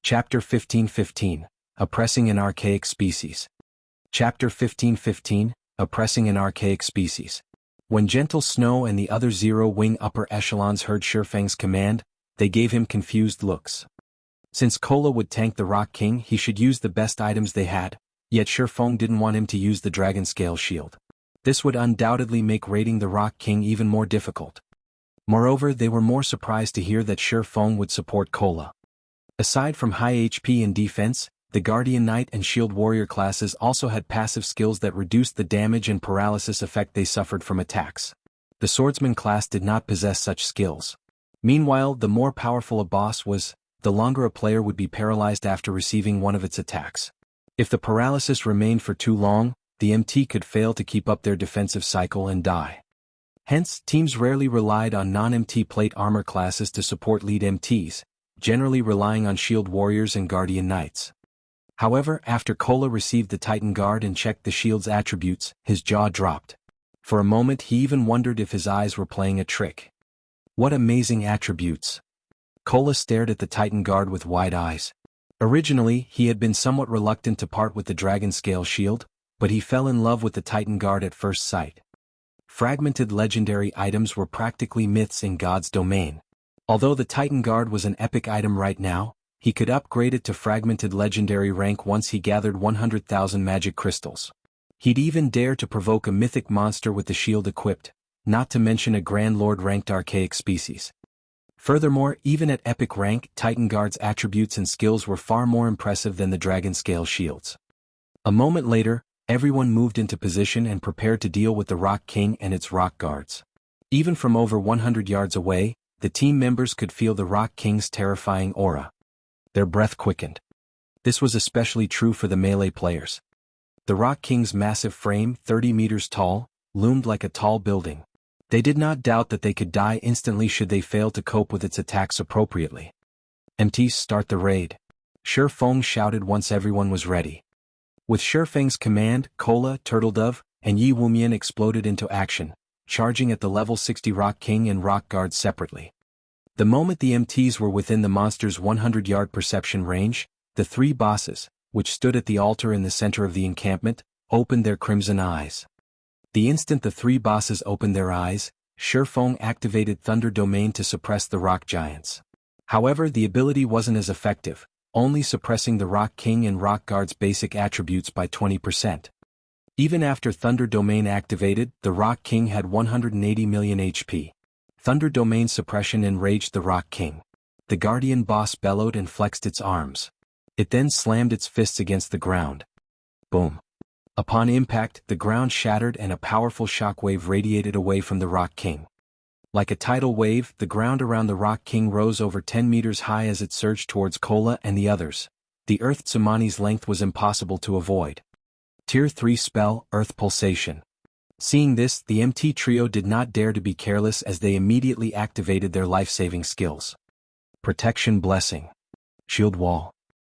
Chapter 1515, Oppressing an Archaic Species. Chapter 1515, Oppressing an Archaic Species. When Gentle Snow and the other zero-wing upper echelons heard Shifeng's command, they gave him confused looks. Since Kola would tank the Rock King, he should use the best items they had, yet Shifeng didn't want him to use the Dragon Scale Shield. This would undoubtedly make raiding the Rock King even more difficult. Moreover, they were more surprised to hear that Shifeng would support Kola. Aside from high HP and defense, the Guardian Knight and Shield Warrior classes also had passive skills that reduced the damage and paralysis effect they suffered from attacks. The Swordsman class did not possess such skills. Meanwhile, the more powerful a boss was, the longer a player would be paralyzed after receiving one of its attacks. If the paralysis remained for too long, the MT could fail to keep up their defensive cycle and die. Hence, teams rarely relied on non-MT plate armor classes to support lead MTs, generally relying on Shield Warriors and Guardian Knights. However, after Kola received the Titan Guard and checked the shield's attributes, his jaw dropped. For a moment he even wondered if his eyes were playing a trick. What amazing attributes! Kola stared at the Titan Guard with wide eyes. Originally, he had been somewhat reluctant to part with the Dragon Scale Shield, but he fell in love with the Titan Guard at first sight. Fragmented legendary items were practically myths in God's domain. Although the Titan Guard was an epic item right now, he could upgrade it to fragmented legendary rank once he gathered 100,000 magic crystals. He'd even dare to provoke a mythic monster with the shield equipped, not to mention a Grand Lord ranked archaic species. Furthermore, even at epic rank, Titan Guard's attributes and skills were far more impressive than the Dragon Scale shields. A moment later, everyone moved into position and prepared to deal with the Rock King and its Rock Guards. Even from over 100 yards away, the team members could feel the Rock King's terrifying aura. Their breath quickened. This was especially true for the melee players. The Rock King's massive frame, 30 meters tall, loomed like a tall building. They did not doubt that they could die instantly should they fail to cope with its attacks appropriately. MTs, start the raid. Shifeng shouted once everyone was ready. With Shifeng's command, Kola, Turtledove, and Yi Wumian exploded into action, charging at the level 60 Rock King and Rock Guard separately. The moment the MTs were within the monster's 100-yard perception range, the three bosses, which stood at the altar in the center of the encampment, opened their crimson eyes. The instant the three bosses opened their eyes, Shifeng activated Thunder Domain to suppress the rock giants. However, the ability wasn't as effective, only suppressing the Rock King and Rock Guard's basic attributes by 20%. Even after Thunder Domain activated, the Rock King had 180 million HP. Thunder Domain suppression enraged the Rock King. The Guardian boss bellowed and flexed its arms. It then slammed its fists against the ground. Boom. Upon impact, the ground shattered and a powerful shockwave radiated away from the Rock King. Like a tidal wave, the ground around the Rock King rose over 10 meters high as it surged towards Kola and the others. The Earth Tsunamis length was impossible to avoid. Tier 3 spell, Earth Pulsation. Seeing this, the MT trio did not dare to be careless as they immediately activated their life-saving skills. Protection Blessing. Shield Wall.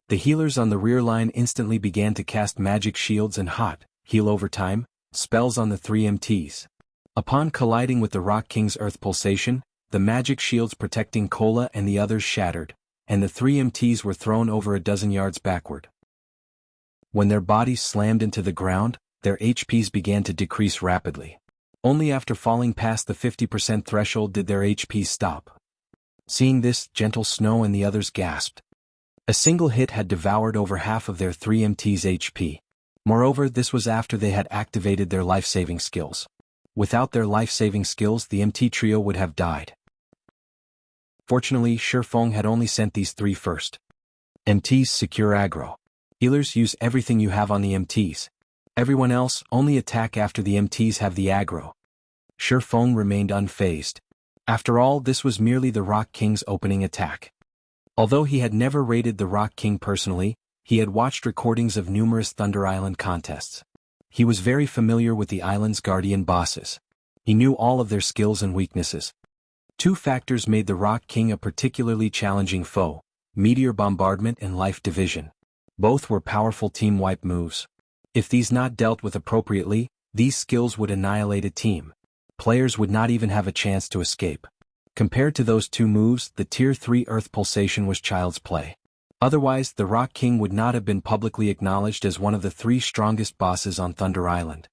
The healers on the rear line instantly began to cast magic shields and heal over time spells on the three MTs. Upon colliding with the Rock King's Earth Pulsation, the magic shields protecting Kola and the others shattered, and the three MTs were thrown over a dozen yards backward. When their bodies slammed into the ground, their HPs began to decrease rapidly. Only after falling past the 50% threshold did their HPs stop. Seeing this, Gentle Snow and the others gasped. A single hit had devoured over half of their three MTs' HP. Moreover, this was after they had activated their life-saving skills. Without their life-saving skills, the MT trio would have died. Fortunately, Shifeng had only sent these three first. MTs, secure aggro. Healers, use everything you have on the MTs. Everyone else, only attack after the MTs have the aggro. Shifeng remained unfazed. After all, this was merely the Rock King's opening attack. Although he had never raided the Rock King personally, he had watched recordings of numerous Thunder Island contests. He was very familiar with the island's guardian bosses. He knew all of their skills and weaknesses. Two factors made the Rock King a particularly challenging foe: Meteor Bombardment and Life Division. Both were powerful team wipe moves. If these not dealt with appropriately, these skills would annihilate a team. Players would not even have a chance to escape. Compared to those two moves, the Tier 3 Earth Pulsation was child's play. Otherwise, the Rock King would not have been publicly acknowledged as one of the 3 strongest bosses on Thunder Island.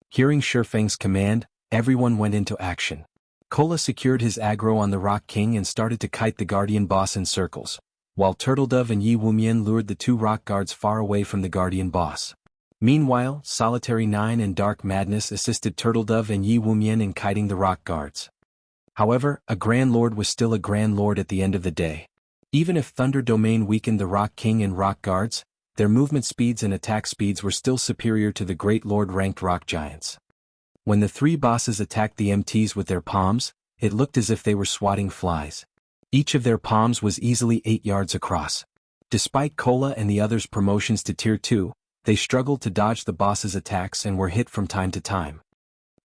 Hearing Shifeng's command, everyone went into action. Kola secured his aggro on the Rock King and started to kite the Guardian boss in circles, while Turtledove and Yi Wumian lured the 2 rock guards far away from the Guardian boss. Meanwhile, Solitary 9 and Dark Madness assisted Turtledove and Yi Wumian in kiting the rock guards. However, a Grand Lord was still a Grand Lord at the end of the day. Even if Thunder Domain weakened the Rock King and Rock Guards, their movement speeds and attack speeds were still superior to the Great Lord-ranked Rock Giants. When the 3 bosses attacked the MTs with their palms, it looked as if they were swatting flies. Each of their palms was easily 8 yards across. Despite Kola and the others' promotions to Tier 2, they struggled to dodge the boss's attacks and were hit from time to time.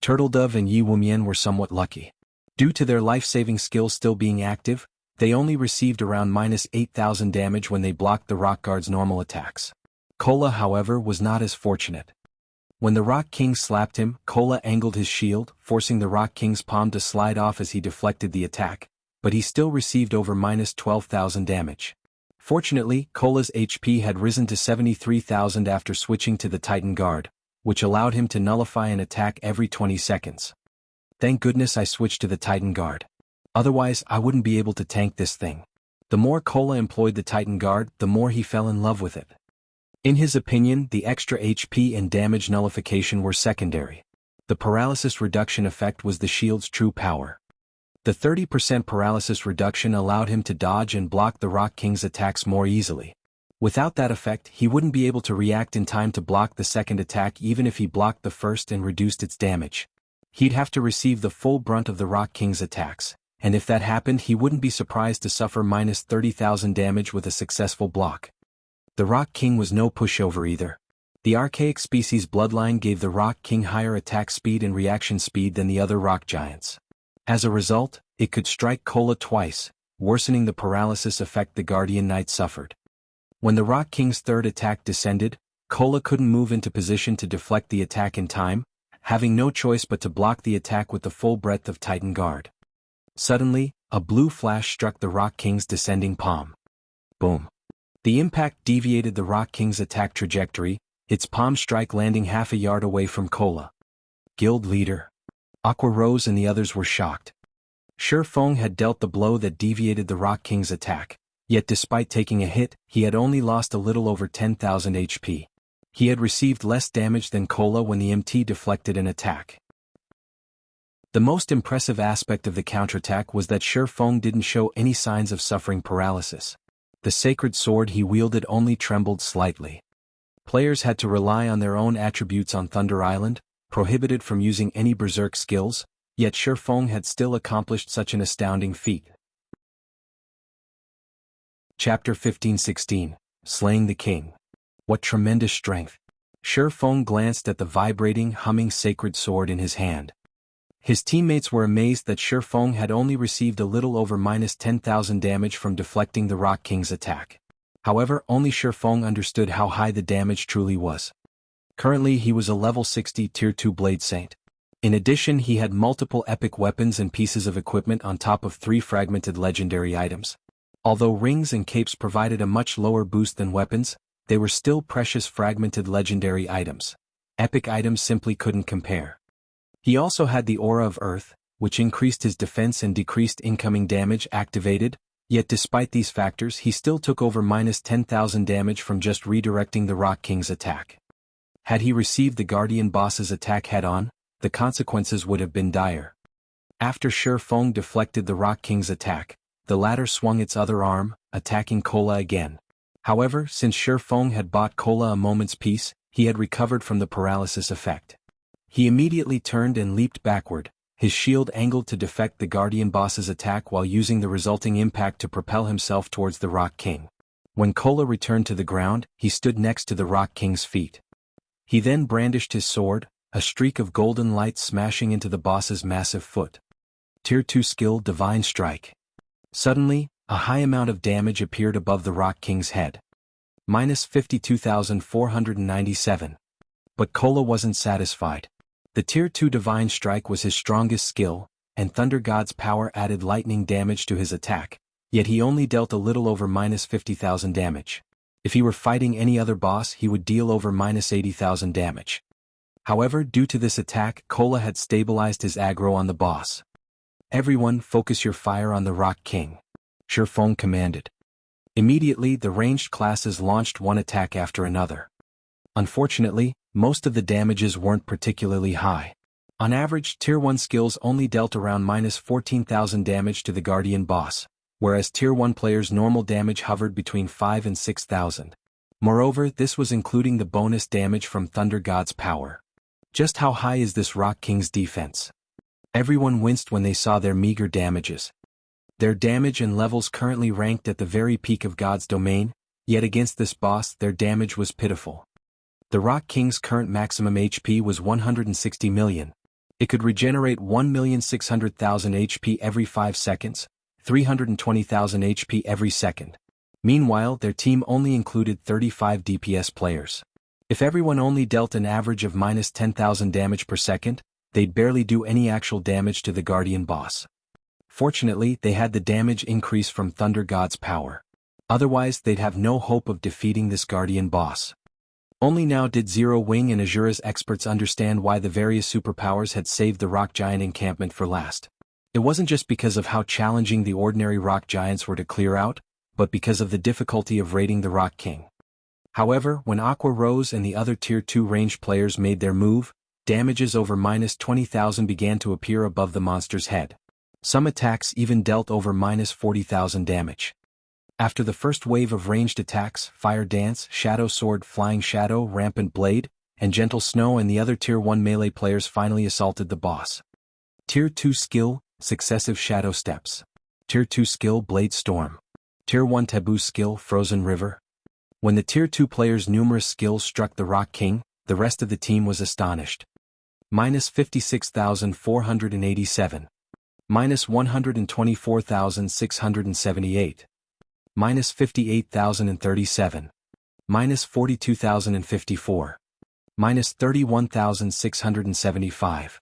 Turtledove and Yi Wumian were somewhat lucky. Due to their life-saving skills still being active, they only received around -8,000 damage when they blocked the Rock Guard's normal attacks. Kola, however, was not as fortunate. When the Rock King slapped him, Kola angled his shield, forcing the Rock King's palm to slide off as he deflected the attack, but he still received over -12,000 damage. Fortunately, Kola's HP had risen to 73,000 after switching to the Titan Guard, which allowed him to nullify an attack every 20 seconds. Thank goodness I switched to the Titan Guard. Otherwise, I wouldn't be able to tank this thing. The more Kola employed the Titan Guard, the more he fell in love with it. In his opinion, the extra HP and damage nullification were secondary. The paralysis reduction effect was the shield's true power. The 30% paralysis reduction allowed him to dodge and block the Rock King's attacks more easily. Without that effect, he wouldn't be able to react in time to block the second attack even if he blocked the first and reduced its damage. He'd have to receive the full brunt of the Rock King's attacks, and if that happened he wouldn't be surprised to suffer -30,000 damage with a successful block. The Rock King was no pushover either. The Archaic species bloodline gave the Rock King higher attack speed and reaction speed than the other rock giants. As a result, it could strike Kola twice, worsening the paralysis effect the Guardian Knight suffered. When the Rock King's third attack descended, Kola couldn't move into position to deflect the attack in time, having no choice but to block the attack with the full breadth of Titan Guard. Suddenly, a blue flash struck the Rock King's descending palm. Boom. The impact deviated the Rock King's attack trajectory, its palm strike landing half a yard away from Kola. Guild leader Aqua Rose and the others were shocked. Shifeng had dealt the blow that deviated the Rock King's attack, yet despite taking a hit, he had only lost a little over 10,000 HP. He had received less damage than Kola when the MT deflected an attack. The most impressive aspect of the counterattack was that Shifeng didn't show any signs of suffering paralysis. The sacred sword he wielded only trembled slightly. Players had to rely on their own attributes on Thunder Island, prohibited from using any berserk skills, yet Shifeng had still accomplished such an astounding feat. Chapter 15-16, Slaying the King. What tremendous strength! Shifeng glanced at the vibrating, humming sacred sword in his hand. His teammates were amazed that Shifeng had only received a little over -10,000 damage from deflecting the Rock King's attack. However, only Shifeng understood how high the damage truly was. Currently he was a level 60 Tier 2 Blade Saint. In addition, he had multiple epic weapons and pieces of equipment on top of 3 fragmented legendary items. Although rings and capes provided a much lower boost than weapons, they were still precious fragmented legendary items. Epic items simply couldn't compare. He also had the Aura of Earth, which increased his defense and decreased incoming damage activated, yet despite these factors he still took over -10,000 damage from just redirecting the Rock King's attack. Had he received the Guardian boss's attack head-on, the consequences would have been dire. After Shifeng deflected the Rock King's attack, the latter swung its other arm, attacking Kola again. However, since Shifeng had bought Kola a moment's peace, he had recovered from the paralysis effect. He immediately turned and leaped backward, his shield angled to deflect the Guardian boss's attack while using the resulting impact to propel himself towards the Rock King. When Kola returned to the ground, he stood next to the Rock King's feet. He then brandished his sword, a streak of golden light smashing into the boss's massive foot. Tier 2 skill Divine Strike. Suddenly, a high amount of damage appeared above the Rock King's head. -52,497. But Kola wasn't satisfied. The Tier 2 Divine Strike was his strongest skill, and Thunder God's power added lightning damage to his attack, Yet he only dealt a little over minus 50,000 damage. If he were fighting any other boss, he would deal over minus 80,000 damage. However, due to this attack, Cola had stabilized his aggro on the boss. Everyone, focus your fire on the Rock King, Shi Feng commanded. Immediately, the ranged classes launched one attack after another. Unfortunately, most of the damages weren't particularly high. On average, Tier 1 skills only dealt around minus 14,000 damage to the Guardian boss, whereas Tier 1 players' normal damage hovered between 5 and 6,000. Moreover, this was including the bonus damage from Thunder God's power. Just how high is this Rock King's defense? Everyone winced when they saw their meager damages. Their damage and levels currently ranked at the very peak of God's domain, yet against this boss their damage was pitiful. The Rock King's current maximum HP was 160 million. It could regenerate 1,600,000 HP every 5 seconds, 320,000 HP every second. Meanwhile, their team only included 35 DPS players. If everyone only dealt an average of minus 10,000 damage per second, they'd barely do any actual damage to the Guardian boss. Fortunately, they had the damage increase from Thunder God's power. Otherwise, they'd have no hope of defeating this Guardian boss. Only now did Zero Wing and Azura's experts understand why the various superpowers had saved the rock giant encampment for last. It wasn't just because of how challenging the ordinary rock giants were to clear out, but because of the difficulty of raiding the Rock King. However, when Aqua Rose and the other Tier 2 ranged players made their move, damages over minus 20,000 began to appear above the monster's head. Some attacks even dealt over minus 40,000 damage. After the first wave of ranged attacks, Fire Dance, Shadow Sword, Flying Shadow, Rampant Blade, and Gentle Snow and the other Tier 1 melee players finally assaulted the boss. Tier 2 skill, Successive Shadow Steps. Tier 2 skill, Blade Storm. Tier 1 taboo skill, Frozen River. When the Tier 2 players' numerous skills struck the Rock King, the rest of the team was astonished. Minus 56,487. Minus 124,678. Minus 58,037. Minus 42,054. Minus 31,675.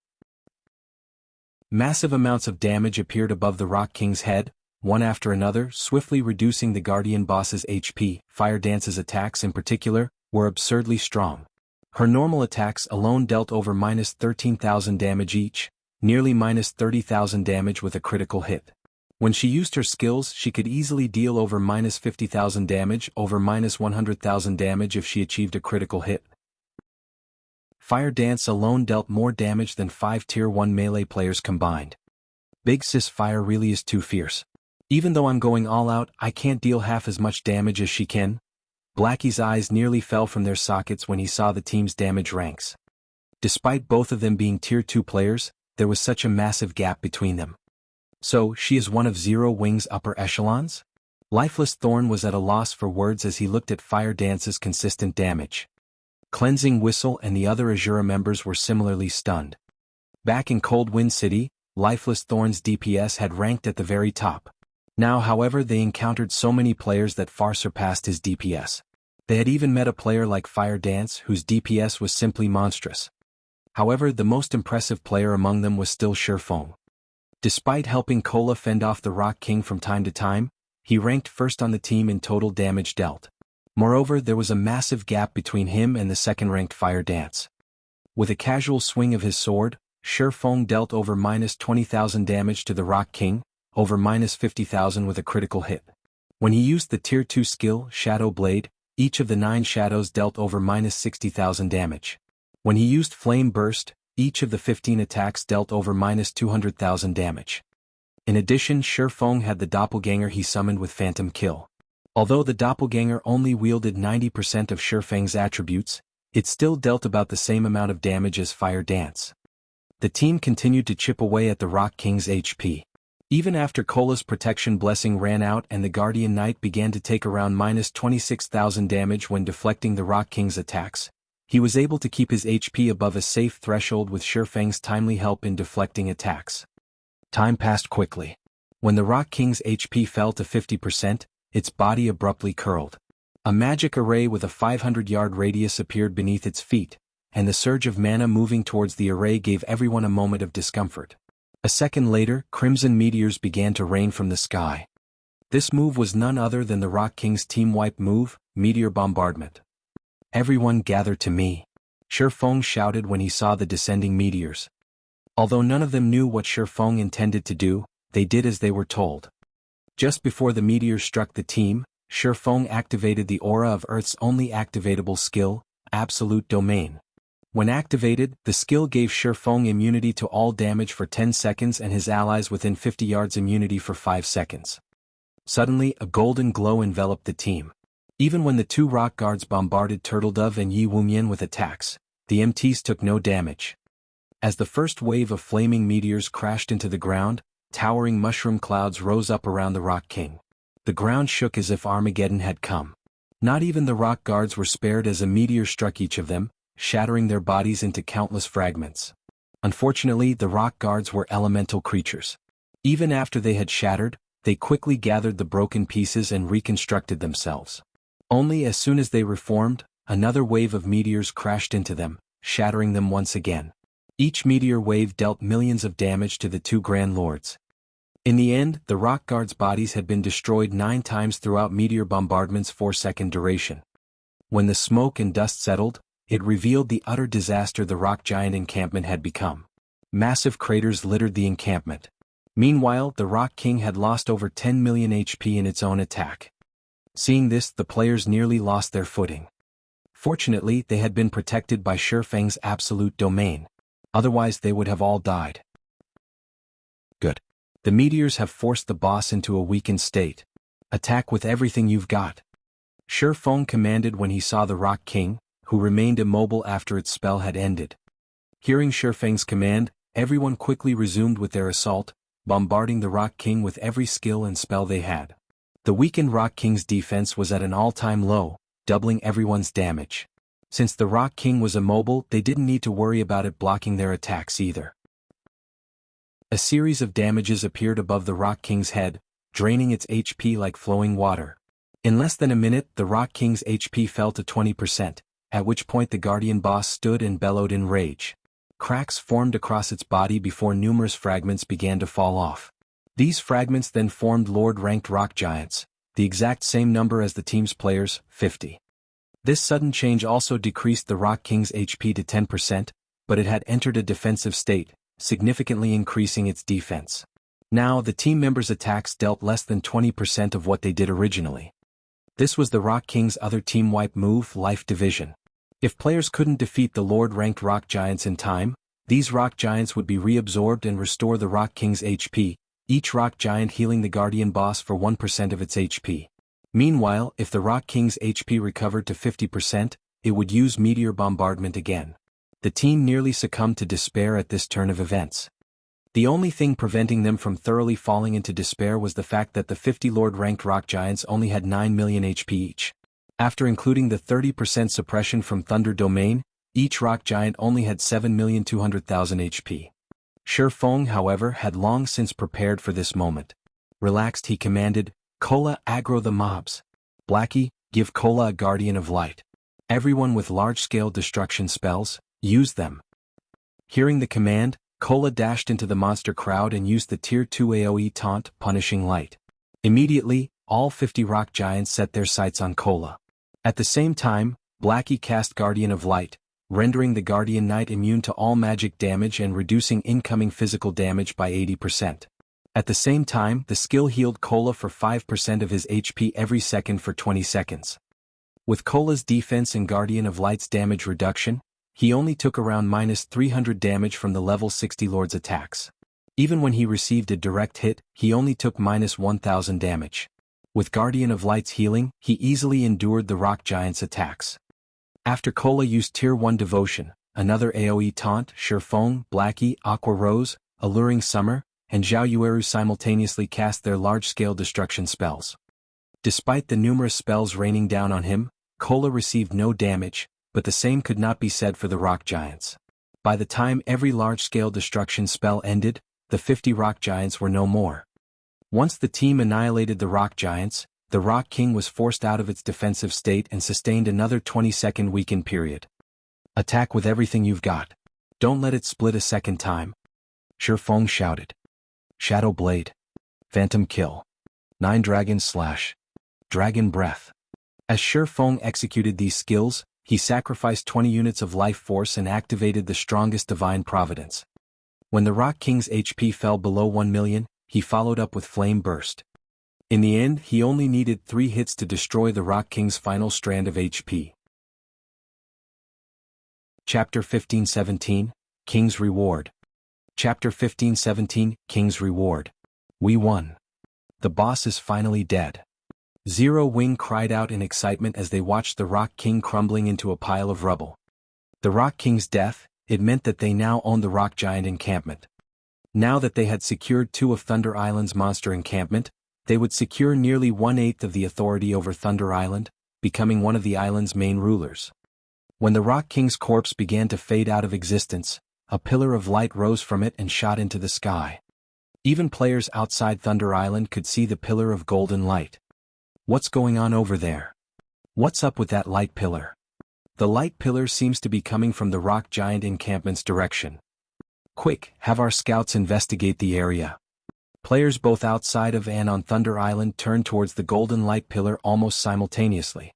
Massive amounts of damage appeared above the Rock King's head, one after another, swiftly reducing the Guardian boss's HP. Fire Dance's attacks in particular were absurdly strong. Her normal attacks alone dealt over minus 13,000 damage each, nearly minus 30,000 damage with a critical hit. When she used her skills, she could easily deal over minus 50,000 damage, over minus 100,000 damage if she achieved a critical hit. Fire Dance alone dealt more damage than 5 Tier 1 melee players combined. Big Sis Fire really is too fierce. Even though I'm going all out, I can't deal half as much damage as she can. Blackie's eyes nearly fell from their sockets when he saw the team's damage ranks. Despite both of them being Tier 2 players, there was such a massive gap between them. So, she is one of Zero Wing's upper echelons? Lifeless Thorn was at a loss for words as he looked at Fire Dance's consistent damage. Cleansing Whistle and the other Azura members were similarly stunned. Back in Cold Wind City, Lifeless Thorn's DPS had ranked at the very top. Now, however, they encountered so many players that far surpassed his DPS. They had even met a player like Fire Dance whose DPS was simply monstrous. However, the most impressive player among them was still Shi Feng. Despite helping Cola fend off the Rock King from time to time, he ranked first on the team in total damage dealt. Moreover, there was a massive gap between him and the second-ranked Fire Dance. With a casual swing of his sword, Shi Feng dealt over minus 20,000 damage to the Rock King, over minus 50,000 with a critical hit. When he used the Tier 2 skill, Shadow Blade, each of the 9 shadows dealt over minus 60,000 damage. When he used Flame Burst, each of the 15 attacks dealt over minus 200,000 damage. In addition, Shi Feng had the doppelganger he summoned with Phantom Kill. Although the doppelganger only wielded 90% of Shi Feng's attributes, it still dealt about the same amount of damage as Fire Dance. The team continued to chip away at the Rock King's HP. Even after Cola's protection blessing ran out and the Guardian Knight began to take around minus 26,000 damage when deflecting the Rock King's attacks, he was able to keep his HP above a safe threshold with Shi Feng's timely help in deflecting attacks. Time passed quickly. When the Rock King's HP fell to 50%, its body abruptly curled. A magic array with a 500-yard radius appeared beneath its feet, and the surge of mana moving towards the array gave everyone a moment of discomfort. A second later, crimson meteors began to rain from the sky. This move was none other than the Rock King's team wipe move, Meteor Bombardment. "Everyone gather to me," Shifeng shouted when he saw the descending meteors. Although none of them knew what Shifeng intended to do, they did as they were told. Just before the meteors struck the team, Shifeng activated the aura of Earth's only activatable skill, Absolute Domain. When activated, the skill gave Shifeng immunity to all damage for 10 seconds and his allies within 50 yards immunity for 5 seconds. Suddenly, a golden glow enveloped the team. Even when the two rock guards bombarded Turtledove and Yi Wumian with attacks, the MTs took no damage. As the first wave of flaming meteors crashed into the ground, towering mushroom clouds rose up around the Rock King. The ground shook as if Armageddon had come. Not even the rock guards were spared as a meteor struck each of them, shattering their bodies into countless fragments. Unfortunately, the rock guards were elemental creatures. Even after they had shattered, they quickly gathered the broken pieces and reconstructed themselves. Only as soon as they reformed, another wave of meteors crashed into them, shattering them once again. Each meteor wave dealt millions of damage to the two Grand Lords. In the end, the rock guards' bodies had been destroyed 9 times throughout meteor bombardment's 4-second duration. When the smoke and dust settled, it revealed the utter disaster the rock giant encampment had become. Massive craters littered the encampment. Meanwhile, the Rock King had lost over 10 million HP in its own attack. Seeing this, the players nearly lost their footing. Fortunately, they had been protected by Shifeng's Absolute Domain. Otherwise they would have all died. Good. The meteors have forced the boss into a weakened state. Attack with everything you've got. Shifeng commanded when he saw the Rock King, who remained immobile after its spell had ended. Hearing Shifeng's command, everyone quickly resumed with their assault, bombarding the Rock King with every skill and spell they had. The weakened Rock King's defense was at an all-time low, doubling everyone's damage. Since the Rock King was immobile, they didn't need to worry about it blocking their attacks either. A series of damages appeared above the Rock King's head, draining its HP like flowing water. In less than a minute, the Rock King's HP fell to 20%, at which point the Guardian boss stood and bellowed in rage. Cracks formed across its body before numerous fragments began to fall off. These fragments then formed Lord-ranked rock giants, the exact same number as the team's players, 50. This sudden change also decreased the Rock King's HP to 10%, but it had entered a defensive state, significantly increasing its defense. Now, the team members' attacks dealt less than 20% of what they did originally. This was the Rock King's other team wipe move, Life Division. If players couldn't defeat the Lord-ranked rock giants in time, these rock giants would be reabsorbed and restore the Rock King's HP, each rock giant healing the Guardian boss for 1% of its HP. Meanwhile, if the Rock King's HP recovered to 50%, it would use Meteor Bombardment again. The team nearly succumbed to despair at this turn of events. The only thing preventing them from thoroughly falling into despair was the fact that the 50 Lord-ranked rock giants only had 9 million HP each. After including the 30% suppression from Thunder Domain, each rock giant only had 7,200,000 HP. Shifeng, however, had long since prepared for this moment. Relaxed, he commanded, "Cola, aggro the mobs. Blackie, give Cola a Guardian of Light. Everyone with large-scale destruction spells, use them." Hearing the command, Cola dashed into the monster crowd and used the Tier 2 AoE taunt, Punishing Light. Immediately, all 50 rock giants set their sights on Cola. At the same time, Blackie cast Guardian of Light, rendering the Guardian Knight immune to all magic damage and reducing incoming physical damage by 80%. At the same time, the skill healed Cola for 5% of his HP every second for 20 seconds. With Cola's defense and Guardian of Light's damage reduction, he only took around -300 damage from the level 60 Lord's attacks. Even when he received a direct hit, he only took -1,000 damage. With Guardian of Light's healing, he easily endured the rock giant's attacks. After Cola used Tier 1 Devotion, another AoE taunt, Shifeng, Blackie, Aqua Rose, Alluring Summer, and Zhao Yueru simultaneously cast their large-scale destruction spells. Despite the numerous spells raining down on him, Cola received no damage, but the same could not be said for the rock giants. By the time every large-scale destruction spell ended, the 50 rock giants were no more. Once the team annihilated the rock giants, the Rock King was forced out of its defensive state and sustained another 20-second weakened period. "Attack with everything you've got. Don't let it split a second time," Shifeng shouted. Shadow Blade. Phantom Kill. 9 Dragon Slash. Dragon Breath. As Shi Feng executed these skills, he sacrificed 20 units of life force and activated the strongest divine providence. When the Rock King's HP fell below 1 million, he followed up with Flame Burst. In the end, he only needed 3 hits to destroy the Rock King's final strand of HP. Chapter 15-17, King's Reward. Chapter 15-17, King's Reward. We won. The boss is finally dead. Zero Wing cried out in excitement as they watched the Rock King crumbling into a pile of rubble. The Rock King's death, it meant that they now owned the Rock Giant encampment. Now that they had secured 2 of Thunder Island's monster encampment, they would secure nearly 1/8 of the authority over Thunder Island, becoming one of the island's main rulers. When the Rock King's corpse began to fade out of existence, a pillar of light rose from it and shot into the sky. Even players outside Thunder Island could see the pillar of golden light. What's going on over there? What's up with that light pillar? The light pillar seems to be coming from the Rock Giant encampment's direction. Quick, have our scouts investigate the area. Players both outside of and on Thunder Island turned towards the golden light pillar almost simultaneously.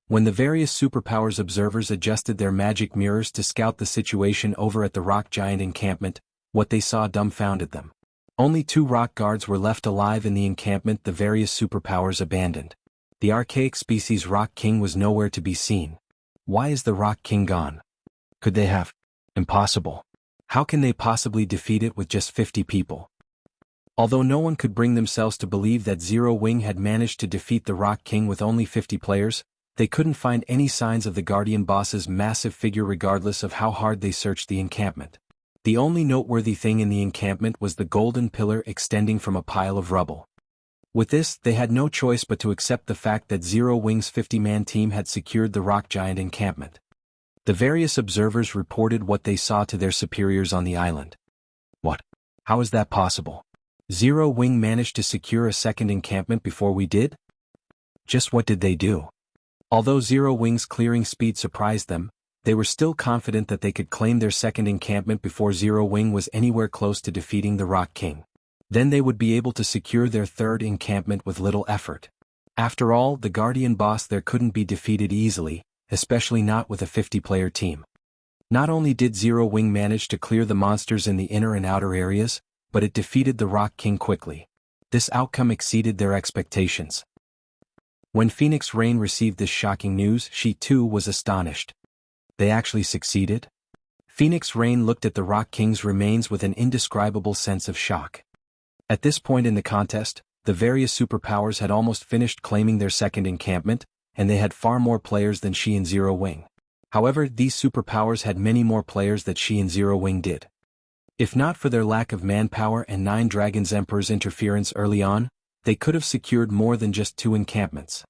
When the various superpowers observers adjusted their magic mirrors to scout the situation over at the Rock Giant encampment, what they saw dumbfounded them. Only 2 rock guards were left alive in the encampment the various superpowers abandoned. The archaic species Rock King was nowhere to be seen. Why is the Rock King gone? Could they have? Impossible. How can they possibly defeat it with just 50 people? Although no one could bring themselves to believe that Zero Wing had managed to defeat the Rock King with only 50 players, they couldn't find any signs of the Guardian boss's massive figure regardless of how hard they searched the encampment. The only noteworthy thing in the encampment was the golden pillar extending from a pile of rubble. With this, they had no choice but to accept the fact that Zero Wing's 50-man team had secured the Rock Giant encampment. The various observers reported what they saw to their superiors on the island. What? How is that possible? Zero Wing managed to secure a second encampment before we did? Just what did they do? Although Zero Wing's clearing speed surprised them, they were still confident that they could claim their second encampment before Zero Wing was anywhere close to defeating the Rock King. Then they would be able to secure their third encampment with little effort. After all, the Guardian boss there couldn't be defeated easily, especially not with a 50-player team. Not only did Zero Wing manage to clear the monsters in the inner and outer areas, but it defeated the Rock King quickly. This outcome exceeded their expectations. When Phoenix Rain received this shocking news, she too was astonished. They actually succeeded? Phoenix Rain looked at the Rock King's remains with an indescribable sense of shock. At this point in the contest, the various superpowers had almost finished claiming their second encampment, and they had far more players than she and Zero Wing. However, these superpowers had many more players than she and Zero Wing did. If not for their lack of manpower and 9 Dragons Emperor's interference early on, they could have secured more than just 2 encampments.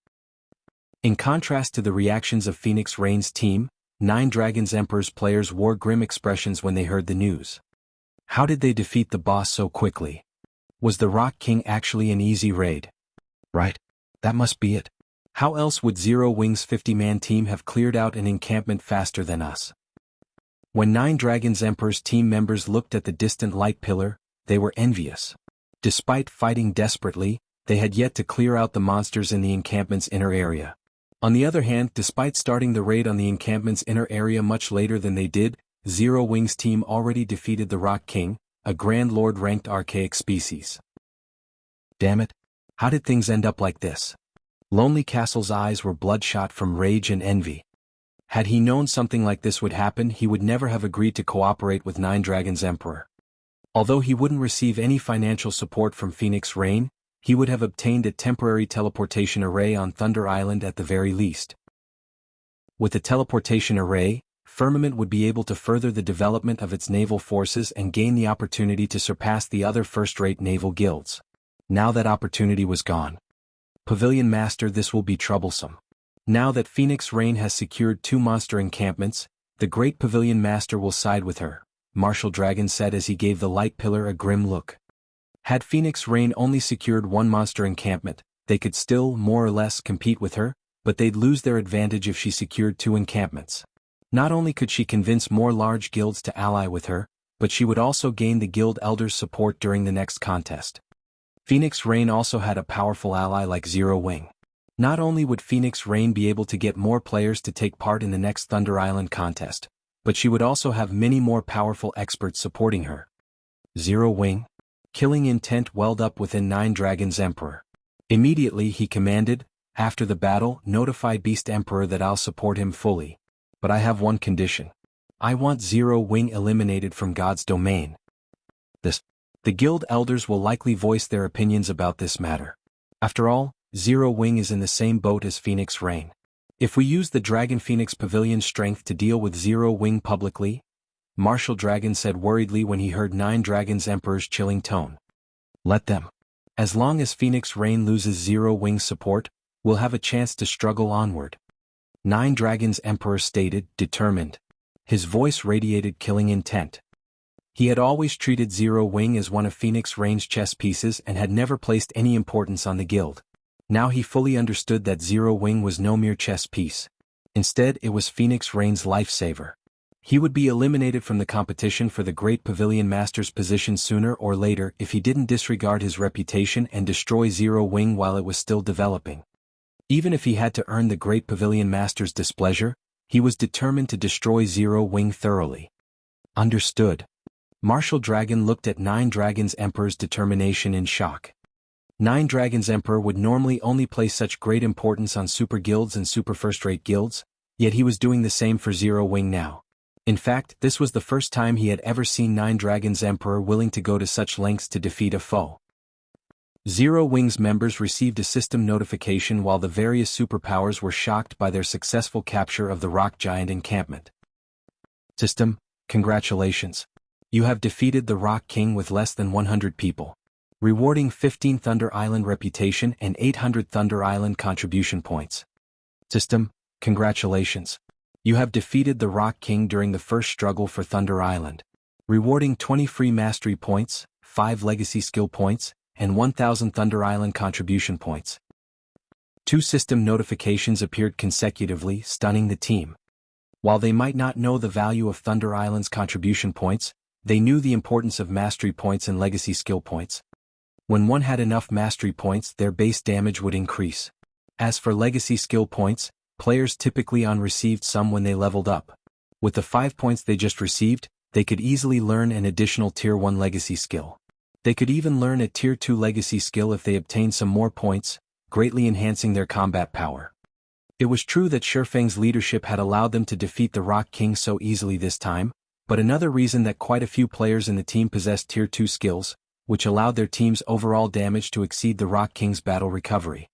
In contrast to the reactions of Phoenix Rain's team, 9 Dragons Emperor's players wore grim expressions when they heard the news. How did they defeat the boss so quickly? Was the Rock King actually an easy raid? Right, that must be it. How else would Zero Wing's 50-man team have cleared out an encampment faster than us? When 9 Dragons Emperor's team members looked at the distant light pillar, they were envious. Despite fighting desperately, they had yet to clear out the monsters in the encampment's inner area. On the other hand, despite starting the raid on the encampment's inner area much later than they did, Zero Wing's team already defeated the Rock King, a Grand Lord-ranked archaic species. Damn it, how did things end up like this? Lonely Castle's eyes were bloodshot from rage and envy. Had he known something like this would happen, he would never have agreed to cooperate with 9 Dragons Emperor. Although he wouldn't receive any financial support from Phoenix Rain, he would have obtained a temporary teleportation array on Thunder Island at the very least. With the teleportation array, Firmament would be able to further the development of its naval forces and gain the opportunity to surpass the other first-rate naval guilds. Now that opportunity was gone. Pavilion Master, this will be troublesome. Now that Phoenix Rain has secured 2 monster encampments, the Great Pavilion Master will side with her, Martial Dragon said as he gave the light pillar a grim look. Had Phoenix Rain only secured 1 monster encampment, they could still, more or less, compete with her, but they'd lose their advantage if she secured 2 encampments. Not only could she convince more large guilds to ally with her, but she would also gain the guild elders' support during the next contest. Phoenix Rain also had a powerful ally like Zero Wing. Not only would Phoenix Rain be able to get more players to take part in the next Thunder Island contest, but she would also have many more powerful experts supporting her. Zero Wing? Killing intent welled up within Nine Dragons Emperor. Immediately he commanded, after the battle, notify Beast Emperor that I'll support him fully. But I have one condition. I want Zero Wing eliminated from God's domain. The guild elders will likely voice their opinions about this matter. After all, Zero Wing is in the same boat as Phoenix Rain. If we use the Dragon Phoenix Pavilion's strength to deal with Zero Wing publicly, Martial Dragon said worriedly when he heard Nine Dragons Emperor's chilling tone. Let them. As long as Phoenix Rain loses Zero Wing's support, we'll have a chance to struggle onward. Nine Dragons Emperor stated, determined. His voice radiated killing intent. He had always treated Zero Wing as one of Phoenix Rain's chess pieces and had never placed any importance on the guild. Now he fully understood that Zero Wing was no mere chess piece. Instead, it was Phoenix Rain's lifesaver. He would be eliminated from the competition for the Great Pavilion Master's position sooner or later if he didn't disregard his reputation and destroy Zero Wing while it was still developing. Even if he had to earn the Great Pavilion Master's displeasure, he was determined to destroy Zero Wing thoroughly. Understood. Martial Dragon looked at Nine Dragons Emperor's determination in shock. Nine Dragons Emperor would normally only place such great importance on super guilds and super first-rate guilds, yet he was doing the same for Zero Wing now. In fact, this was the first time he had ever seen Nine Dragons Emperor willing to go to such lengths to defeat a foe. Zero Wing's members received a system notification while the various superpowers were shocked by their successful capture of the rock giant encampment. System, congratulations. You have defeated the Rock King with less than 100 people. Rewarding 15 Thunder Island reputation and 800 Thunder Island contribution points. System, congratulations. You have defeated the Rock King during the first struggle for Thunder Island. Rewarding 20 free mastery points, 5 legacy skill points, and 1000 Thunder Island contribution points. 2 system notifications appeared consecutively, stunning the team. While they might not know the value of Thunder Island's contribution points, they knew the importance of mastery points and legacy skill points. When one had enough mastery points, their base damage would increase. As for legacy skill points, players typically received some when they leveled up. With the 5 points they just received, they could easily learn an additional Tier 1 legacy skill. They could even learn a Tier 2 legacy skill if they obtained some more points, greatly enhancing their combat power. It was true that Shifeng's leadership had allowed them to defeat the Rock King so easily this time, but another reason that quite a few players in the team possessed Tier 2 skills, which allowed their team's overall damage to exceed the Rock King's battle recovery.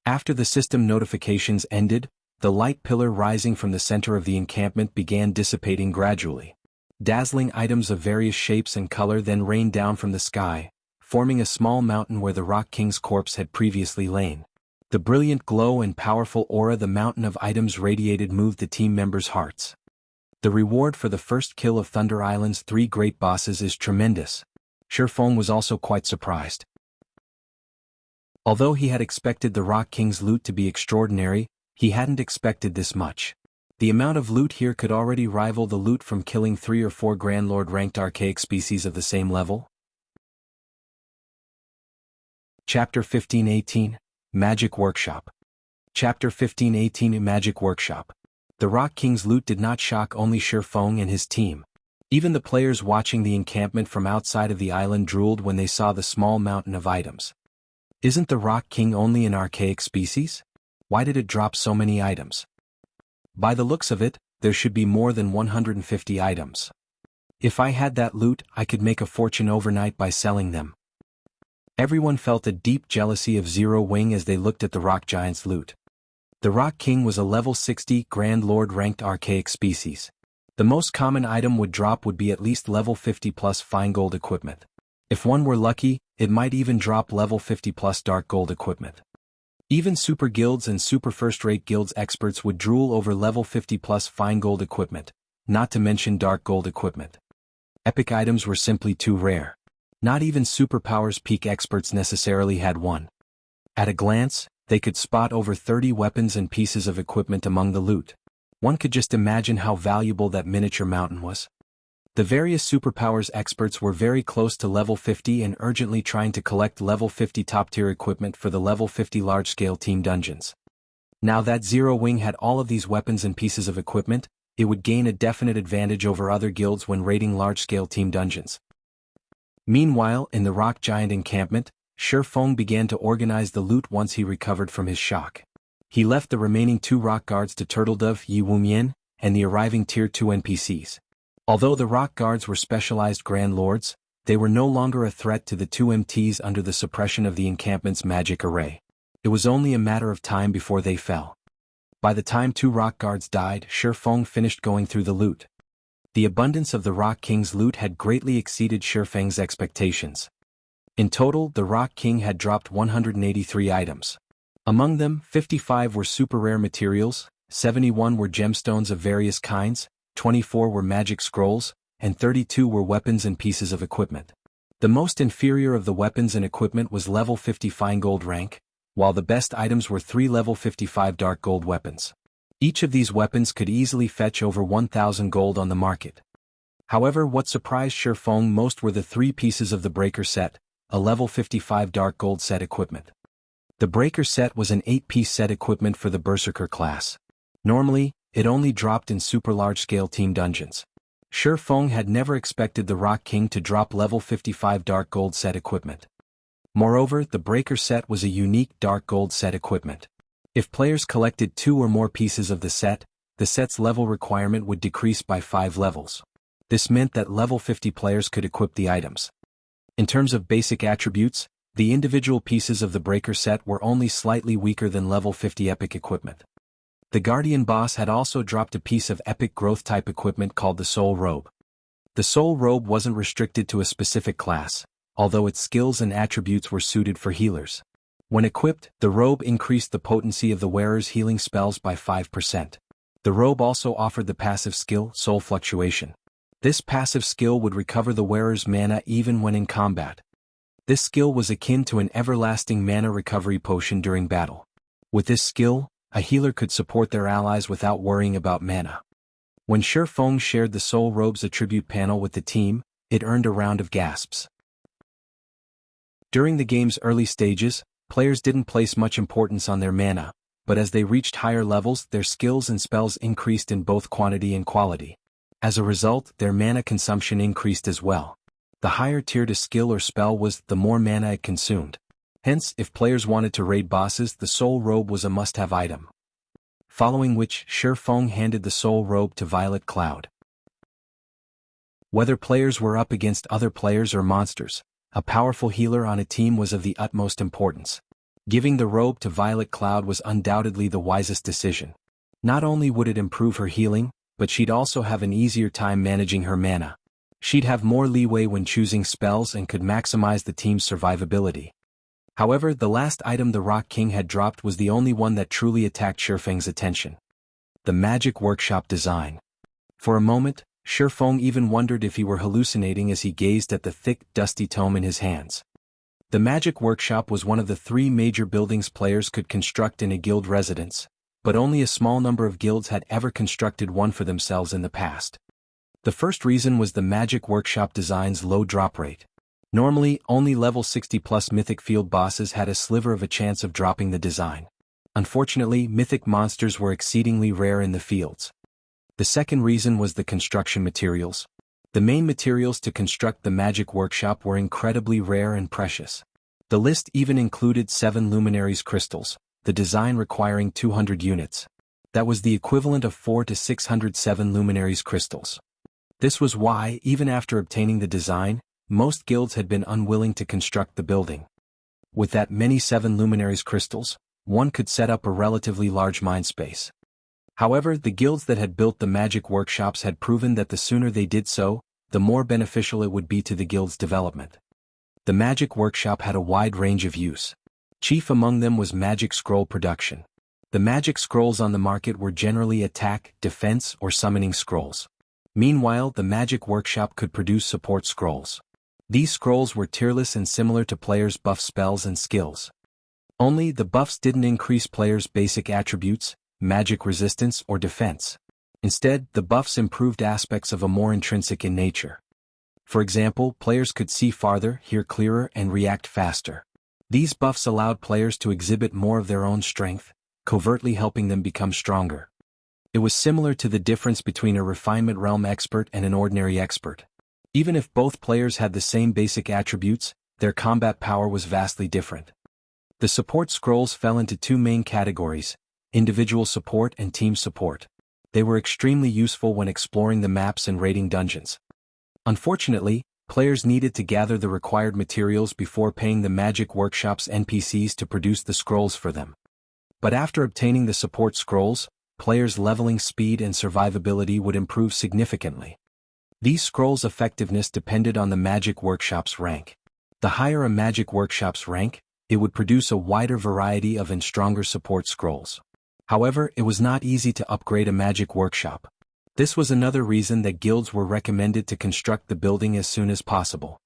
After the system notifications ended, the light pillar rising from the center of the encampment began dissipating gradually. Dazzling items of various shapes and color then rained down from the sky, forming a small mountain where the Rock King's corpse had previously lain. The brilliant glow and powerful aura the mountain of items radiated moved the team members' hearts. The reward for the first kill of Thunder Island's 3 great bosses is tremendous. Shifeng was also quite surprised. Although he had expected the Rock King's loot to be extraordinary, he hadn't expected this much. The amount of loot here could already rival the loot from killing 3 or 4 Grand Lord ranked archaic species of the same level. Chapter 1518, Magic Workshop. Chapter 1518 Magic Workshop. The Rock King's loot did not shock only Shifeng and his team. Even the players watching the encampment from outside of the island drooled when they saw the small mountain of items. Isn't the Rock King only an archaic species? Why did it drop so many items? By the looks of it, there should be more than 150 items. If I had that loot, I could make a fortune overnight by selling them. Everyone felt a deep jealousy of Zero Wing as they looked at the Rock Giant's loot. The Rock King was a level 60 Grand Lord ranked archaic species. The most common item would drop would be at least level 50 plus fine gold equipment. If one were lucky, it might even drop level 50 plus dark gold equipment. Even super guilds and super first-rate guilds experts would drool over level 50 plus fine gold equipment, not to mention dark gold equipment. Epic items were simply too rare. Not even superpowers peak experts necessarily had one. At a glance, they could spot over 30 weapons and pieces of equipment among the loot. One could just imagine how valuable that miniature mountain was. The various superpowers experts were very close to level 50 and urgently trying to collect level 50 top-tier equipment for the level 50 large-scale team dungeons. Now that Zero Wing had all of these weapons and pieces of equipment, it would gain a definite advantage over other guilds when raiding large-scale team dungeons. Meanwhile, in the rock giant encampment, Shi Feng began to organize the loot once he recovered from his shock. He left the remaining 2 rock guards to Turtledove Yi Wumian and the arriving Tier 2 NPCs. Although the rock guards were specialized Grand Lords, they were no longer a threat to the 2 MTs under the suppression of the encampment's magic array. It was only a matter of time before they fell. By the time 2 rock guards died, Shi Feng finished going through the loot. The abundance of the Rock King's loot had greatly exceeded Shi Feng's expectations. In total, the Rock King had dropped 183 items. Among them, 55 were super rare materials, 71 were gemstones of various kinds, 24 were magic scrolls, and 32 were weapons and pieces of equipment. The most inferior of the weapons and equipment was level 50 fine gold rank, while the best items were 3 level 55 dark gold weapons. Each of these weapons could easily fetch over 1,000 gold on the market. However, what surprised Shi Feng most were the 3 pieces of the Breaker set, a level 55 dark gold set equipment. The Breaker set was an 8-piece set equipment for the Berserker class. Normally, it only dropped in super large-scale team dungeons. Shi Feng had never expected the Rock King to drop level 55 dark gold set equipment. Moreover, the Breaker set was a unique dark gold set equipment. If players collected 2 or more pieces of the set's level requirement would decrease by 5 levels. This meant that level 50 players could equip the items. In terms of basic attributes, the individual pieces of the Breaker set were only slightly weaker than level 50 epic equipment. The Guardian boss had also dropped a piece of epic growth type equipment called the Soul Robe. The Soul Robe wasn't restricted to a specific class, although its skills and attributes were suited for healers. When equipped, the robe increased the potency of the wearer's healing spells by 5%. The robe also offered the passive skill, Soul Fluctuation. This passive skill would recover the wearer's mana even when in combat. This skill was akin to an everlasting mana recovery potion during battle. With this skill, a healer could support their allies without worrying about mana. When Shi Feng shared the Soul Robe's attribute panel with the team, it earned a round of gasps. During the game's early stages, players didn't place much importance on their mana, but as they reached higher levels, their skills and spells increased in both quantity and quality. As a result, their mana consumption increased as well. The higher tiered a skill or spell was, the more mana it consumed. Hence, if players wanted to raid bosses, the Soul Robe was a must-have item. Following which, Shi Feng handed the Soul Robe to Violet Cloud. Whether players were up against other players or monsters, a powerful healer on a team was of the utmost importance. Giving the robe to Violet Cloud was undoubtedly the wisest decision. Not only would it improve her healing, but she'd also have an easier time managing her mana. She'd have more leeway when choosing spells and could maximize the team's survivability. However, the last item the Rock King had dropped was the only one that truly attacked Shi Feng's attention. The Magic Workshop design. For a moment, Shi Feng even wondered if he were hallucinating as he gazed at the thick, dusty tome in his hands. The Magic Workshop was one of the 3 major buildings players could construct in a guild residence, but only a small number of guilds had ever constructed one for themselves in the past. The first reason was the Magic Workshop design's low drop rate. Normally, only level 60+ mythic field bosses had a sliver of a chance of dropping the design. Unfortunately, mythic monsters were exceedingly rare in the fields. The second reason was the construction materials. The main materials to construct the Magic Workshop were incredibly rare and precious. The list even included 7 luminaries crystals, the design requiring 200 units. That was the equivalent of 400 to 607 luminaries crystals. This was why, even after obtaining the design, most guilds had been unwilling to construct the building. With that many 7 luminaries crystals, one could set up a relatively large mine space. However, the guilds that had built the Magic Workshops had proven that the sooner they did so, the more beneficial it would be to the guild's development. The Magic Workshop had a wide range of use. Chief among them was magic scroll production. The magic scrolls on the market were generally attack, defense, or summoning scrolls. Meanwhile, the Magic Workshop could produce support scrolls. These scrolls were tierless and similar to players' buff spells and skills. Only the buffs didn't increase players' basic attributes, magic resistance, or defense. Instead, the buffs improved aspects of a more intrinsic in nature. For example, players could see farther, hear clearer, and react faster. These buffs allowed players to exhibit more of their own strength, covertly helping them become stronger. It was similar to the difference between a refinement realm expert and an ordinary expert. Even if both players had the same basic attributes, their combat power was vastly different. The support scrolls fell into two main categories: individual support and team support. They were extremely useful when exploring the maps and raiding dungeons. Unfortunately, players needed to gather the required materials before paying the Magic Workshop's NPCs to produce the scrolls for them. But after obtaining the support scrolls, players' leveling speed and survivability would improve significantly. These scrolls' effectiveness depended on the Magic Workshop's rank. The higher a Magic Workshop's rank, it would produce a wider variety of and stronger support scrolls. However, it was not easy to upgrade a Magic Workshop. This was another reason that guilds were recommended to construct the building as soon as possible.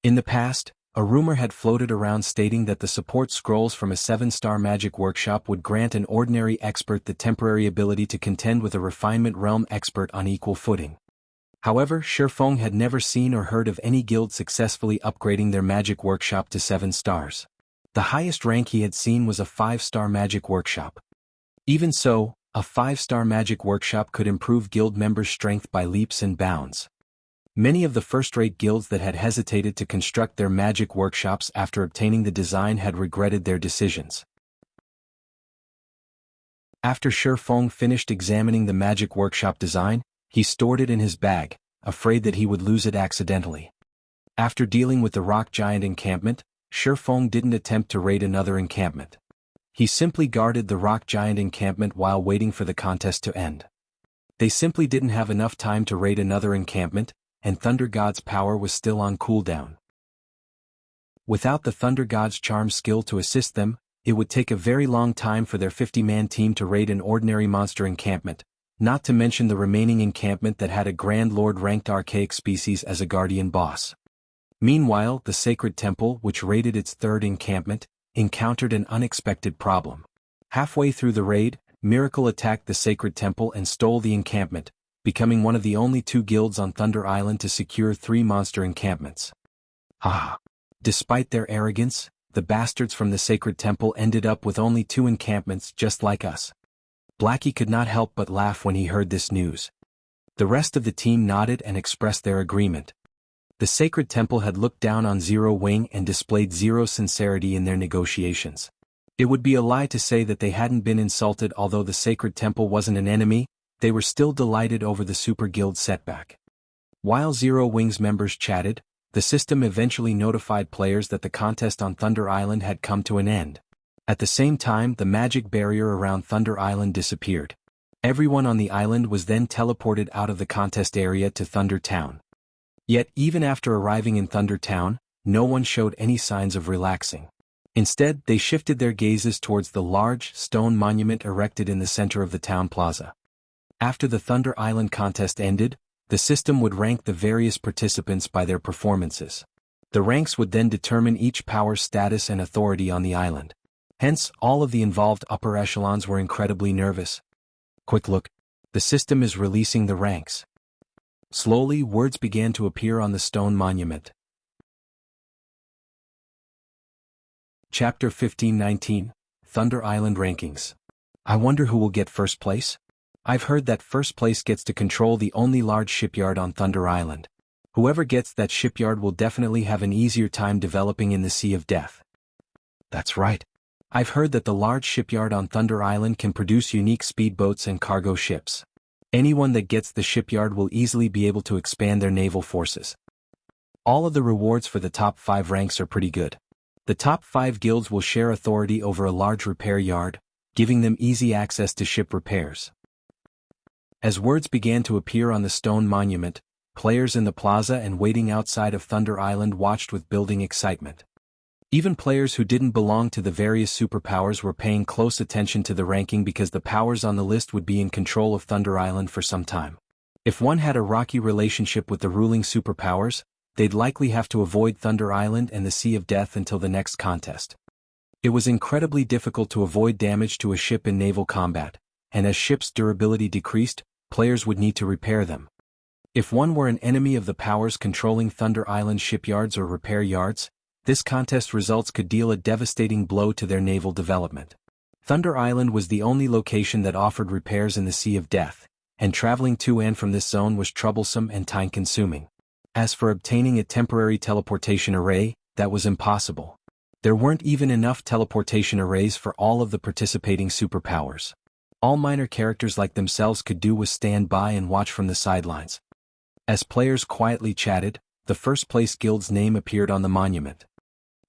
In the past, a rumor had floated around stating that the support scrolls from a 7-star Magic Workshop would grant an ordinary expert the temporary ability to contend with a refinement realm expert on equal footing. However, Shifeng had never seen or heard of any guild successfully upgrading their Magic Workshop to 7 stars. The highest rank he had seen was a 5-star Magic Workshop. Even so, a 5-star Magic Workshop could improve guild members' strength by leaps and bounds. Many of the first-rate guilds that had hesitated to construct their Magic Workshops after obtaining the design had regretted their decisions. After Shifeng finished examining the Magic Workshop design, he stored it in his bag, afraid that he would lose it accidentally. After dealing with the rock giant encampment, Shifeng didn't attempt to raid another encampment. He simply guarded the rock giant encampment while waiting for the contest to end. They simply didn't have enough time to raid another encampment, and Thunder God's power was still on cooldown. Without the Thunder God's charm skill to assist them, it would take a very long time for their 50-man team to raid an ordinary monster encampment, not to mention the remaining encampment that had a Grand Lord-ranked archaic species as a guardian boss. Meanwhile, the Sacred Temple, which raided its third encampment, encountered an unexpected problem. Halfway through the raid, Miracle attacked the Sacred Temple and stole the encampment, becoming one of the only 2 guilds on Thunder Island to secure 3 monster encampments. Despite their arrogance, the bastards from the Sacred Temple ended up with only 2 encampments just like us. Blackie could not help but laugh when he heard this news. The rest of the team nodded and expressed their agreement. The Sacred Temple had looked down on Zero Wing and displayed zero sincerity in their negotiations. It would be a lie to say that they hadn't been insulted. Although the Sacred Temple wasn't an enemy, they were still delighted over the Super Guild setback. While Zero Wing's members chatted, the system eventually notified players that the contest on Thunder Island had come to an end. At the same time, the magic barrier around Thunder Island disappeared. Everyone on the island was then teleported out of the contest area to Thunder Town. Yet, even after arriving in Thunder Town, no one showed any signs of relaxing. Instead, they shifted their gazes towards the large, stone monument erected in the center of the town plaza. After the Thunder Island contest ended, the system would rank the various participants by their performances. The ranks would then determine each power's status and authority on the island. Hence, all of the involved upper echelons were incredibly nervous. Quick look. The system is releasing the ranks. Slowly, words began to appear on the stone monument. Chapter 1519, Thunder Island Rankings. I wonder who will get first place? I've heard that first place gets to control the only large shipyard on Thunder Island. Whoever gets that shipyard will definitely have an easier time developing in the Sea of Death. That's right. I've heard that the large shipyard on Thunder Island can produce unique speedboats and cargo ships. Anyone that gets the shipyard will easily be able to expand their naval forces. All of the rewards for the top 5 ranks are pretty good. The top 5 guilds will share authority over a large repair yard, giving them easy access to ship repairs. As words began to appear on the stone monument, players in the plaza and waiting outside of Thunder Island watched with building excitement. Even players who didn't belong to the various superpowers were paying close attention to the ranking because the powers on the list would be in control of Thunder Island for some time. If one had a rocky relationship with the ruling superpowers, they'd likely have to avoid Thunder Island and the Sea of Death until the next contest. It was incredibly difficult to avoid damage to a ship in naval combat, and as ships' durability decreased, players would need to repair them. If one were an enemy of the powers controlling Thunder Island shipyards or repair yards, this contest results could deal a devastating blow to their naval development. Thunder Island was the only location that offered repairs in the Sea of Death, and traveling to and from this zone was troublesome and time-consuming. As for obtaining a temporary teleportation array, that was impossible. There weren't even enough teleportation arrays for all of the participating superpowers. All minor characters like themselves could do was stand by and watch from the sidelines. As players quietly chatted, the first-place guild's name appeared on the monument.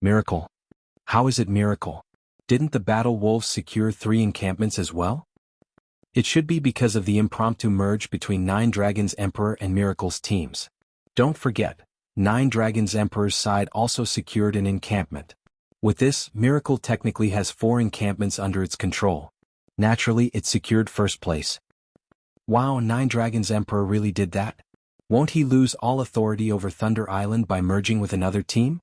Miracle. How is it miracle? Didn't the Battle Wolves secure 3 encampments as well? It should be because of the impromptu merge between Nine Dragons Emperor and Miracle's teams. Don't forget, Nine Dragons Emperor's side also secured an encampment. With this, Miracle technically has 4 encampments under its control. Naturally, it secured first place. Wow, Nine Dragons Emperor really did that? Won't he lose all authority over Thunder Island by merging with another team?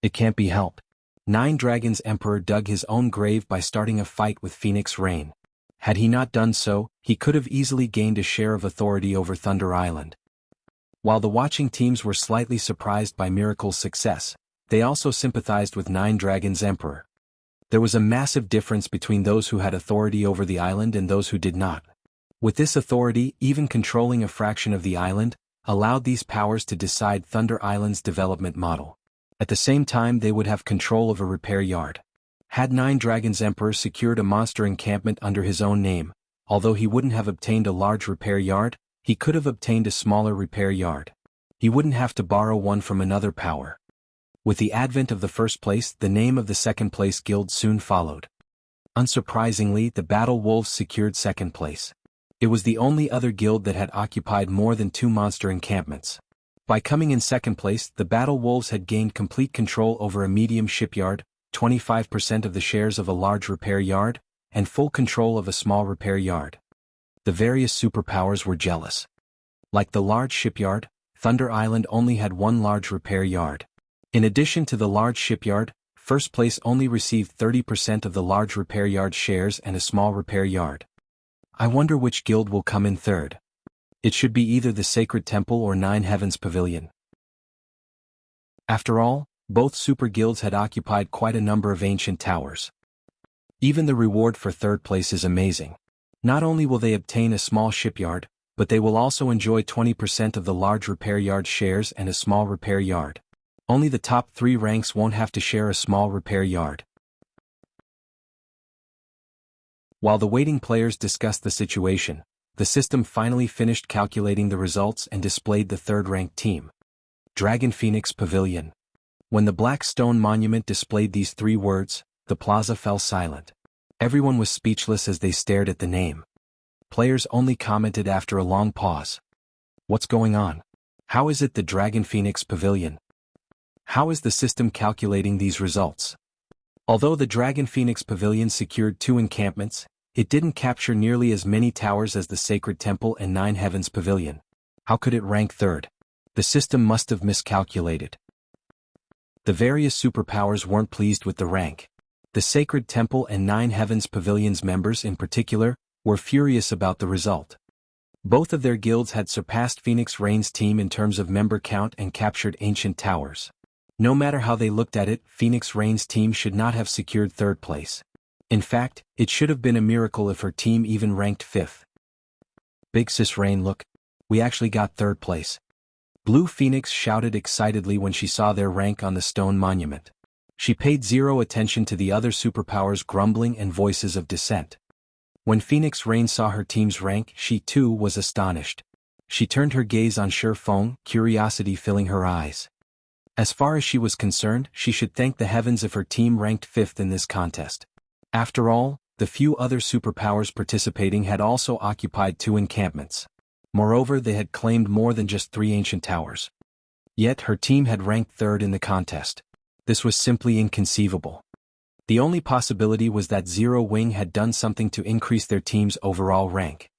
It can't be helped. Nine Dragons Emperor dug his own grave by starting a fight with Phoenix Rain. Had he not done so, he could have easily gained a share of authority over Thunder Island. While the watching teams were slightly surprised by Miracle's success, they also sympathized with Nine Dragons Emperor. There was a massive difference between those who had authority over the island and those who did not. With this authority, even controlling a fraction of the island allowed these powers to decide Thunder Island's development model. At the same time, they would have control of a repair yard. Had Nine Dragons Emperor secured a monster encampment under his own name, although he wouldn't have obtained a large repair yard, he could have obtained a smaller repair yard. He wouldn't have to borrow one from another power. With the advent of the first place, the name of the second place guild soon followed. Unsurprisingly, the Battle Wolves secured second place. It was the only other guild that had occupied more than 2 monster encampments. By coming in second place, the Battle Wolves had gained complete control over a medium shipyard, 25% of the shares of a large repair yard, and full control of a small repair yard. The various superpowers were jealous. Like the large shipyard, Thunder Island only had 1 large repair yard. In addition to the large shipyard, first place only received 30% of the large repair yard shares and a small repair yard. I wonder which guild will come in third. It should be either the Sacred Temple or Nine Heavens Pavilion. After all, both super guilds had occupied quite a number of ancient towers. Even the reward for third place is amazing. Not only will they obtain a small shipyard, but they will also enjoy 20% of the large repair yard shares and a small repair yard. Only the top 3 ranks won't have to share a small repair yard. While the waiting players discussed the situation, the system finally finished calculating the results and displayed the third-ranked team. Dragon Phoenix Pavilion. When the black stone monument displayed these 3 words, the plaza fell silent. Everyone was speechless as they stared at the name. Players only commented after a long pause. What's going on? How is it the Dragon Phoenix Pavilion? How is the system calculating these results? Although the Dragon Phoenix Pavilion secured 2 encampments, it didn't capture nearly as many towers as the Sacred Temple and Nine Heavens Pavilion. How could it rank third? The system must have miscalculated. The various superpowers weren't pleased with the rank. The Sacred Temple and Nine Heavens Pavilion's members in particular were furious about the result. Both of their guilds had surpassed Phoenix Rain's team in terms of member count and captured ancient towers. No matter how they looked at it, Phoenix Rain's team should not have secured third place. In fact, it should have been a miracle if her team even ranked 5th. Big Sis Rain, look. We actually got third place. Blue Phoenix shouted excitedly when she saw their rank on the stone monument. She paid 0 attention to the other superpowers' grumbling and voices of dissent. When Phoenix Rain saw her team's rank, she too was astonished. She turned her gaze on Feng, curiosity filling her eyes. As far as she was concerned, she should thank the heavens if her team ranked 5th in this contest. After all, the few other superpowers participating had also occupied 2 encampments. Moreover, they had claimed more than just 3 ancient towers. Yet her team had ranked 3rd in the contest. This was simply inconceivable. The only possibility was that Zero Wing had done something to increase their team's overall rank.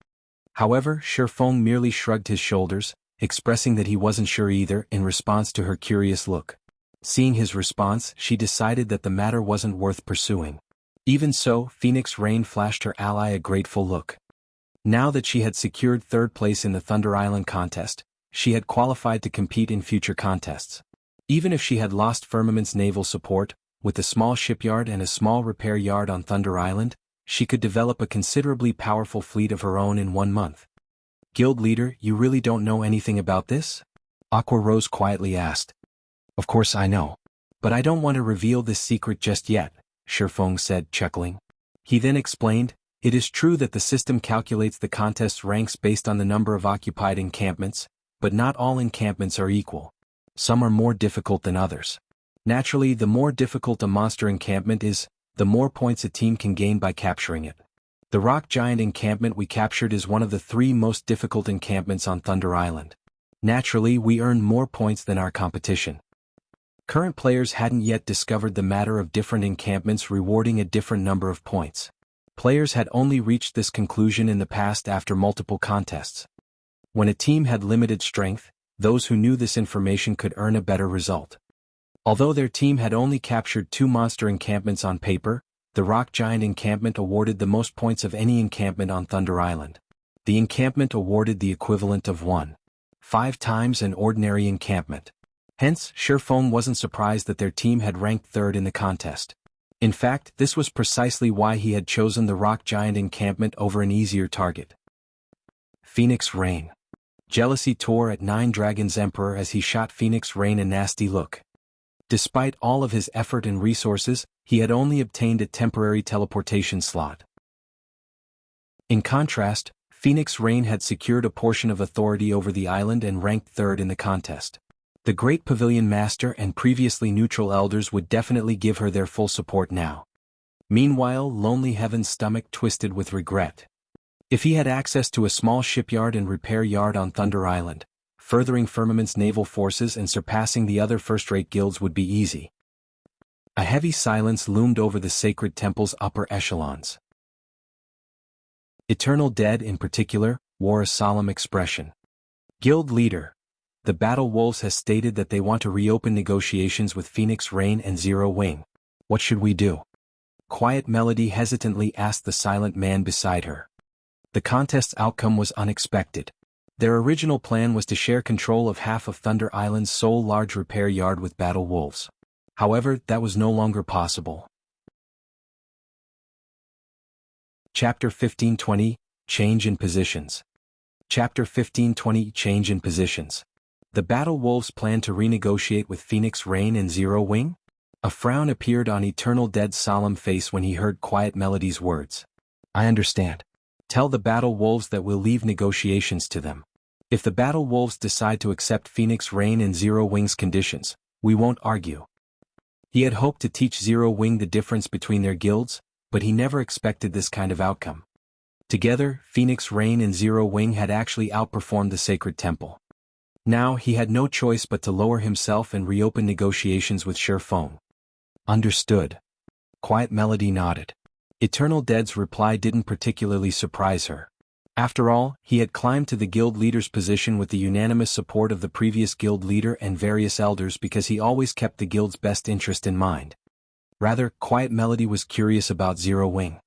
However, Feng merely shrugged his shoulders, expressing that he wasn't sure either in response to her curious look. Seeing his response, she decided that the matter wasn't worth pursuing. Even so, Phoenix Rain flashed her ally a grateful look. Now that she had secured third place in the Thunder Island contest, she had qualified to compete in future contests. Even if she had lost Firmament's naval support, with a small shipyard and a small repair yard on Thunder Island, she could develop a considerably powerful fleet of her own in 1 month. Guild leader, you really don't know anything about this? Aqua Rose quietly asked. Of course I know. But I don't want to reveal this secret just yet, Shifeng said, chuckling. He then explained, it is true that the system calculates the contest's ranks based on the number of occupied encampments, but not all encampments are equal. Some are more difficult than others. Naturally, the more difficult a monster encampment is, the more points a team can gain by capturing it. The rock giant encampment we captured is one of the 3 most difficult encampments on Thunder Island. Naturally, we earned more points than our competition. Current players hadn't yet discovered the matter of different encampments rewarding a different number of points. Players had only reached this conclusion in the past after multiple contests. When a team had limited strength, those who knew this information could earn a better result. Although their team had only captured 2 monster encampments on paper, the rock giant encampment awarded the most points of any encampment on Thunder Island. The encampment awarded the equivalent of 1.5 times an ordinary encampment. Hence, Shifeng wasn't surprised that their team had ranked 3rd in the contest. In fact, this was precisely why he had chosen the rock giant encampment over an easier target. Phoenix Rain. Jealousy tore at Nine Dragons' Emperor as he shot Phoenix Rain a nasty look. Despite all of his effort and resources, he had only obtained a temporary teleportation slot. In contrast, Phoenix Rain had secured a portion of authority over the island and ranked 3rd in the contest. The Great Pavilion Master and previously neutral elders would definitely give her their full support now. Meanwhile, Lonely Heaven's stomach twisted with regret. If he had access to a small shipyard and repair yard on Thunder Island, furthering Firmament's naval forces and surpassing the other first-rate guilds would be easy. A heavy silence loomed over the sacred temple's upper echelons. Eternal Dead in particular, wore a solemn expression. Guild leader. The Battle Wolves has stated that they want to reopen negotiations with Phoenix Rain and Zero Wing. What should we do? Quiet Melody hesitantly asked the silent man beside her. The contest's outcome was unexpected. Their original plan was to share control of half of Thunder Island's sole large repair yard with Battle Wolves. However, that was no longer possible. Chapter 1520, Change in Positions. Chapter 1520, Change in Positions. The Battle Wolves plan to renegotiate with Phoenix Rain and Zero Wing? A frown appeared on Eternal Dead's solemn face when he heard Quiet Melody's words. I understand. Tell the Battle Wolves that we'll leave negotiations to them. If the Battle Wolves decide to accept Phoenix Rain and Zero Wing's conditions, we won't argue. He had hoped to teach Zero Wing the difference between their guilds, but he never expected this kind of outcome. Together, Phoenix Rain and Zero Wing had actually outperformed the Sacred Temple. Now he had no choice but to lower himself and reopen negotiations with Shifeng. Understood. Quiet Melody nodded. Eternal Dead's reply didn't particularly surprise her. After all, he had climbed to the guild leader's position with the unanimous support of the previous guild leader and various elders because he always kept the guild's best interest in mind. Rather, Quiet Melody was curious about Zero Wing.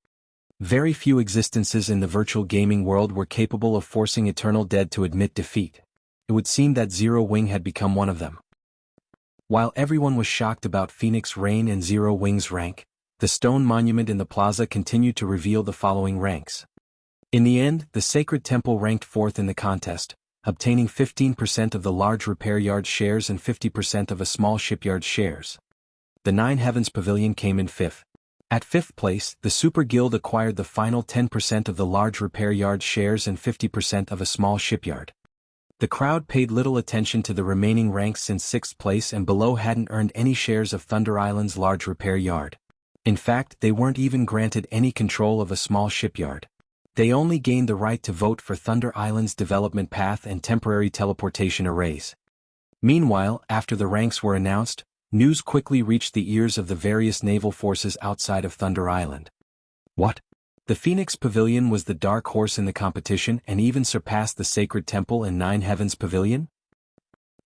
Very few existences in the virtual gaming world were capable of forcing Eternal Dead to admit defeat. It would seem that Zero Wing had become one of them. While everyone was shocked about Phoenix Rain and Zero Wing's rank, the stone monument in the plaza continued to reveal the following ranks. In the end, the Sacred Temple ranked 4th in the contest, obtaining 15% of the large repair yard shares and 50% of a small shipyard shares. The Nine Heavens Pavilion came in 5th. At 5th place, the Super Guild acquired the final 10% of the large repair yard shares and 50% of a small shipyard. The crowd paid little attention to the remaining ranks since 6th place and below hadn't earned any shares of Thunder Island's large repair yard. In fact, they weren't even granted any control of a small shipyard. They only gained the right to vote for Thunder Island's development path and temporary teleportation arrays. Meanwhile, after the ranks were announced, news quickly reached the ears of the various naval forces outside of Thunder Island. What? The Phoenix Pavilion was the dark horse in the competition and even surpassed the Sacred Temple and Nine Heavens Pavilion?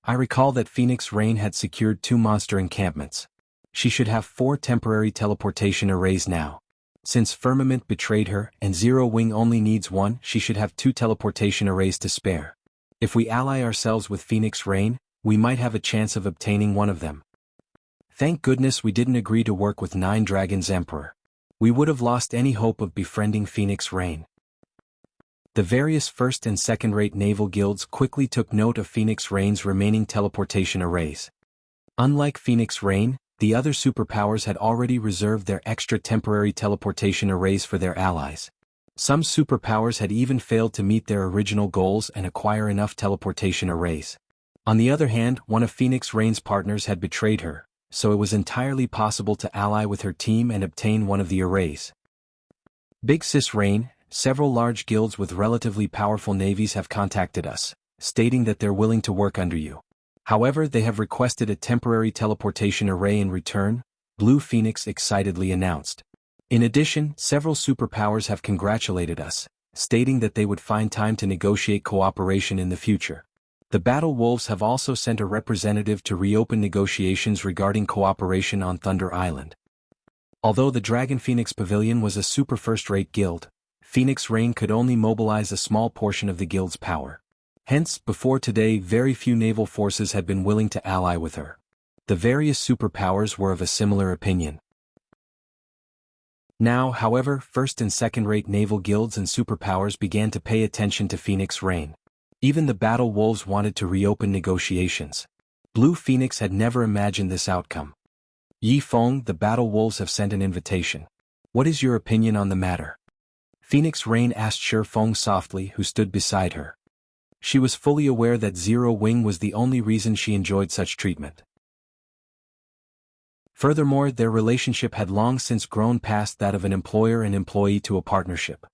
I recall that Phoenix Rain had secured 2 monster encampments. She should have 4 temporary teleportation arrays now. Since Firmament betrayed her and Zero Wing only needs one, she should have 2 teleportation arrays to spare. If we ally ourselves with Phoenix Rain, we might have a chance of obtaining one of them. Thank goodness we didn't agree to work with 9 Dragons Emperor. We would have lost any hope of befriending Phoenix Rain. The various first and second-rate naval guilds quickly took note of Phoenix Rain's remaining teleportation arrays. Unlike Phoenix Rain, the other superpowers had already reserved their extra temporary teleportation arrays for their allies. Some superpowers had even failed to meet their original goals and acquire enough teleportation arrays. On the other hand, one of Phoenix Rain's partners had betrayed her, so it was entirely possible to ally with her team and obtain one of the arrays. Big Sis Rain, several large guilds with relatively powerful navies have contacted us, stating that they're willing to work under you. However, they have requested a temporary teleportation array in return, Blue Phoenix excitedly announced. In addition, several superpowers have congratulated us, stating that they would find time to negotiate cooperation in the future. The Battle Wolves have also sent a representative to reopen negotiations regarding cooperation on Thunder Island. Although the Dragon Phoenix Pavilion was a super first-rate guild, Phoenix Rain could only mobilize a small portion of the guild's power. Hence, before today, very few naval forces had been willing to ally with her. The various superpowers were of a similar opinion. Now, however, first and second-rate naval guilds and superpowers began to pay attention to Phoenix Rain. Even the Battle Wolves wanted to reopen negotiations. Blue Phoenix had never imagined this outcome. Yi Feng, the Battle Wolves have sent an invitation. What is your opinion on the matter? Phoenix Rain asked Shi Feng softly, who stood beside her. She was fully aware that Zero Wing was the only reason she enjoyed such treatment. Furthermore, their relationship had long since grown past that of an employer and employee to a partnership.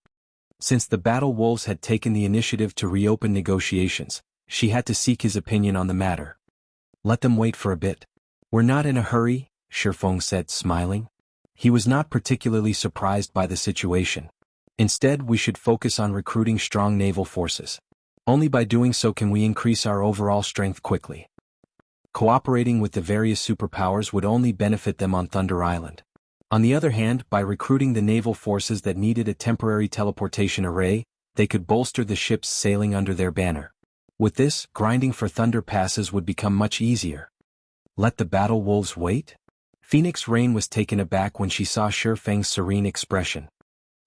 Since the Battle Wolves had taken the initiative to reopen negotiations, she had to seek his opinion on the matter. Let them wait for a bit. We're not in a hurry, Shi Feng said, smiling. He was not particularly surprised by the situation. Instead, we should focus on recruiting strong naval forces. Only by doing so can we increase our overall strength quickly. Cooperating with the various superpowers would only benefit them on Thunder Island. On the other hand, by recruiting the naval forces that needed a temporary teleportation array, they could bolster the ships sailing under their banner. With this, grinding for Thunder passes would become much easier. Let the Battle Wolves wait? Phoenix Rain was taken aback when she saw Shi Feng's serene expression.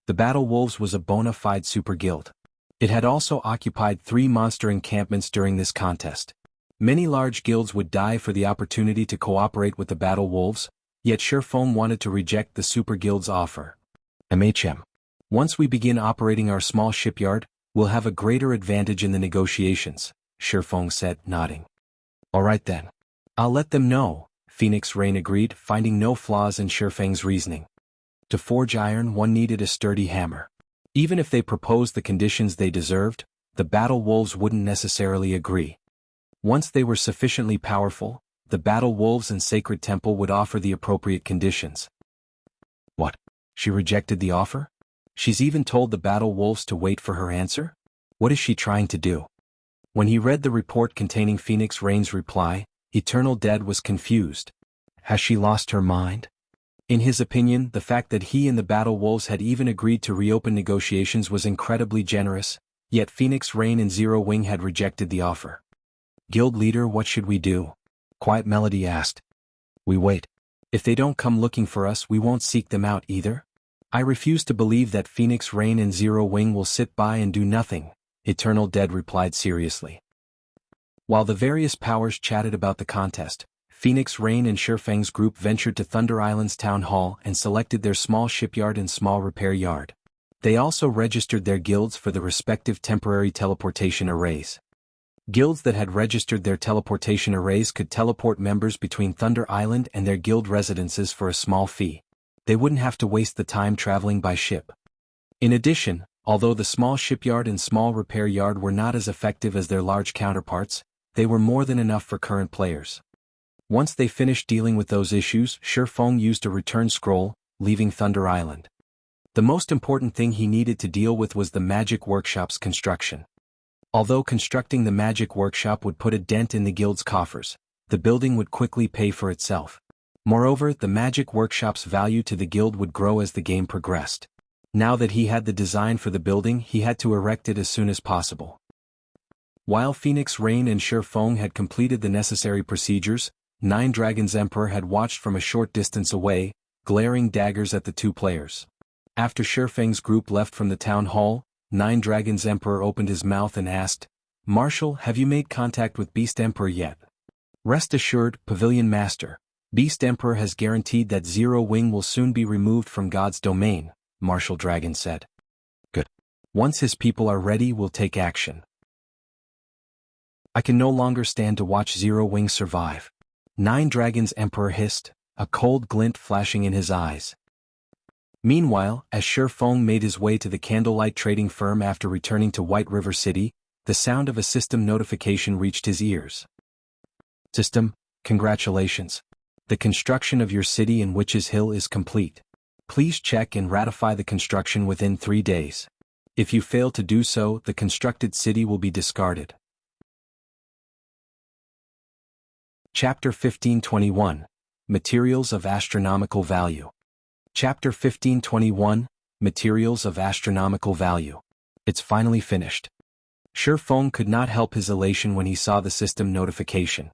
The Battle Wolves was a bona fide super guild. It had also occupied 3 monster encampments during this contest. Many large guilds would die for the opportunity to cooperate with the Battle Wolves, yet Shi Feng wanted to reject the super guild's offer. Once we begin operating our small shipyard, we'll have a greater advantage in the negotiations, Shi Feng said, nodding. Alright then. I'll let them know, Phoenix Rain agreed, finding no flaws in Shi Feng's reasoning. To forge iron, one needed a sturdy hammer. Even if they proposed the conditions they deserved, the Battle Wolves wouldn't necessarily agree. Once they were sufficiently powerful, the Battle Wolves and Sacred Temple would offer the appropriate conditions. What? She rejected the offer? She's even told the Battle Wolves to wait for her answer? What is she trying to do? When he read the report containing Phoenix Rain's reply, Eternal Dead was confused. Has she lost her mind? In his opinion, the fact that he and the Battle Wolves had even agreed to reopen negotiations was incredibly generous, yet Phoenix Rain and Zero Wing had rejected the offer. Guild leader, what should we do? Quiet Melody asked. We wait. If they don't come looking for us, we won't seek them out either. I refuse to believe that Phoenix Rain and Zero Wing will sit by and do nothing, Eternal Dead replied seriously. While the various powers chatted about the contest, Phoenix Rain and Shi Feng's group ventured to Thunder Island's town hall and selected their small shipyard and small repair yard. They also registered their guilds for the respective temporary teleportation arrays. Guilds that had registered their teleportation arrays could teleport members between Thunder Island and their guild residences for a small fee. They wouldn't have to waste the time traveling by ship. In addition, although the small shipyard and small repair yard were not as effective as their large counterparts, they were more than enough for current players. Once they finished dealing with those issues, Shi Feng used a return scroll, leaving Thunder Island. The most important thing he needed to deal with was the magic workshop's construction. Although constructing the magic workshop would put a dent in the guild's coffers, the building would quickly pay for itself. Moreover, the magic workshop's value to the guild would grow as the game progressed. Now that he had the design for the building, he had to erect it as soon as possible. While Phoenix Rain and Shifeng had completed the necessary procedures, Nine Dragons Emperor had watched from a short distance away, glaring daggers at the two players. After Shifeng's group left from the town hall, Nine Dragons Emperor opened his mouth and asked, "Marshal, have you made contact with Beast Emperor yet?" "Rest assured, Pavilion Master. Beast Emperor has guaranteed that Zero Wing will soon be removed from God's domain," Marshal Dragon said. "Good. Once his people are ready, we'll take action. I can no longer stand to watch Zero Wing survive." Nine Dragons Emperor hissed, a cold glint flashing in his eyes. Meanwhile, as Shifeng made his way to the candlelight trading firm after returning to White River City, the sound of a system notification reached his ears. "System, congratulations. The construction of your city in Witch's Hill is complete. Please check and ratify the construction within 3 days. If you fail to do so, the constructed city will be discarded." Chapter 1521, Materials of Astronomical Value. Chapter 1521, Materials of Astronomical Value. It's finally finished. Shifeng could not help his elation when he saw the system notification.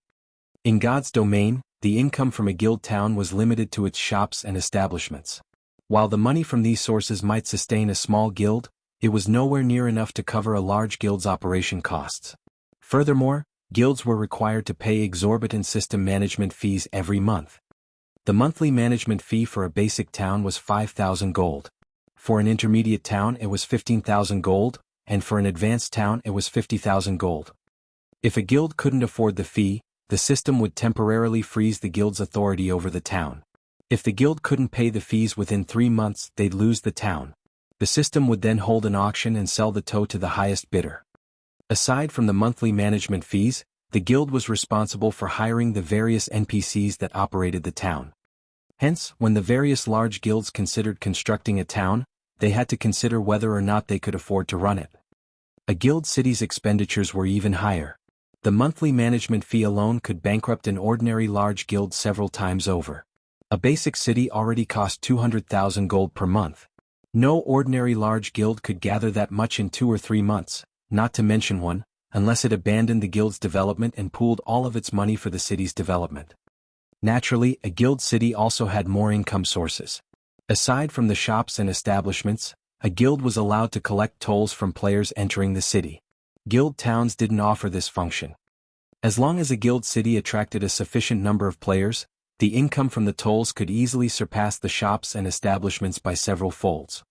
In God's domain, the income from a guild town was limited to its shops and establishments. While the money from these sources might sustain a small guild, it was nowhere near enough to cover a large guild's operation costs. Furthermore, guilds were required to pay exorbitant system management fees every month. The monthly management fee for a basic town was 5,000 gold. For an intermediate town it was 15,000 gold, and for an advanced town it was 50,000 gold. If a guild couldn't afford the fee, the system would temporarily freeze the guild's authority over the town. If the guild couldn't pay the fees within 3 months, they'd lose the town. The system would then hold an auction and sell the toe to the highest bidder. Aside from the monthly management fees, the guild was responsible for hiring the various NPCs that operated the town. Hence, when the various large guilds considered constructing a town, they had to consider whether or not they could afford to run it. A guild city's expenditures were even higher. The monthly management fee alone could bankrupt an ordinary large guild several times over. A basic city already cost 200,000 gold per month. No ordinary large guild could gather that much in 2 or 3 months, not to mention one, unless it abandoned the guild's development and pooled all of its money for the city's development. Naturally, a guild city also had more income sources. Aside from the shops and establishments, a guild was allowed to collect tolls from players entering the city. Guild towns didn't offer this function. As long as a guild city attracted a sufficient number of players, the income from the tolls could easily surpass the shops and establishments by several folds.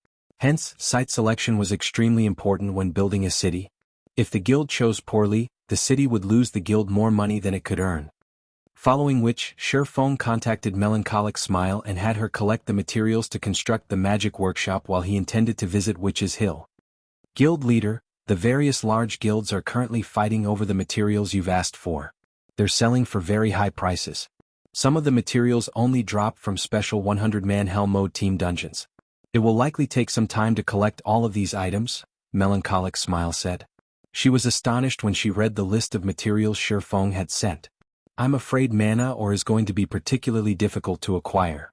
Hence, site selection was extremely important when building a city. If the guild chose poorly, the city would lose the guild more money than it could earn. Following which, Shifeng contacted Melancholic Smile and had her collect the materials to construct the magic workshop while he intended to visit Witch's Hill. "Guild leader, the various large guilds are currently fighting over the materials you've asked for. They're selling for very high prices. Some of the materials only drop from special 100-man Hell Mode team dungeons. It will likely take some time to collect all of these items," Melancholic Smile said. She was astonished when she read the list of materials Shifeng had sent. "I'm afraid mana ore is going to be particularly difficult to acquire."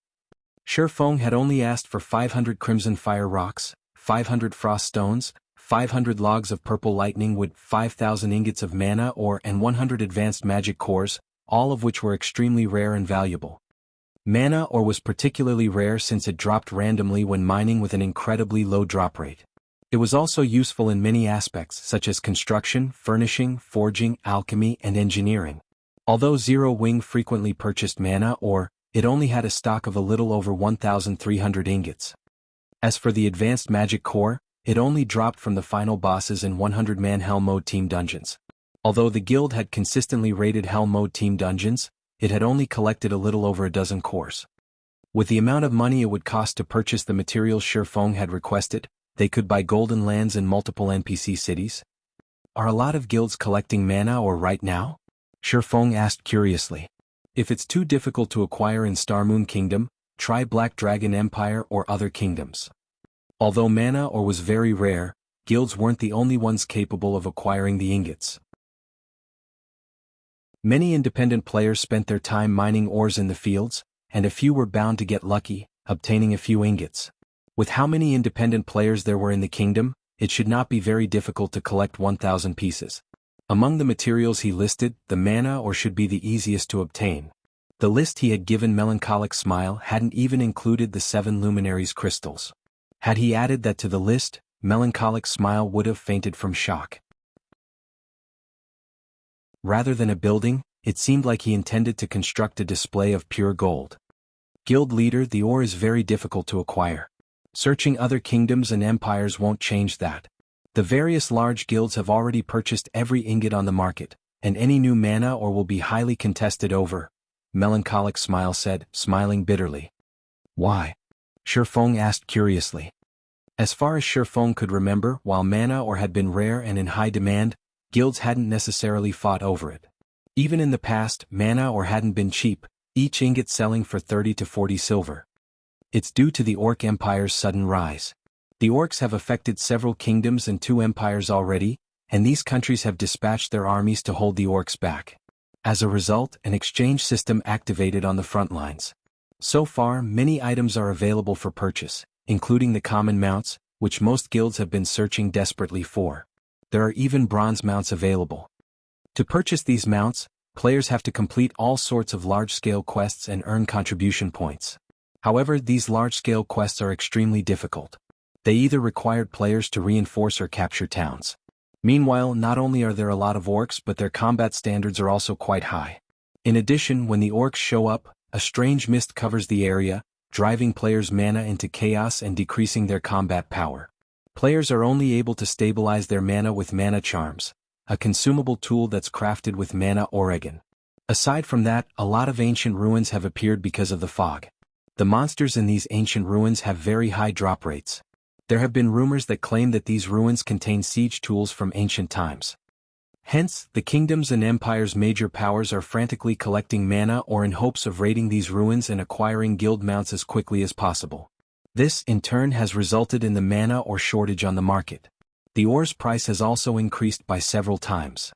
Shifeng had only asked for 500 crimson fire rocks, 500 frost stones, 500 logs of purple lightning wood, 5,000 ingots of mana ore and 100 advanced magic cores, all of which were extremely rare and valuable. Mana ore was particularly rare since it dropped randomly when mining with an incredibly low drop rate. It was also useful in many aspects such as construction, furnishing, forging, alchemy, and engineering. Although Zero Wing frequently purchased mana ore, it only had a stock of a little over 1,300 ingots. As for the advanced magic core, it only dropped from the final bosses in 100-man Hell Mode team dungeons. Although the guild had consistently raided Hell Mode team dungeons, it had only collected a little over a dozen cores. With the amount of money it would cost to purchase the materials Shifeng had requested, they could buy golden lands in multiple NPC cities. "Are a lot of guilds collecting mana ore right now?" Shifeng asked curiously. "If it's too difficult to acquire in Starmoon Kingdom, try Black Dragon Empire or other kingdoms." Although mana ore was very rare, guilds weren't the only ones capable of acquiring the ingots. Many independent players spent their time mining ores in the fields, and a few were bound to get lucky, obtaining a few ingots. With how many independent players there were in the kingdom, it should not be very difficult to collect 1,000 pieces. Among the materials he listed, the mana ore should be the easiest to obtain. The list he had given Melancholic Smile hadn't even included the 7 luminaries crystals. Had he added that to the list, Melancholic Smile would have fainted from shock. Rather than a building, it seemed like he intended to construct a display of pure gold. Guild leader, the ore is very difficult to acquire. Searching other kingdoms and empires won't change that. The various large guilds have already purchased every ingot on the market, and any new mana ore will be highly contested over, Melancholic Smile said, smiling bitterly. Why? Shifeng asked curiously. As far as Shifeng could remember, while mana ore had been rare and in high demand, guilds hadn't necessarily fought over it. Even in the past, mana ore hadn't been cheap, each ingot selling for 30 to 40 silver. It's due to the Orc Empire's sudden rise. The Orcs have affected several kingdoms and 2 empires already, and these countries have dispatched their armies to hold the Orcs back. As a result, an exchange system activated on the front lines. So far, many items are available for purchase, including the common mounts, which most guilds have been searching desperately for. There are even bronze mounts available. To purchase these mounts, players have to complete all sorts of large-scale quests and earn contribution points. However, these large-scale quests are extremely difficult. They either required players to reinforce or capture towns. Meanwhile, not only are there a lot of orcs, but their combat standards are also quite high. In addition, when the orcs show up, a strange mist covers the area, driving players' mana into chaos and decreasing their combat power. Players are only able to stabilize their mana with mana charms, a consumable tool that's crafted with mana oregon. Aside from that, a lot of ancient ruins have appeared because of the fog. The monsters in these ancient ruins have very high drop rates. There have been rumors that claim that these ruins contain siege tools from ancient times. Hence, the kingdoms and empires' major powers are frantically collecting mana ore in hopes of raiding these ruins and acquiring guild mounts as quickly as possible. This, in turn, has resulted in the mana ore shortage on the market. The ore's price has also increased by several times.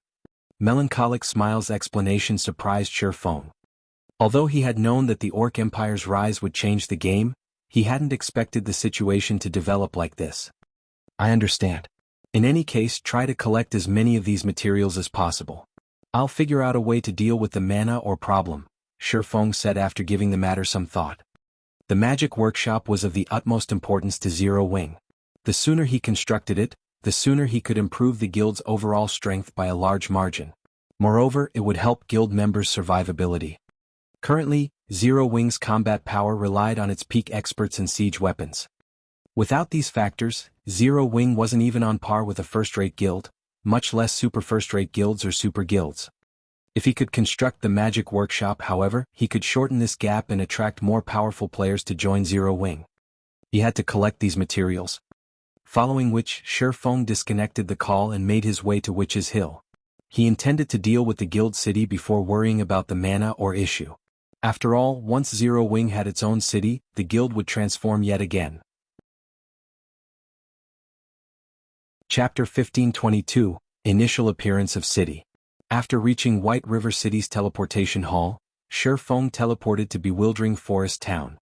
Melancholic Smile's explanation surprised Shifeng. Although he had known that the Orc Empire's rise would change the game, he hadn't expected the situation to develop like this. I understand. In any case, try to collect as many of these materials as possible. I'll figure out a way to deal with the mana ore problem, Shifeng said after giving the matter some thought. The magic workshop was of the utmost importance to Zero Wing. The sooner he constructed it, the sooner he could improve the guild's overall strength by a large margin. Moreover, it would help guild members' survivability. Currently, Zero Wing's combat power relied on its peak experts in siege weapons. Without these factors, Zero Wing wasn't even on par with a first-rate guild, much less super first-rate guilds or super guilds. If he could construct the magic workshop, however, he could shorten this gap and attract more powerful players to join Zero Wing. He had to collect these materials. Following which, Shifeng disconnected the call and made his way to Witch's Hill. He intended to deal with the guild city before worrying about the mana ore issue. After all, once Zero Wing had its own city, the guild would transform yet again. Chapter 1522, Initial Appearance of City. After reaching White River City's teleportation hall, Shifeng teleported to Bewildering Forest Town.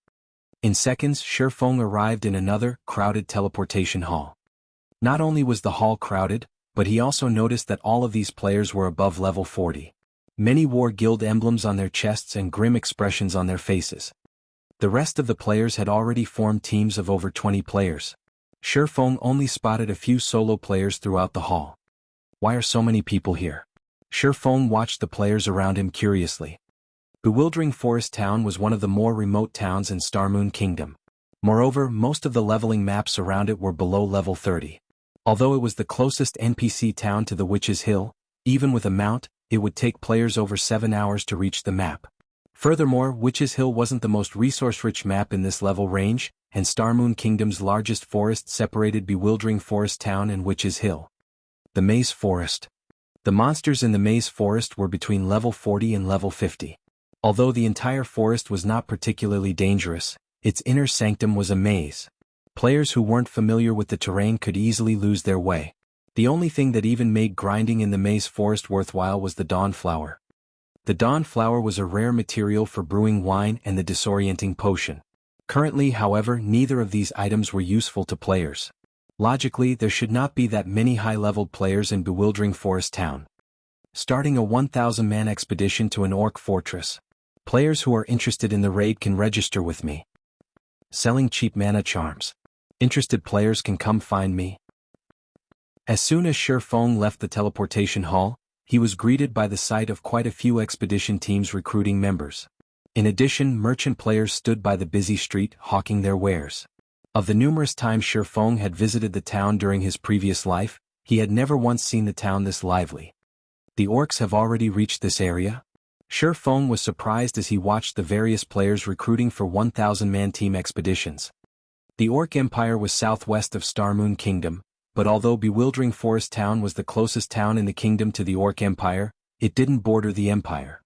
In seconds, Shifeng arrived in another, crowded teleportation hall. Not only was the hall crowded, but he also noticed that all of these players were above level 40. Many wore guild emblems on their chests and grim expressions on their faces. The rest of the players had already formed teams of over 20 players. Shifeng only spotted a few solo players throughout the hall. Why are so many people here? Shifeng watched the players around him curiously. Bewildering Forest Town was one of the more remote towns in Starmoon Kingdom. Moreover, most of the leveling maps around it were below level 30. Although it was the closest NPC town to the Witch's Hill, even with a mount, it would take players over 7 hours to reach the map. Furthermore, Witch's Hill wasn't the most resource-rich map in this level range, and Starmoon Kingdom's largest forest separated Bewildering Forest Town and Witch's Hill. The Maze Forest. The monsters in the Maze Forest were between level 40 and level 50. Although the entire forest was not particularly dangerous, its inner sanctum was a maze. Players who weren't familiar with the terrain could easily lose their way. The only thing that even made grinding in the Maze Forest worthwhile was the Dawnflower. The Dawn Flower was a rare material for brewing wine and the disorienting potion. Currently, however, neither of these items were useful to players. Logically, there should not be that many high-leveled players in Bewildering Forest Town. Starting a 1,000-man expedition to an orc fortress. Players who are interested in the raid can register with me. Selling cheap mana charms. Interested players can come find me. As soon as Shi Feng left the teleportation hall, he was greeted by the sight of quite a few expedition teams recruiting members. In addition, merchant players stood by the busy street hawking their wares. Of the numerous times Shi Feng had visited the town during his previous life, he had never once seen the town this lively. The orcs have already reached this area? Shi Feng was surprised as he watched the various players recruiting for 1,000-man team expeditions. The Orc Empire was southwest of Starmoon Kingdom, but although Bewildering Forest Town was the closest town in the kingdom to the Orc Empire, it didn't border the empire.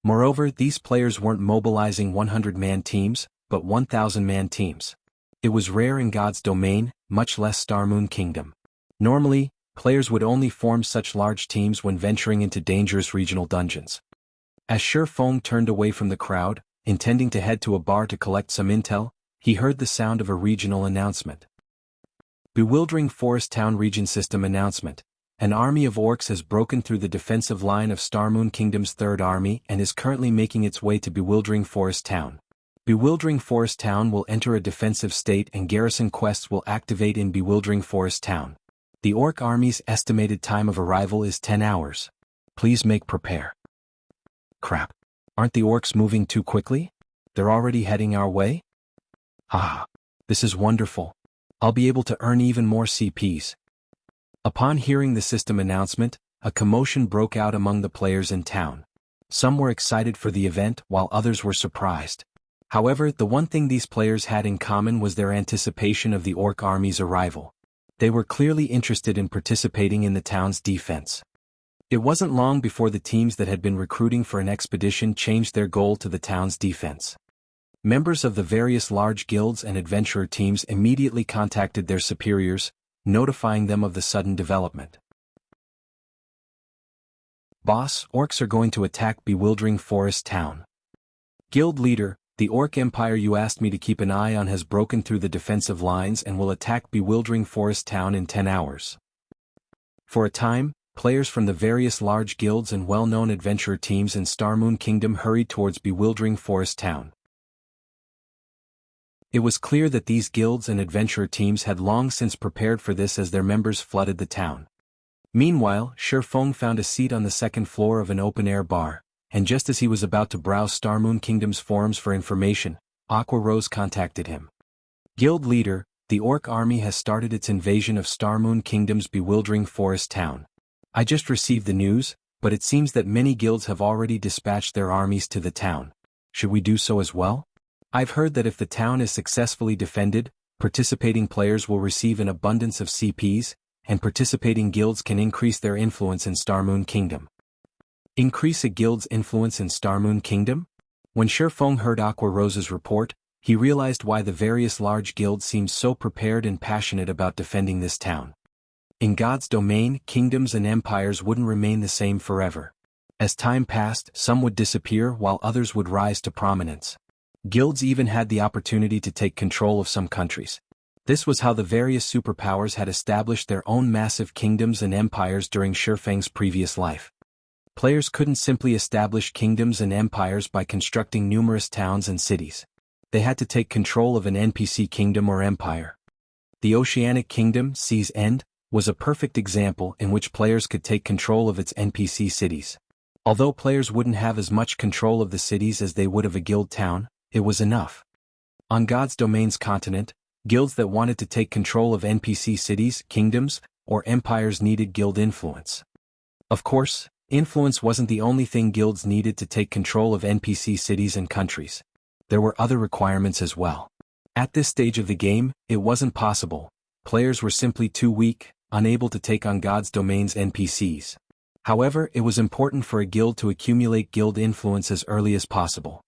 Moreover, these players weren't mobilizing 100-man teams, but 1,000-man teams. It was rare in God's domain, much less Starmoon Kingdom. Normally, players would only form such large teams when venturing into dangerous regional dungeons. As Shi Feng turned away from the crowd, intending to head to a bar to collect some intel, he heard the sound of a regional announcement. Bewildering Forest Town Region System Announcement. An army of orcs has broken through the defensive line of Starmoon Kingdom's Third Army and is currently making its way to Bewildering Forest Town. Bewildering Forest Town will enter a defensive state and garrison quests will activate in Bewildering Forest Town. The orc army's estimated time of arrival is 10 hours. Please make prepare. Crap. Aren't the orcs moving too quickly? They're already heading our way? Ah, this is wonderful. I'll be able to earn even more CPs. Upon hearing the system announcement, a commotion broke out among the players in town. Some were excited for the event while others were surprised. However, the one thing these players had in common was their anticipation of the orc army's arrival. They were clearly interested in participating in the town's defense. It wasn't long before the teams that had been recruiting for an expedition changed their goal to the town's defense. Members of the various large guilds and adventurer teams immediately contacted their superiors, notifying them of the sudden development. Boss, orcs are going to attack Bewildering Forest Town. Guild leader, the Orc Empire you asked me to keep an eye on has broken through the defensive lines and will attack Bewildering Forest Town in 10 hours. For a time, players from the various large guilds and well-known adventurer teams in Starmoon Kingdom hurried towards Bewildering Forest Town. It was clear that these guilds and adventurer teams had long since prepared for this as their members flooded the town. Meanwhile, Shi Feng found a seat on the second floor of an open-air bar, and just as he was about to browse Starmoon Kingdom's forums for information, Aqua Rose contacted him. Guild leader, the Orc army has started its invasion of Starmoon Kingdom's Bewildering Forest Town. I just received the news, but it seems that many guilds have already dispatched their armies to the town. Should we do so as well? I've heard that if the town is successfully defended, participating players will receive an abundance of CPs, and participating guilds can increase their influence in Starmoon Kingdom. Increase a guild's influence in Starmoon Kingdom? When Shi Feng heard Aqua Rose's report, he realized why the various large guilds seemed so prepared and passionate about defending this town. In God's domain, kingdoms and empires wouldn't remain the same forever. As time passed, some would disappear while others would rise to prominence. Guilds even had the opportunity to take control of some countries. This was how the various superpowers had established their own massive kingdoms and empires during Shi Feng's previous life. Players couldn't simply establish kingdoms and empires by constructing numerous towns and cities. They had to take control of an NPC kingdom or empire. The Oceanic Kingdom, Sea's End, was a perfect example in which players could take control of its NPC cities. Although players wouldn't have as much control of the cities as they would of a guild town, it was enough. On God's domain's continent, guilds that wanted to take control of NPC cities, kingdoms, or empires needed guild influence. Of course, influence wasn't the only thing guilds needed to take control of NPC cities and countries. There were other requirements as well. At this stage of the game, it wasn't possible. Players were simply too weak, unable to take on God's domain's NPCs. However, it was important for a guild to accumulate guild influence as early as possible.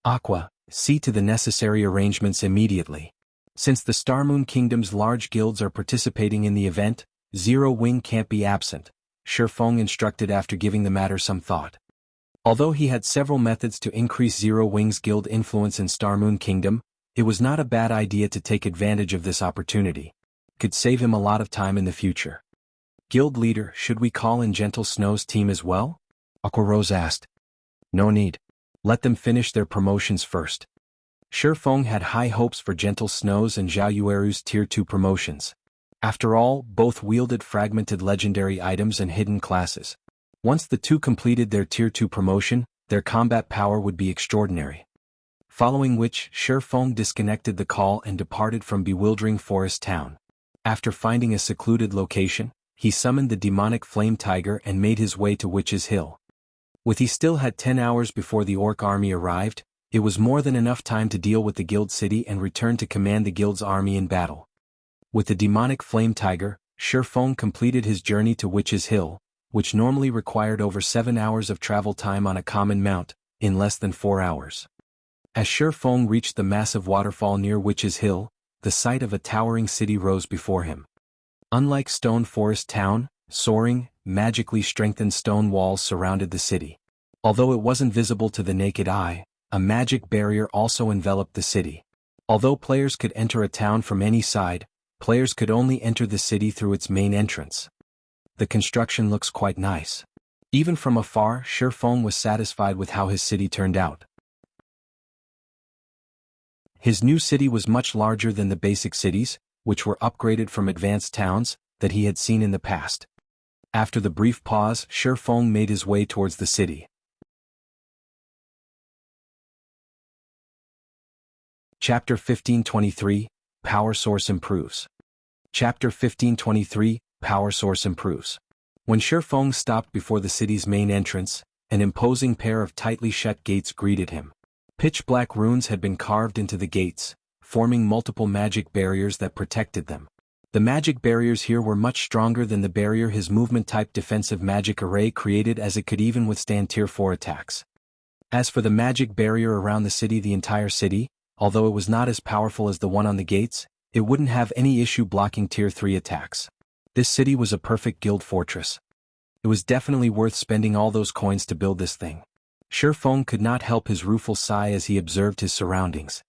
Aqua, see to the necessary arrangements immediately. Since the Starmoon Kingdom's large guilds are participating in the event, Zero Wing can't be absent, Shi Feng instructed after giving the matter some thought. Although he had several methods to increase Zero Wings Guild influence in Starmoon Kingdom, it was not a bad idea to take advantage of this opportunity. It could save him a lot of time in the future. Guild leader, should we call in Gentle Snow's team as well? Aquarose asked. No need. Let them finish their promotions first. Shifeng had high hopes for Gentle Snow's and Zhao Yueru's Tier 2 promotions. After all, both wielded fragmented legendary items and hidden classes. Once the two completed their Tier 2 promotion, their combat power would be extraordinary. Following which, Shifeng disconnected the call and departed from Bewildering Forest Town. After finding a secluded location, he summoned the demonic flame tiger and made his way to Witch's Hill. With he still had 10 hours before the orc army arrived, it was more than enough time to deal with the guild city and return to command the guild's army in battle. With the demonic flame tiger, Shifeng completed his journey to Witch's Hill, which normally required over 7 hours of travel time on a common mount, in less than 4 hours. As Shifeng reached the massive waterfall near Witch's Hill, the sight of a towering city rose before him. Unlike Stone Forest Town, soaring, magically strengthened stone walls surrounded the city. Although it wasn't visible to the naked eye, a magic barrier also enveloped the city. Although players could enter a town from any side, players could only enter the city through its main entrance. The construction looks quite nice. Even from afar, Shifeng was satisfied with how his city turned out. His new city was much larger than the basic cities, which were upgraded from advanced towns, that he had seen in the past. After the brief pause, Shifeng made his way towards the city. Chapter 1523, Power Source Improves. Chapter 1523, Power Source Improves. When Shifeng stopped before the city's main entrance, an imposing pair of tightly shut gates greeted him. Pitch-black runes had been carved into the gates, forming multiple magic barriers that protected them. The magic barriers here were much stronger than the barrier his movement-type defensive magic array created, as it could even withstand Tier 4 attacks. As for the magic barrier around the entire city, although it was not as powerful as the one on the gates, it wouldn't have any issue blocking Tier 3 attacks. This city was a perfect guild fortress. It was definitely worth spending all those coins to build this thing. Shifeng could not help his rueful sigh as he observed his surroundings.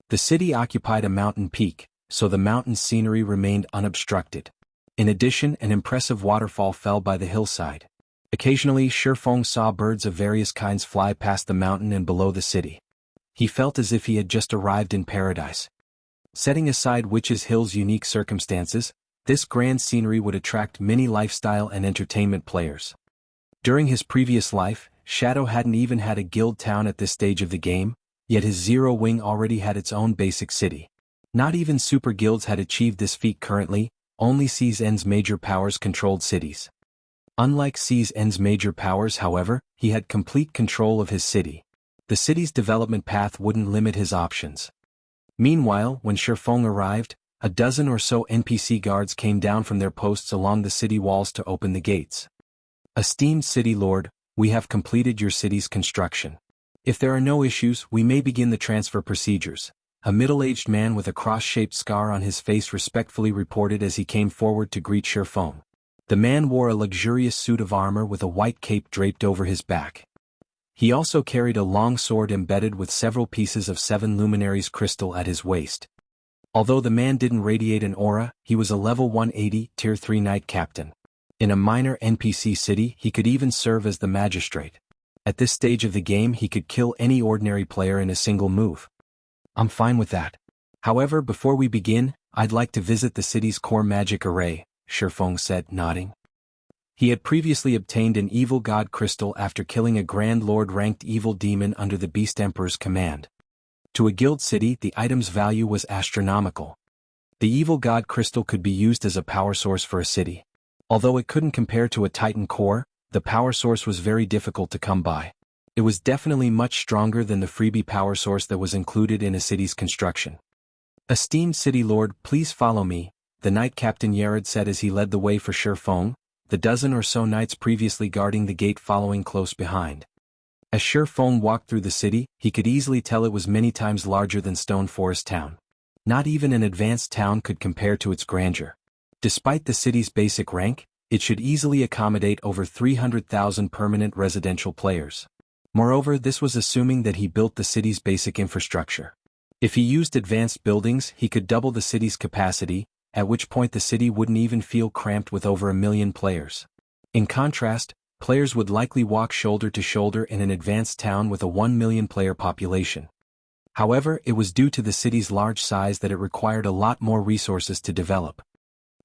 The city occupied a mountain peak, so the mountain's scenery remained unobstructed. In addition, an impressive waterfall fell by the hillside. Occasionally, Shifeng saw birds of various kinds fly past the mountain and below the city. He felt as if he had just arrived in paradise. Setting aside Witch's Hill's unique circumstances, this grand scenery would attract many lifestyle and entertainment players. During his previous life, Shadow hadn't even had a guild town at this stage of the game, yet his Zero Wing already had its own basic city. Not even super guilds had achieved this feat currently, only CZN's major powers controlled cities. Unlike CZN's major powers, however, he had complete control of his city. The city's development path wouldn't limit his options. Meanwhile, when Shifeng arrived, a dozen or so NPC guards came down from their posts along the city walls to open the gates. Esteemed City Lord, we have completed your city's construction. If there are no issues, we may begin the transfer procedures. A middle-aged man with a cross-shaped scar on his face respectfully reported as he came forward to greet Shifeng. The man wore a luxurious suit of armor with a white cape draped over his back. He also carried a long sword embedded with several pieces of 7 luminaries crystal at his waist. Although the man didn't radiate an aura, he was a level 180 Tier 3 Knight Captain. In a minor NPC city, he could even serve as the magistrate. At this stage of the game, he could kill any ordinary player in a single move. I'm fine with that. However, before we begin, I'd like to visit the city's core magic array, Shifeng said, nodding. He had previously obtained an evil god crystal after killing a Grand Lord-ranked evil demon under the Beast Emperor's command. To a guild city, the item's value was astronomical. The evil god crystal could be used as a power source for a city. Although it couldn't compare to a Titan core, the power source was very difficult to come by. It was definitely much stronger than the freebie power source that was included in a city's construction. Esteemed City Lord, please follow me, the Knight Captain Yared said as he led the way for Shifeng, the dozen or so knights previously guarding the gate following close behind. As Shifeng walked through the city, he could easily tell it was many times larger than Stone Forest Town. Not even an advanced town could compare to its grandeur. Despite the city's basic rank, it should easily accommodate over 300,000 permanent residential players. Moreover, this was assuming that he built the city's basic infrastructure. If he used advanced buildings, he could double the city's capacity, at which point the city wouldn't even feel cramped with over 1 million players. In contrast, players would likely walk shoulder to shoulder in an advanced town with a 1 million player population. However, it was due to the city's large size that it required a lot more resources to develop.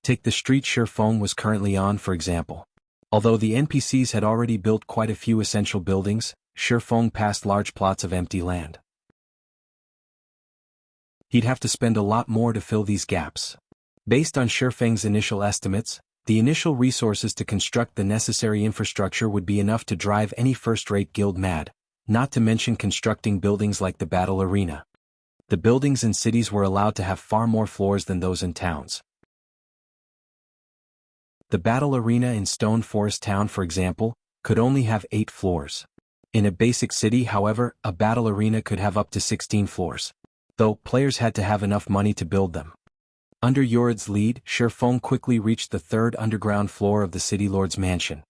Take the street Shifeng was currently on, for example. Although the NPCs had already built quite a few essential buildings, Shifeng passed large plots of empty land. He'd have to spend a lot more to fill these gaps. Based on Shifeng's initial estimates, the initial resources to construct the necessary infrastructure would be enough to drive any first-rate guild mad, not to mention constructing buildings like the battle arena. The buildings in cities were allowed to have far more floors than those in towns. The battle arena in Stone Forest Town, for example, could only have 8 floors. In a basic city, however, a battle arena could have up to 16 floors. Though, players had to have enough money to build them. Under Yored's lead, Shifeng quickly reached the 3rd underground floor of the City Lord's mansion.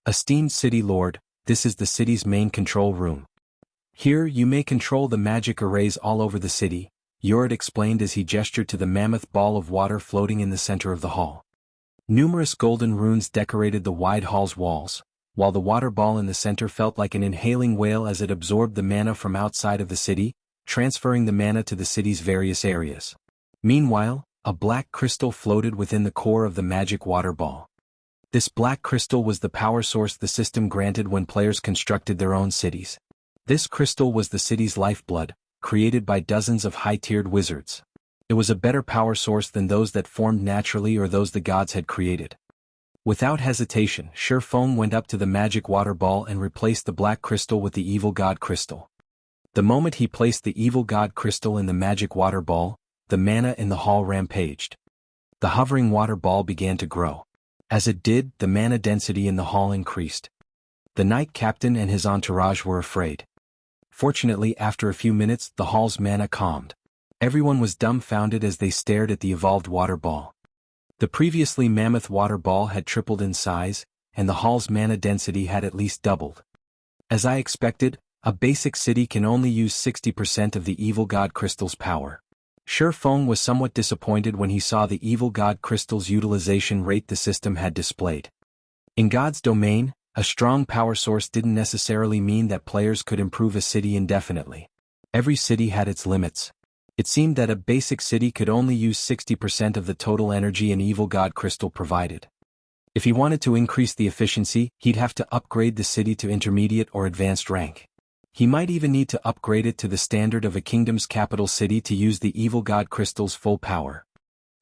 Esteemed City Lord, this is the city's main control room. Here you may control the magic arrays all over the city, Yored explained as he gestured to the mammoth ball of water floating in the center of the hall. Numerous golden runes decorated the wide hall's walls, while the water ball in the center felt like an inhaling whale as it absorbed the mana from outside of the city, transferring the mana to the city's various areas. Meanwhile, a black crystal floated within the core of the magic water ball. This black crystal was the power source the system granted when players constructed their own cities. This crystal was the city's lifeblood, created by dozens of high-tiered wizards. It was a better power source than those that formed naturally or those the gods had created. Without hesitation, Shifeng went up to the magic water ball and replaced the black crystal with the evil god crystal. The moment he placed the evil god crystal in the magic water ball, the mana in the hall rampaged. The hovering water ball began to grow. As it did, the mana density in the hall increased. The knight captain and his entourage were afraid. Fortunately, after a few minutes, the hall's mana calmed. Everyone was dumbfounded as they stared at the evolved water ball. The previously mammoth water ball had tripled in size, and the hall's mana density had at least doubled. As I expected, a basic city can only use 60% of the evil god crystal's power. Shifeng was somewhat disappointed when he saw the evil god crystal's utilization rate the system had displayed. In God's domain, a strong power source didn't necessarily mean that players could improve a city indefinitely. Every city had its limits. It seemed that a basic city could only use 60% of the total energy an evil god crystal provided. If he wanted to increase the efficiency, he'd have to upgrade the city to intermediate or advanced rank. He might even need to upgrade it to the standard of a kingdom's capital city to use the evil god crystal's full power.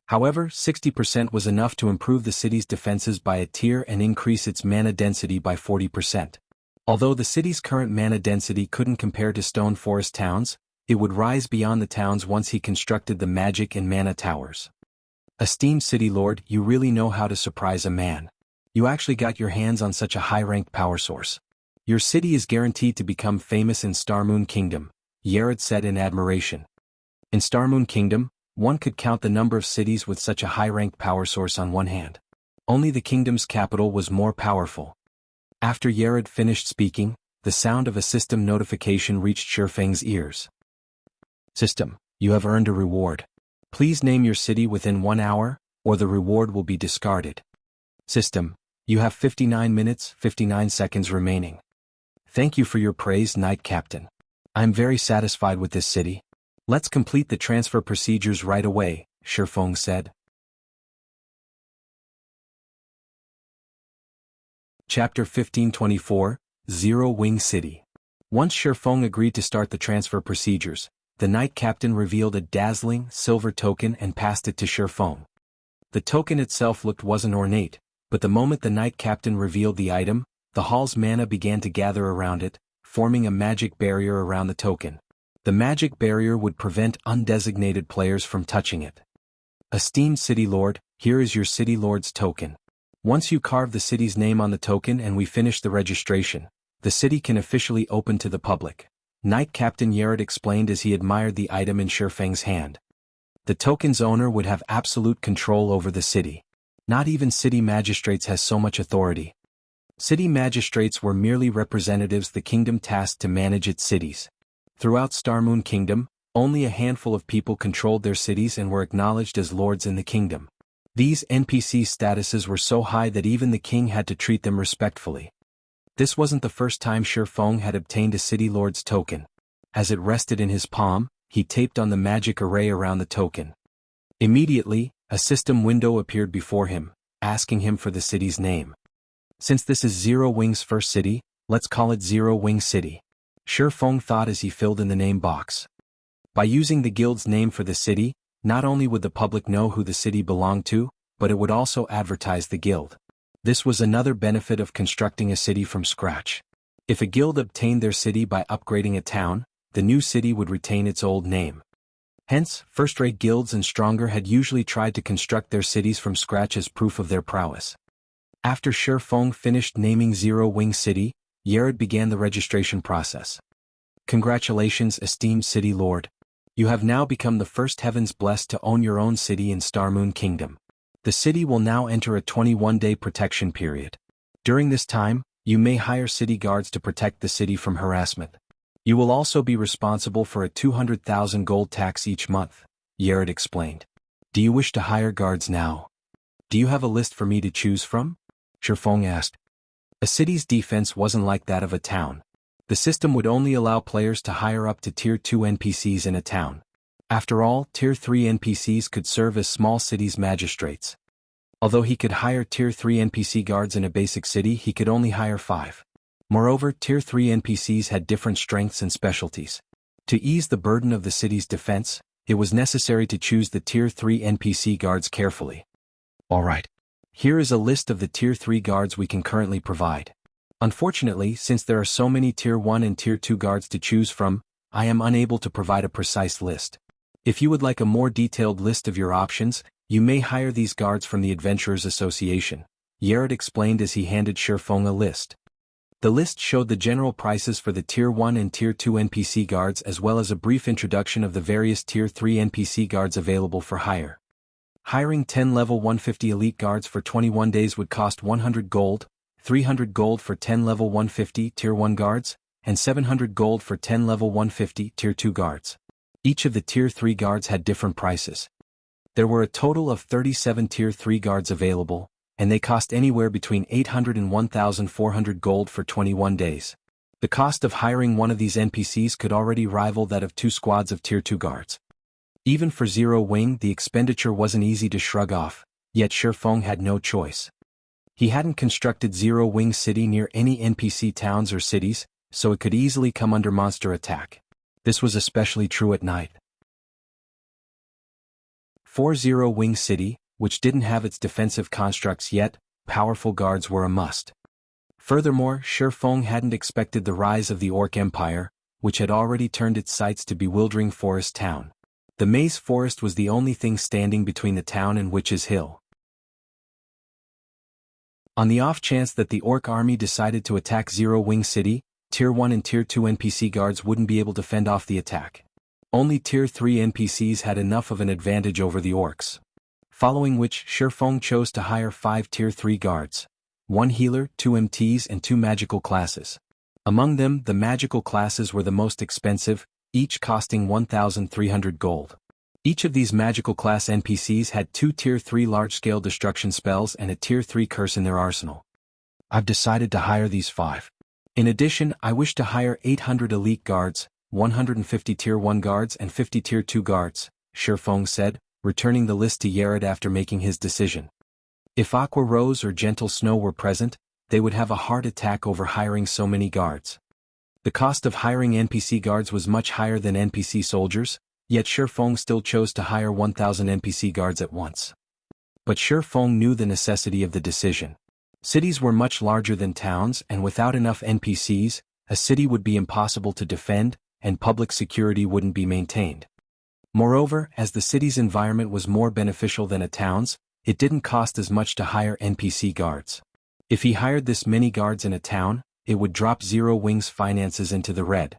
However, 60% was enough to improve the city's defenses by a tier and increase its mana density by 40%. Although the city's current mana density couldn't compare to Stone Forest towns, it would rise beyond the towns once he constructed the magic and mana towers. Esteemed City Lord, you really know how to surprise a man. You actually got your hands on such a high-ranked power source. Your city is guaranteed to become famous in Starmoon Kingdom, Yared said in admiration. In Starmoon Kingdom, one could count the number of cities with such a high-ranked power source on one hand. Only the kingdom's capital was more powerful. After Yared finished speaking, the sound of a system notification reached Shifeng's ears. System, you have earned a reward. Please name your city within 1 hour, or the reward will be discarded. System, you have 59 minutes, 59 seconds remaining. Thank you for your praise, Knight Captain. I'm very satisfied with this city. Let's complete the transfer procedures right away, Shifeng said. Chapter 1524, Zero Wing City. Once Shifeng agreed to start the transfer procedures, the Knight Captain revealed a dazzling silver token and passed it to Shifeng. The token itself wasn't ornate, but the moment the Knight Captain revealed the item, the hall's mana began to gather around it, forming a magic barrier around the token. The magic barrier would prevent undesignated players from touching it. Esteemed City Lord, here is your City Lord's token. Once you carve the city's name on the token and we finish the registration, the city can officially open to the public. Knight Captain Yared explained as he admired the item in Shifeng's hand. The token's owner would have absolute control over the city. Not even city magistrates has so much authority. City magistrates were merely representatives the kingdom tasked to manage its cities. Throughout Star Moon Kingdom, only a handful of people controlled their cities and were acknowledged as lords in the kingdom. These NPC statuses were so high that even the king had to treat them respectfully. This wasn't the first time Shi Feng had obtained a city lord's token. As it rested in his palm, he taped on the magic array around the token. Immediately, a system window appeared before him, asking him for the city's name. Since this is Zero Wing's first city, let's call it Zero Wing City. Shi Feng thought as he filled in the name box. By using the guild's name for the city, not only would the public know who the city belonged to, but it would also advertise the guild. This was another benefit of constructing a city from scratch. If a guild obtained their city by upgrading a town, the new city would retain its old name. Hence, first-rate guilds and stronger had usually tried to construct their cities from scratch as proof of their prowess. After Shi Feng finished naming Zero Wing City, Yared began the registration process. Congratulations, esteemed City Lord. You have now become the first heavens blessed to own your own city in Star Moon Kingdom. The city will now enter a 21-day protection period. During this time, you may hire city guards to protect the city from harassment. You will also be responsible for a 200,000 gold tax each month, Yared explained. Do you wish to hire guards now? Do you have a list for me to choose from? Shi Feng asked. A city's defense wasn't like that of a town. The system would only allow players to hire up to Tier 2 NPCs in a town. After all, Tier 3 NPCs could serve as small cities' magistrates. Although he could hire Tier 3 NPC guards in a basic city, he could only hire 5. Moreover, Tier 3 NPCs had different strengths and specialties. To ease the burden of the city's defense, it was necessary to choose the Tier 3 NPC guards carefully. Alright. Here is a list of the Tier 3 guards we can currently provide. Unfortunately, since there are so many Tier 1 and Tier 2 guards to choose from, I am unable to provide a precise list. If you would like a more detailed list of your options, you may hire these guards from the Adventurers Association, Yared explained as he handed Shi Feng a list. The list showed the general prices for the Tier 1 and Tier 2 NPC guards as well as a brief introduction of the various Tier 3 NPC guards available for hire. Hiring 10 level 150 elite guards for 21 days would cost 100 gold, 300 gold for 10 level 150 Tier 1 guards, and 700 gold for 10 level 150 Tier 2 guards. Each of the Tier 3 guards had different prices. There were a total of 37 Tier 3 guards available, and they cost anywhere between 800 and 1,400 gold for 21 days. The cost of hiring one of these NPCs could already rival that of 2 squads of Tier 2 guards. Even for Zero Wing, the expenditure wasn't easy to shrug off, yet Shi Feng had no choice. He hadn't constructed Zero Wing City near any NPC towns or cities, so it could easily come under monster attack. This was especially true at night. For Zero Wing City, which didn't have its defensive constructs yet, powerful guards were a must. Furthermore, Shi Feng hadn't expected the rise of the Orc Empire, which had already turned its sights to bewildering Forest Town. The Maze Forest was the only thing standing between the town and Witch's Hill. On the off chance that the Orc army decided to attack Zero Wing City, Tier 1 and Tier 2 NPC guards wouldn't be able to fend off the attack. Only Tier 3 NPCs had enough of an advantage over the Orcs. Following which, Shi Feng chose to hire 5 Tier 3 guards, 1 healer, 2 MTs and 2 magical classes. Among them, the magical classes were the most expensive, each costing 1,300 gold. Each of these magical class NPCs had 2 Tier 3 large-scale destruction spells and a Tier 3 curse in their arsenal. I've decided to hire these 5. In addition, I wish to hire 800 elite guards, 150 Tier 1 guards and 50 Tier 2 guards, Shi Feng said, returning the list to Yared after making his decision. If Aqua Rose or Gentle Snow were present, they would have a heart attack over hiring so many guards. The cost of hiring NPC guards was much higher than NPC soldiers, yet Shi Feng still chose to hire 1,000 NPC guards at once. But Shi Feng knew the necessity of the decision. Cities were much larger than towns, and without enough NPCs, a city would be impossible to defend, and public security wouldn't be maintained. Moreover, as the city's environment was more beneficial than a town's, it didn't cost as much to hire NPC guards. If he hired this many guards in a town, it would drop Zero Wing's finances into the red.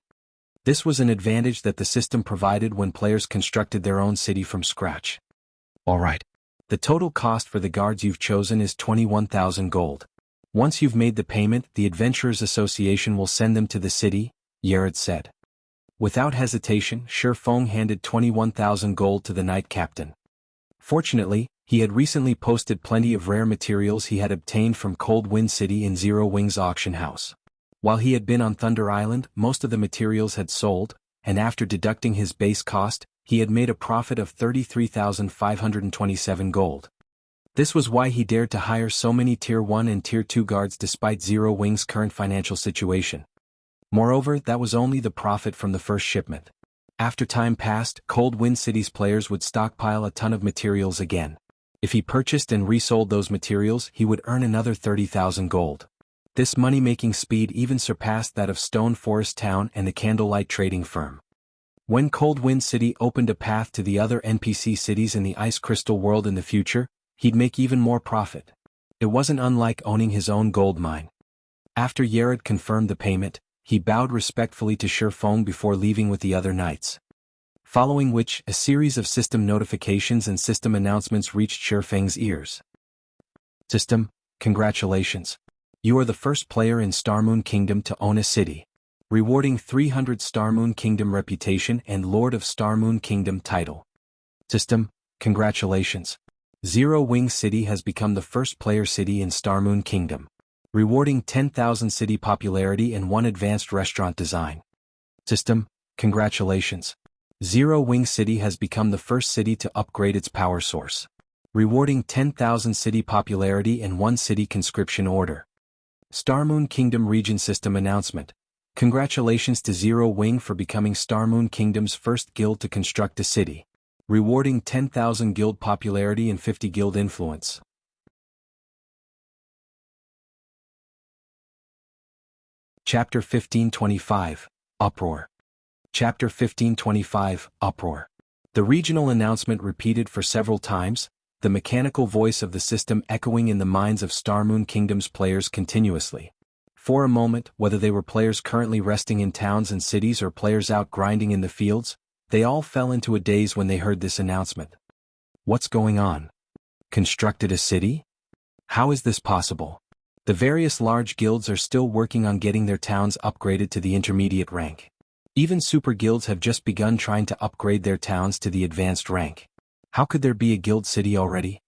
This was an advantage that the system provided when players constructed their own city from scratch. Alright. The total cost for the guards you've chosen is 21,000 gold. Once you've made the payment, the Adventurers Association will send them to the city, Yared said. Without hesitation, Shi Feng handed 21,000 gold to the knight captain. Fortunately, he had recently posted plenty of rare materials he had obtained from Cold Wind City in Zero Wing's auction house. While he had been on Thunder Island, most of the materials had sold, and after deducting his base cost, he had made a profit of 33,527 gold. This was why he dared to hire so many Tier 1 and Tier 2 guards despite Zero Wing's current financial situation. Moreover, that was only the profit from the first shipment. After time passed, Cold Wind City's players would stockpile a ton of materials again. If he purchased and resold those materials, he would earn another 30,000 gold. This money-making speed even surpassed that of Stone Forest Town and the Candlelight Trading Firm. When Cold Wind City opened a path to the other NPC cities in the Ice Crystal world in the future, he'd make even more profit. It wasn't unlike owning his own gold mine. After Yared confirmed the payment, he bowed respectfully to Shi Feng before leaving with the other knights. Following which, a series of system notifications and system announcements reached Shi Feng's ears. System, congratulations. You are the first player in Starmoon Kingdom to own a city. Rewarding 300 Starmoon Kingdom reputation and Lord of Starmoon Kingdom title. System, congratulations. Zero Wing City has become the first player city in Starmoon Kingdom. Rewarding 10,000 city popularity and 1 advanced restaurant design. System, congratulations. Zero Wing City has become the first city to upgrade its power source. Rewarding 10,000 city popularity and 1 city conscription order. Starmoon Kingdom Region System Announcement. Congratulations to Zero Wing for becoming Starmoon Kingdom's first guild to construct a city. Rewarding 10,000 guild popularity and 50 guild influence. Chapter 1525, Uproar. Chapter 1525, Uproar. The regional announcement repeated for several times, the mechanical voice of the system echoing in the minds of Starmoon Kingdom's players continuously. For a moment, whether they were players currently resting in towns and cities or players out grinding in the fields, they all fell into a daze when they heard this announcement. What's going on? Constructed a city? How is this possible? The various large guilds are still working on getting their towns upgraded to the intermediate rank. Even super guilds have just begun trying to upgrade their towns to the advanced rank. How could there be a guild city already?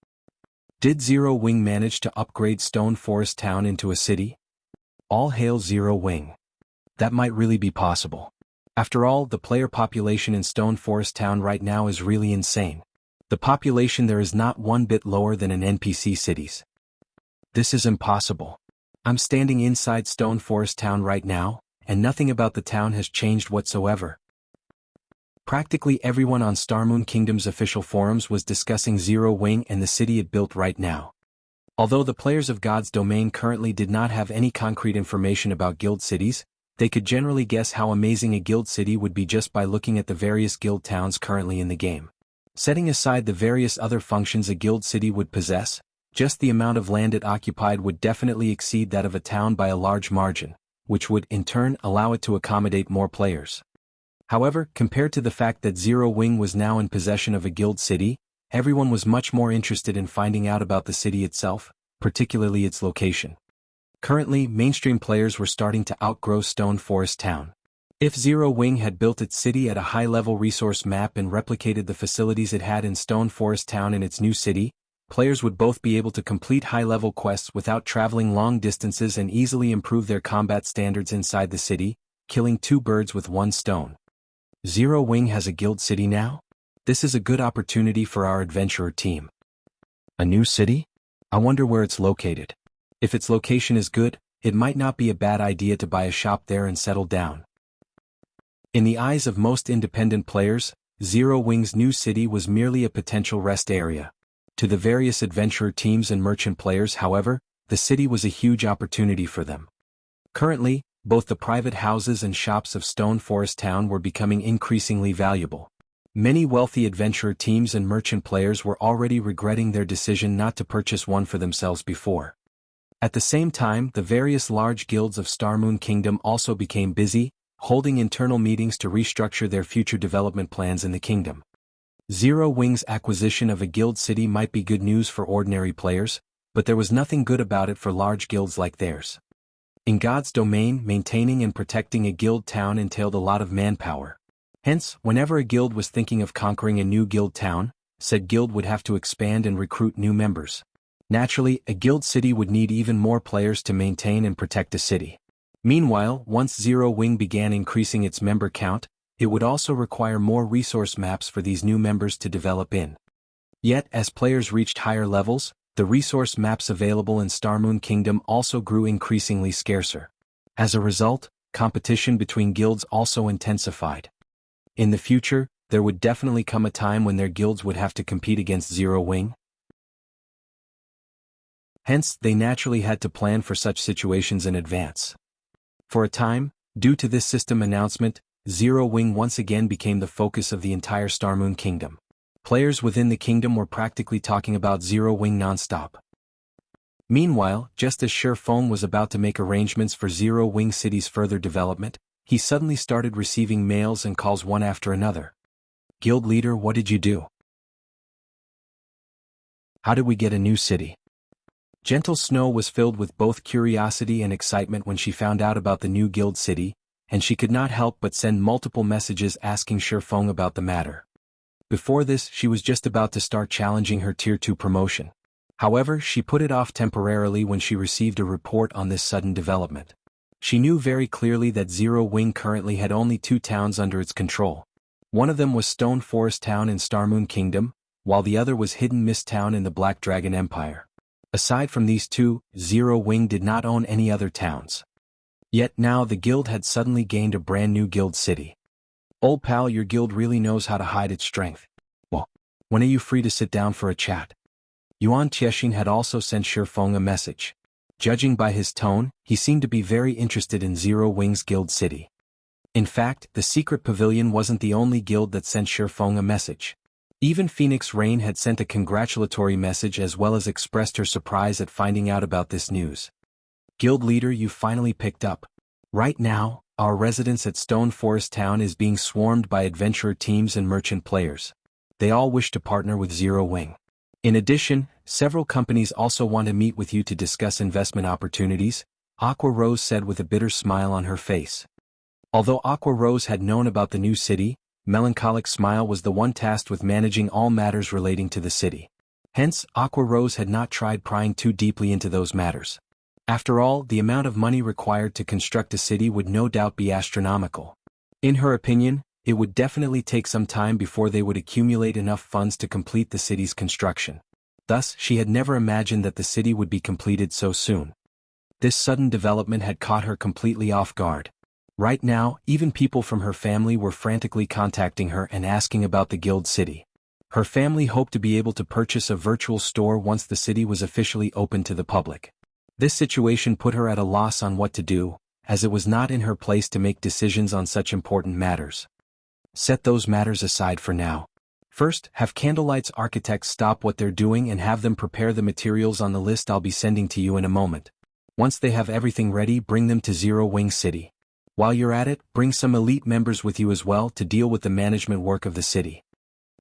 Did Zero Wing manage to upgrade Stone Forest Town into a city? All hail Zero Wing. That might really be possible. After all, the player population in Stone Forest Town right now is really insane. The population there is not one bit lower than an NPC city's. This is impossible. I'm standing inside Stone Forest Town right now, and nothing about the town has changed whatsoever. Practically everyone on Starmoon Kingdom's official forums was discussing Zero Wing and the city it built right now. Although the players of God's Domain currently did not have any concrete information about guild cities, they could generally guess how amazing a guild city would be just by looking at the various guild towns currently in the game. Setting aside the various other functions a guild city would possess, just the amount of land it occupied would definitely exceed that of a town by a large margin, which would, in turn, allow it to accommodate more players. However, compared to the fact that Zero Wing was now in possession of a guild city, everyone was much more interested in finding out about the city itself, particularly its location. Currently, mainstream players were starting to outgrow Stone Forest Town. If Zero Wing had built its city at a high-level resource map and replicated the facilities it had in Stone Forest Town in its new city, players would both be able to complete high-level quests without traveling long distances and easily improve their combat standards inside the city, killing 2 birds with 1 stone. Zero Wing has a guild city now? This is a good opportunity for our adventurer team. A new city? I wonder where it's located. If its location is good, it might not be a bad idea to buy a shop there and settle down. In the eyes of most independent players, Zero Wing's new city was merely a potential rest area. To the various adventurer teams and merchant players, however, the city was a huge opportunity for them. Currently, both the private houses and shops of Stone Forest Town were becoming increasingly valuable. Many wealthy adventurer teams and merchant players were already regretting their decision not to purchase one for themselves before. At the same time, the various large guilds of Starmoon Kingdom also became busy, holding internal meetings to restructure their future development plans in the kingdom. Zero Wing's acquisition of a guild city might be good news for ordinary players, but there was nothing good about it for large guilds like theirs. In God's domain, maintaining and protecting a guild town entailed a lot of manpower. Hence, whenever a guild was thinking of conquering a new guild town, said guild would have to expand and recruit new members. Naturally, a guild city would need even more players to maintain and protect a city. Meanwhile, once Zero Wing began increasing its member count, it would also require more resource maps for these new members to develop in. Yet, as players reached higher levels, the resource maps available in Starmoon Kingdom also grew increasingly scarcer. As a result, competition between guilds also intensified. In the future, there would definitely come a time when their guilds would have to compete against Zero Wing. Hence, they naturally had to plan for such situations in advance. For a time, due to this system announcement, Zero Wing once again became the focus of the entire Starmoon Kingdom. Players within the kingdom were practically talking about Zero Wing non-stop. Meanwhile, just as Shifeng was about to make arrangements for Zero Wing City's further development, he suddenly started receiving mails and calls one after another. Guild leader, what did you do? How did we get a new city? Gentle Snow was filled with both curiosity and excitement when she found out about the new guild city, and she could not help but send multiple messages asking Shifeng about the matter. Before this, she was just about to start challenging her Tier 2 promotion. However, she put it off temporarily when she received a report on this sudden development. She knew very clearly that Zero Wing currently had only 2 towns under its control. One of them was Stone Forest Town in Starmoon Kingdom, while the other was Hidden Mist Town in the Black Dragon Empire. Aside from these 2, Zero Wing did not own any other towns. Yet now the guild had suddenly gained a brand new guild city. Old pal, your guild really knows how to hide its strength. Well, when are you free to sit down for a chat? Yuan Tiexin had also sent Shifeng a message. Judging by his tone, he seemed to be very interested in Zero Wing's guild city. In fact, the Secret Pavilion wasn't the only guild that sent Shifeng a message. Even Phoenix Rain had sent a congratulatory message as well as expressed her surprise at finding out about this news. Guild leader, you finally picked up. Right now, our residence at Stone Forest Town is being swarmed by adventurer teams and merchant players. They all wish to partner with Zero Wing. In addition, several companies also want to meet with you to discuss investment opportunities, Aqua Rose said with a bitter smile on her face. Although Aqua Rose had known about the new city, Melancholic Smile was the one tasked with managing all matters relating to the city. Hence, Aqua Rose had not tried prying too deeply into those matters. After all, the amount of money required to construct a city would no doubt be astronomical. In her opinion, it would definitely take some time before they would accumulate enough funds to complete the city's construction. Thus, she had never imagined that the city would be completed so soon. This sudden development had caught her completely off guard. Right now, even people from her family were frantically contacting her and asking about the guild city. Her family hoped to be able to purchase a virtual store once the city was officially open to the public. This situation put her at a loss on what to do, as it was not in her place to make decisions on such important matters. Set those matters aside for now. First, have Candlelight's architects stop what they're doing and have them prepare the materials on the list I'll be sending to you in a moment. Once they have everything ready, bring them to Zero Wing City. While you're at it, bring some elite members with you as well to deal with the management work of the city.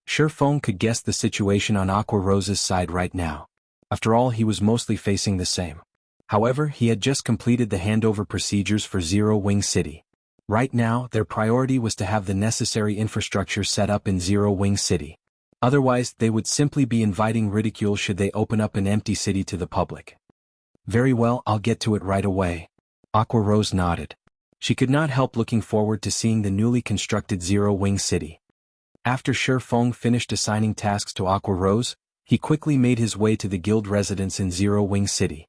Shifeng could guess the situation on Aqua Rose's side right now. After all, he was mostly facing the same. However, he had just completed the handover procedures for Zero Wing City. Right now, their priority was to have the necessary infrastructure set up in Zero Wing City. Otherwise, they would simply be inviting ridicule should they open up an empty city to the public. Very well, I'll get to it right away. Aqua Rose nodded. She could not help looking forward to seeing the newly constructed Zero Wing City. After Shifeng finished assigning tasks to Aqua Rose, he quickly made his way to the guild residence in Zero Wing City.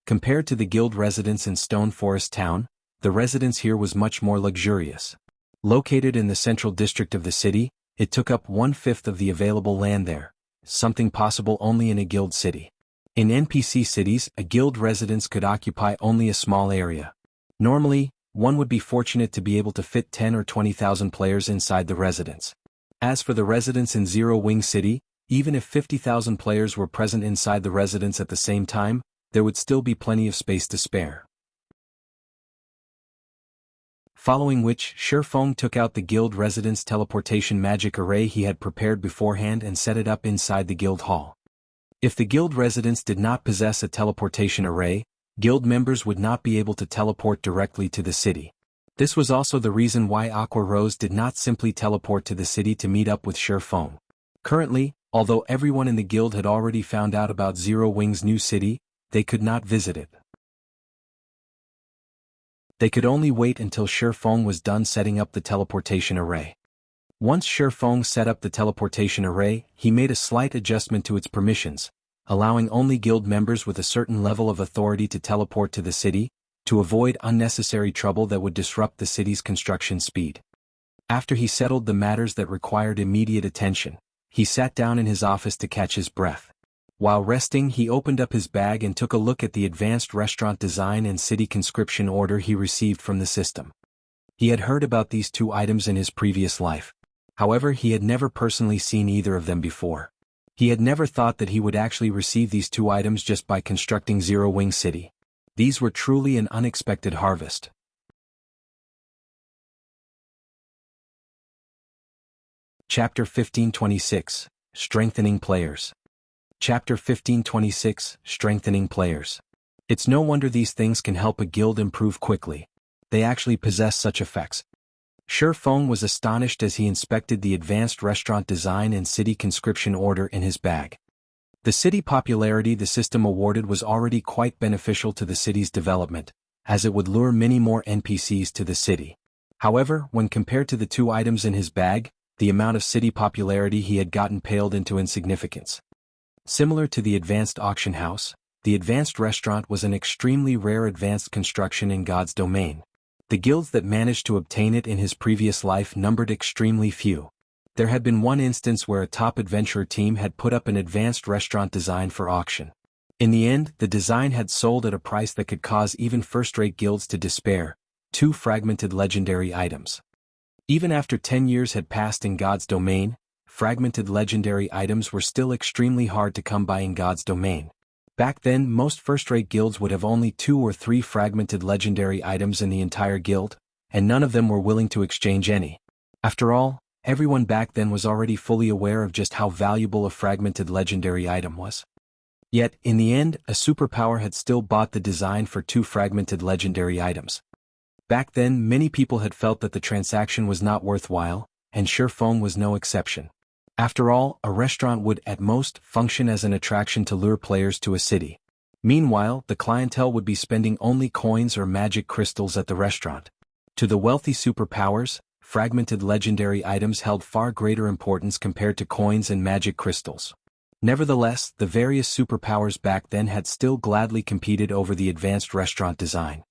Compared to the guild residence in Stone Forest Town, the residence here was much more luxurious. Located in the central district of the city, it took up 1/5 of the available land there, something possible only in a guild city. In NPC cities, a guild residence could occupy only a small area. Normally, one would be fortunate to be able to fit 10 or 20,000 players inside the residence. As for the residence in Zero Wing City, even if 50,000 players were present inside the residence at the same time, there would still be plenty of space to spare. Following which, Shifeng took out the guild residence teleportation magic array he had prepared beforehand and set it up inside the guild hall. If the guild residents did not possess a teleportation array, guild members would not be able to teleport directly to the city. This was also the reason why Aqua Rose did not simply teleport to the city to meet up with Sherfeng. Currently, although everyone in the guild had already found out about Zero Wing's new city, they could not visit it. They could only wait until Sherfeng was done setting up the teleportation array. Once Sherfeng set up the teleportation array, he made a slight adjustment to its permissions, allowing only guild members with a certain level of authority to teleport to the city, to avoid unnecessary trouble that would disrupt the city's construction speed. After he settled the matters that required immediate attention, he sat down in his office to catch his breath. While resting, he opened up his bag and took a look at the advanced restaurant design and city conscription order he received from the system. He had heard about these two items in his previous life. However, he had never personally seen either of them before. He had never thought that he would actually receive these two items just by constructing Zero Wing City. These were truly an unexpected harvest. Chapter 1526, Strengthening Players. Chapter 1526, Strengthening Players. It's no wonder these things can help a guild improve quickly. They actually possess such effects. Sherfeng was astonished as he inspected the advanced restaurant design and city conscription order in his bag. The city popularity the system awarded was already quite beneficial to the city's development, as it would lure many more NPCs to the city. However, when compared to the two items in his bag, the amount of city popularity he had gotten paled into insignificance. Similar to the advanced auction house, the advanced restaurant was an extremely rare advanced construction in God's domain. The guilds that managed to obtain it in his previous life numbered extremely few. There had been one instance where a top adventurer team had put up an advanced restaurant design for auction. In the end, the design had sold at a price that could cause even first-rate guilds to despair: 2 fragmented legendary items. Even after 10 years had passed in God's domain, fragmented legendary items were still extremely hard to come by in God's domain. Back then, most first-rate guilds would have only 2 or 3 fragmented legendary items in the entire guild, and none of them were willing to exchange any. After all, everyone back then was already fully aware of just how valuable a fragmented legendary item was. Yet, in the end, a superpower had still bought the design for 2 fragmented legendary items. Back then, many people had felt that the transaction was not worthwhile, and Sherfeng was no exception. After all, a restaurant would, at most, function as an attraction to lure players to a city. Meanwhile, the clientele would be spending only coins or magic crystals at the restaurant. To the wealthy superpowers, fragmented legendary items held far greater importance compared to coins and magic crystals. Nevertheless, the various superpowers back then had still gladly competed over the advanced restaurant design.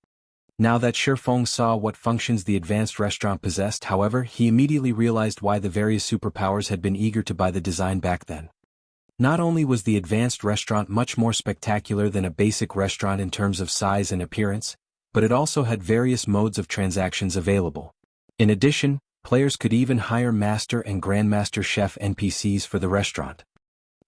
Now that Sherfeng saw what functions the advanced restaurant possessed, however, he immediately realized why the various superpowers had been eager to buy the design back then. Not only was the advanced restaurant much more spectacular than a basic restaurant in terms of size and appearance, but it also had various modes of transactions available. In addition, players could even hire Master and Grandmaster Chef NPCs for the restaurant.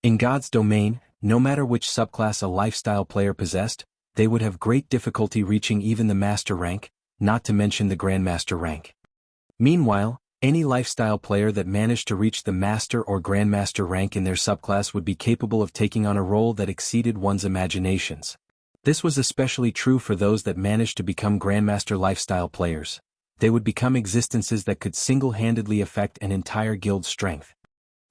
In God's domain, no matter which subclass a lifestyle player possessed, they would have great difficulty reaching even the Master rank, not to mention the Grandmaster rank. Meanwhile, any lifestyle player that managed to reach the Master or Grandmaster rank in their subclass would be capable of taking on a role that exceeded one's imaginations. This was especially true for those that managed to become Grandmaster lifestyle players. They would become existences that could single-handedly affect an entire guild's strength.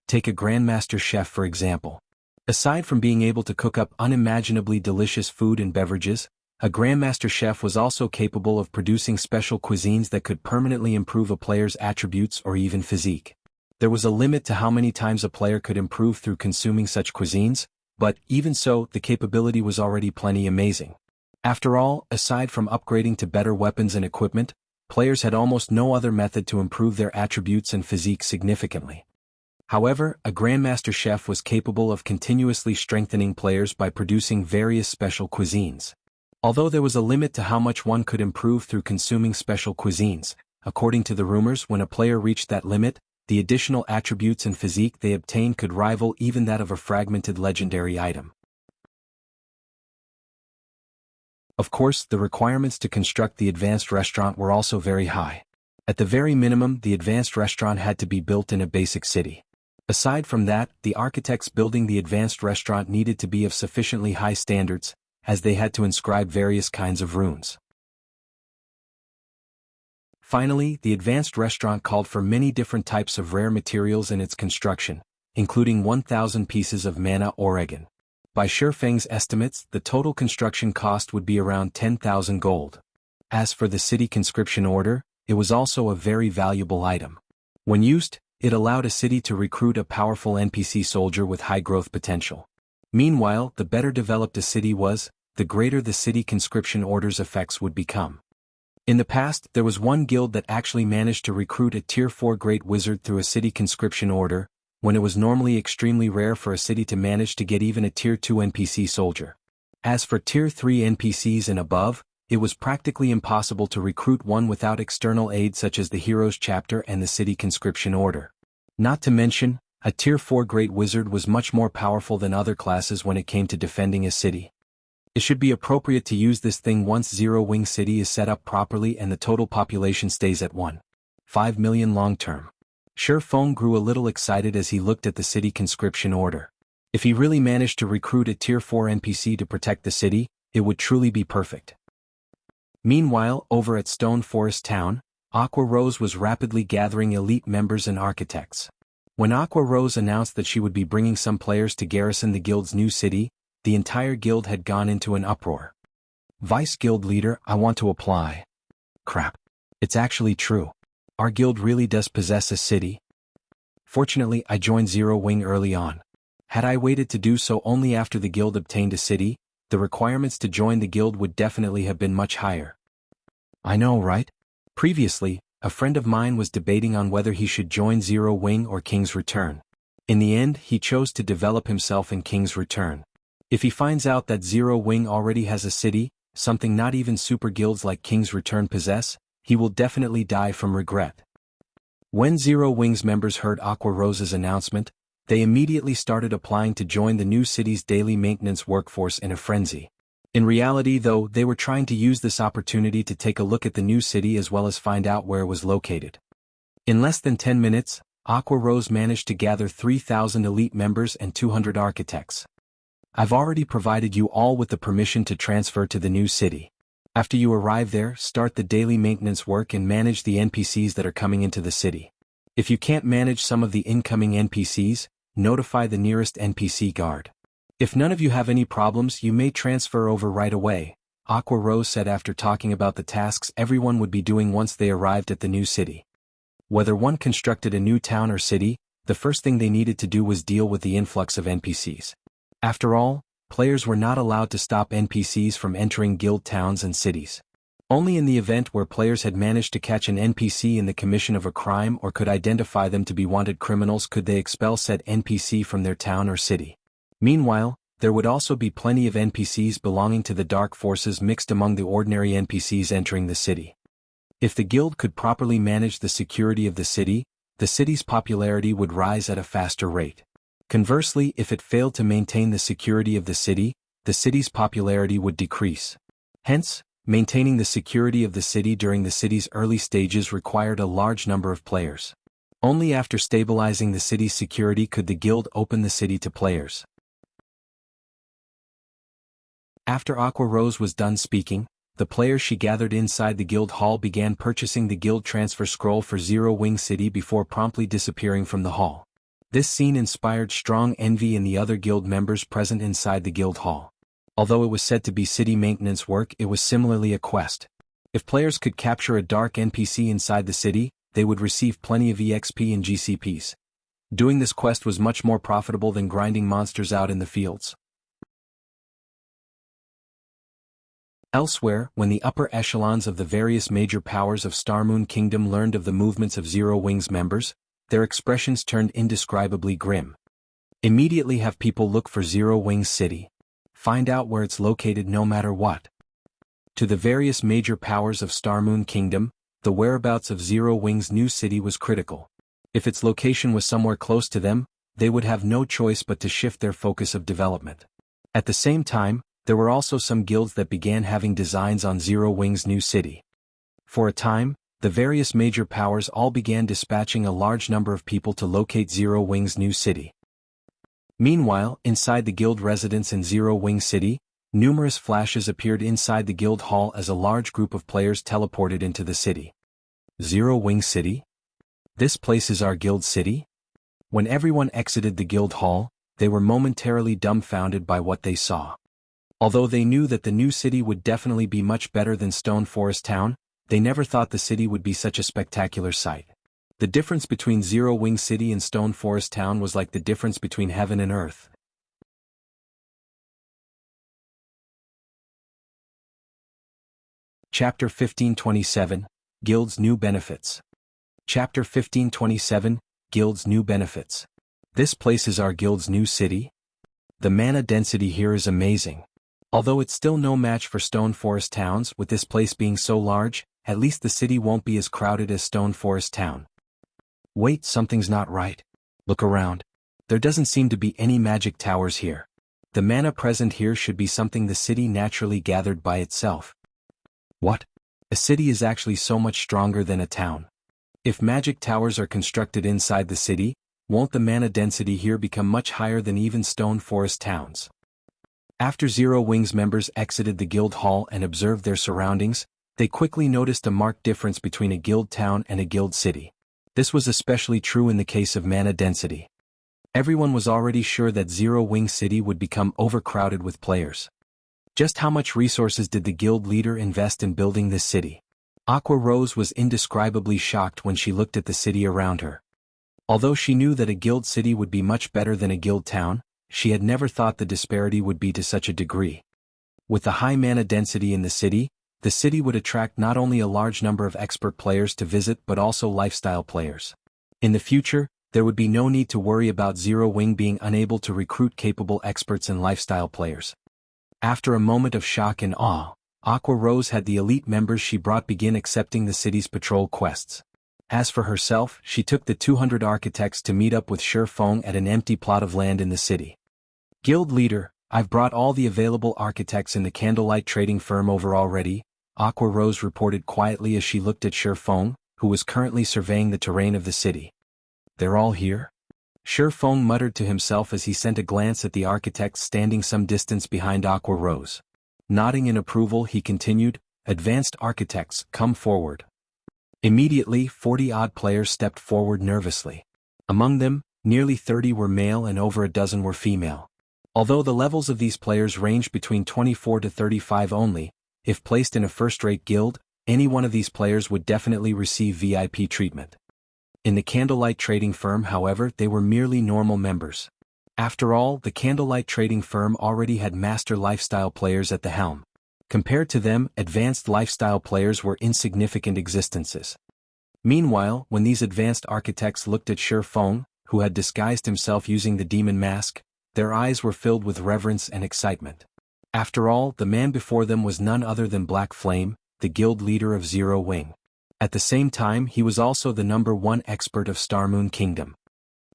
Take a Grandmaster Chef for example. Aside from being able to cook up unimaginably delicious food and beverages, a Grandmaster Chef was also capable of producing special cuisines that could permanently improve a player's attributes or even physique. There was a limit to how many times a player could improve through consuming such cuisines, but even so, the capability was already plenty amazing. After all, aside from upgrading to better weapons and equipment, players had almost no other method to improve their attributes and physique significantly. However, a Grandmaster Chef was capable of continuously strengthening players by producing various special cuisines. Although there was a limit to how much one could improve through consuming special cuisines, according to the rumors, when a player reached that limit, the additional attributes and physique they obtained could rival even that of a fragmented legendary item. Of course, the requirements to construct the advanced restaurant were also very high. At the very minimum, the advanced restaurant had to be built in a basic city. Aside from that, the architects building the advanced restaurant needed to be of sufficiently high standards, as they had to inscribe various kinds of runes. Finally, the advanced restaurant called for many different types of rare materials in its construction, including 1,000 pieces of mana Oregon. By Shifeng's estimates, the total construction cost would be around 10,000 gold. As for the city conscription order, it was also a very valuable item. When used, it allowed a city to recruit a powerful NPC soldier with high growth potential. Meanwhile, the better developed a city was, the greater the city conscription order's effects would become. In the past, there was one guild that actually managed to recruit a Tier 4 Great Wizard through a city conscription order, when it was normally extremely rare for a city to manage to get even a Tier 2 NPC soldier. As for Tier 3 NPCs and above, it was practically impossible to recruit one without external aid such as the Heroes Chapter and the City Conscription Order. Not to mention, a Tier 4 Great Wizard was much more powerful than other classes when it came to defending a city. It should be appropriate to use this thing once Zero Wing City is set up properly and the total population stays at 1.5 million long-term. Shifeng grew a little excited as he looked at the City Conscription Order. If he really managed to recruit a Tier 4 NPC to protect the city, it would truly be perfect. Meanwhile, over at Stone Forest Town, Aqua Rose was rapidly gathering elite members and architects. When Aqua Rose announced that she would be bringing some players to garrison the guild's new city, the entire guild had gone into an uproar. Vice Guild Leader, I want to apply. Crap. It's actually true. Our guild really does possess a city. Fortunately, I joined Zero Wing early on. Had I waited to do so only after the guild obtained a city, the requirements to join the guild would definitely have been much higher. I know, right? Previously, a friend of mine was debating on whether he should join Zero Wing or King's Return. In the end, he chose to develop himself in King's Return. If he finds out that Zero Wing already has a city, something not even super guilds like King's Return possess, he will definitely die from regret. When Zero Wing's members heard Aqua Rose's announcement, they immediately started applying to join the new city's daily maintenance workforce in a frenzy. In reality, though, they were trying to use this opportunity to take a look at the new city as well as find out where it was located. In less than 10 minutes, Aqua Rose managed to gather 3,000 elite members and 200 architects. I've already provided you all with the permission to transfer to the new city. After you arrive there, start the daily maintenance work and manage the NPCs that are coming into the city. If you can't manage some of the incoming NPCs, notify the nearest NPC guard. If none of you have any problems, you may transfer over right away, Aqua Rose said after talking about the tasks everyone would be doing once they arrived at the new city. Whether one constructed a new town or city, the first thing they needed to do was deal with the influx of NPCs. After all, players were not allowed to stop NPCs from entering guild towns and cities. Only in the event where players had managed to catch an NPC in the commission of a crime or could identify them to be wanted criminals could they expel said NPC from their town or city. Meanwhile, there would also be plenty of NPCs belonging to the dark forces mixed among the ordinary NPCs entering the city. If the guild could properly manage the security of the city's popularity would rise at a faster rate. Conversely, if it failed to maintain the security of the city's popularity would decrease. Hence, maintaining the security of the city during the city's early stages required a large number of players. Only after stabilizing the city's security could the guild open the city to players. After Aqua Rose was done speaking, the players she gathered inside the guild hall began purchasing the guild transfer scroll for Zero Wing City before promptly disappearing from the hall. This scene inspired strong envy in the other guild members present inside the guild hall. Although it was said to be city maintenance work, it was similarly a quest. If players could capture a dark NPC inside the city, they would receive plenty of EXP and GCPs. Doing this quest was much more profitable than grinding monsters out in the fields. Elsewhere, when the upper echelons of the various major powers of Starmoon Kingdom learned of the movements of Zero Wing's members, their expressions turned indescribably grim. Immediately have people look for Zero Wing's city. Find out where it's located no matter what. To the various major powers of Starmoon Kingdom, the whereabouts of Zero Wing's new city was critical. If its location was somewhere close to them, they would have no choice but to shift their focus of development. At the same time, there were also some guilds that began having designs on Zero Wing's new city. For a time, the various major powers all began dispatching a large number of people to locate Zero Wing's new city. Meanwhile, inside the guild residence in Zero Wing City, numerous flashes appeared inside the guild hall as a large group of players teleported into the city. Zero Wing City? This place is our guild city? When everyone exited the guild hall, they were momentarily dumbfounded by what they saw. Although they knew that the new city would definitely be much better than Stone Forest Town, they never thought the city would be such a spectacular sight. The difference between Zero Wing City and Stone Forest Town was like the difference between heaven and earth. Chapter 1527, Guild's New Benefits. Chapter 1527, Guild's New Benefits. This place is our guild's new city? The mana density here is amazing. Although it's still no match for Stone Forest Towns, with this place being so large, at least the city won't be as crowded as Stone Forest Town. Wait, something's not right. Look around. There doesn't seem to be any magic towers here. The mana present here should be something the city naturally gathered by itself. What? A city is actually so much stronger than a town. If magic towers are constructed inside the city, won't the mana density here become much higher than even Stone Forest Towns? After Zero Wing's members exited the guild hall and observed their surroundings, they quickly noticed a marked difference between a guild town and a guild city. This was especially true in the case of mana density. Everyone was already sure that Zero Wing City would become overcrowded with players. Just how much resources did the guild leader invest in building this city? Aqua Rose was indescribably shocked when she looked at the city around her. Although she knew that a guild city would be much better than a guild town, she had never thought the disparity would be to such a degree. With the high mana density in the city would attract not only a large number of expert players to visit but also lifestyle players. In the future, there would be no need to worry about Zero Wing being unable to recruit capable experts and lifestyle players. After a moment of shock and awe, Aqua Rose had the elite members she brought begin accepting the city's patrol quests. As for herself, she took the 200 architects to meet up with Shi Feng at an empty plot of land in the city. Guild leader, I've brought all the available architects in the candlelight trading firm over already, Aqua Rose reported quietly as she looked at Shi Feng, who was currently surveying the terrain of the city. They're all here? Shi Feng muttered to himself as he sent a glance at the architects standing some distance behind Aqua Rose. Nodding in approval, he continued, "Advanced architects, come forward." Immediately, 40-odd players stepped forward nervously. Among them, nearly 30 were male and over a dozen were female. Although the levels of these players ranged between 24 to 35 only, if placed in a first-rate guild, any one of these players would definitely receive VIP treatment. In the candlelight trading firm, however, they were merely normal members. After all, the candlelight trading firm already had master lifestyle players at the helm. Compared to them, advanced lifestyle players were insignificant existences. Meanwhile, when these advanced architects looked at Shi Feng, who had disguised himself using the demon mask, their eyes were filled with reverence and excitement. After all, the man before them was none other than Black Flame, the guild leader of Zero Wing. At the same time, he was also the #1 expert of Starmoon Kingdom.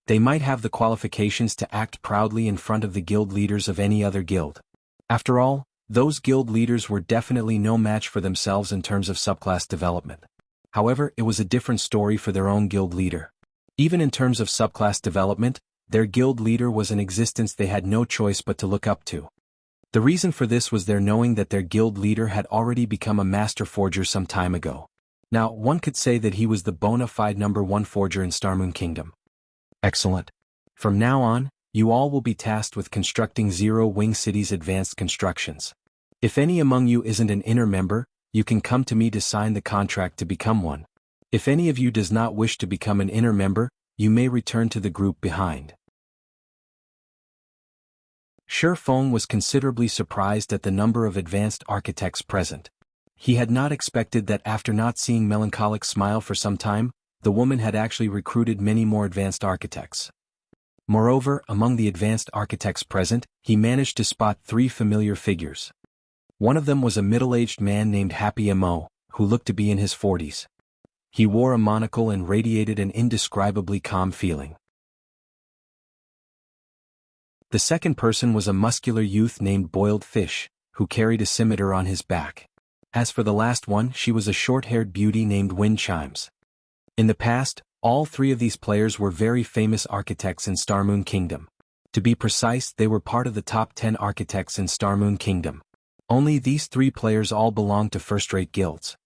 They might have the qualifications to act proudly in front of the guild leaders of any other guild. After all, those guild leaders were definitely no match for themselves in terms of subclass development. However, it was a different story for their own guild leader. Even in terms of subclass development, their guild leader was an existence they had no choice but to look up to. The reason for this was their knowing that their guild leader had already become a master forger some time ago. Now, one could say that he was the bona fide #1 forger in Starmoon Kingdom. Excellent. From now on, you all will be tasked with constructing Zero Wing City's advanced constructions. If any among you isn't an inner member, you can come to me to sign the contract to become one. If any of you does not wish to become an inner member, you may return to the group behind. Shi Feng was considerably surprised at the number of advanced architects present. He had not expected that after not seeing Melancholic smile for some time, the woman had actually recruited many more advanced architects. Moreover, among the advanced architects present, he managed to spot 3 familiar figures. One of them was a middle-aged man named Happy Mo, who looked to be in his 40s. He wore a monocle and radiated an indescribably calm feeling. The second person was a muscular youth named Boiled Fish, who carried a scimitar on his back. As for the last one, she was a short-haired beauty named Wind Chimes. In the past, all three of these players were very famous architects in Starmoon Kingdom. To be precise, they were part of the top 10 architects in Starmoon Kingdom. Only these three players all belonged to first-rate guilds.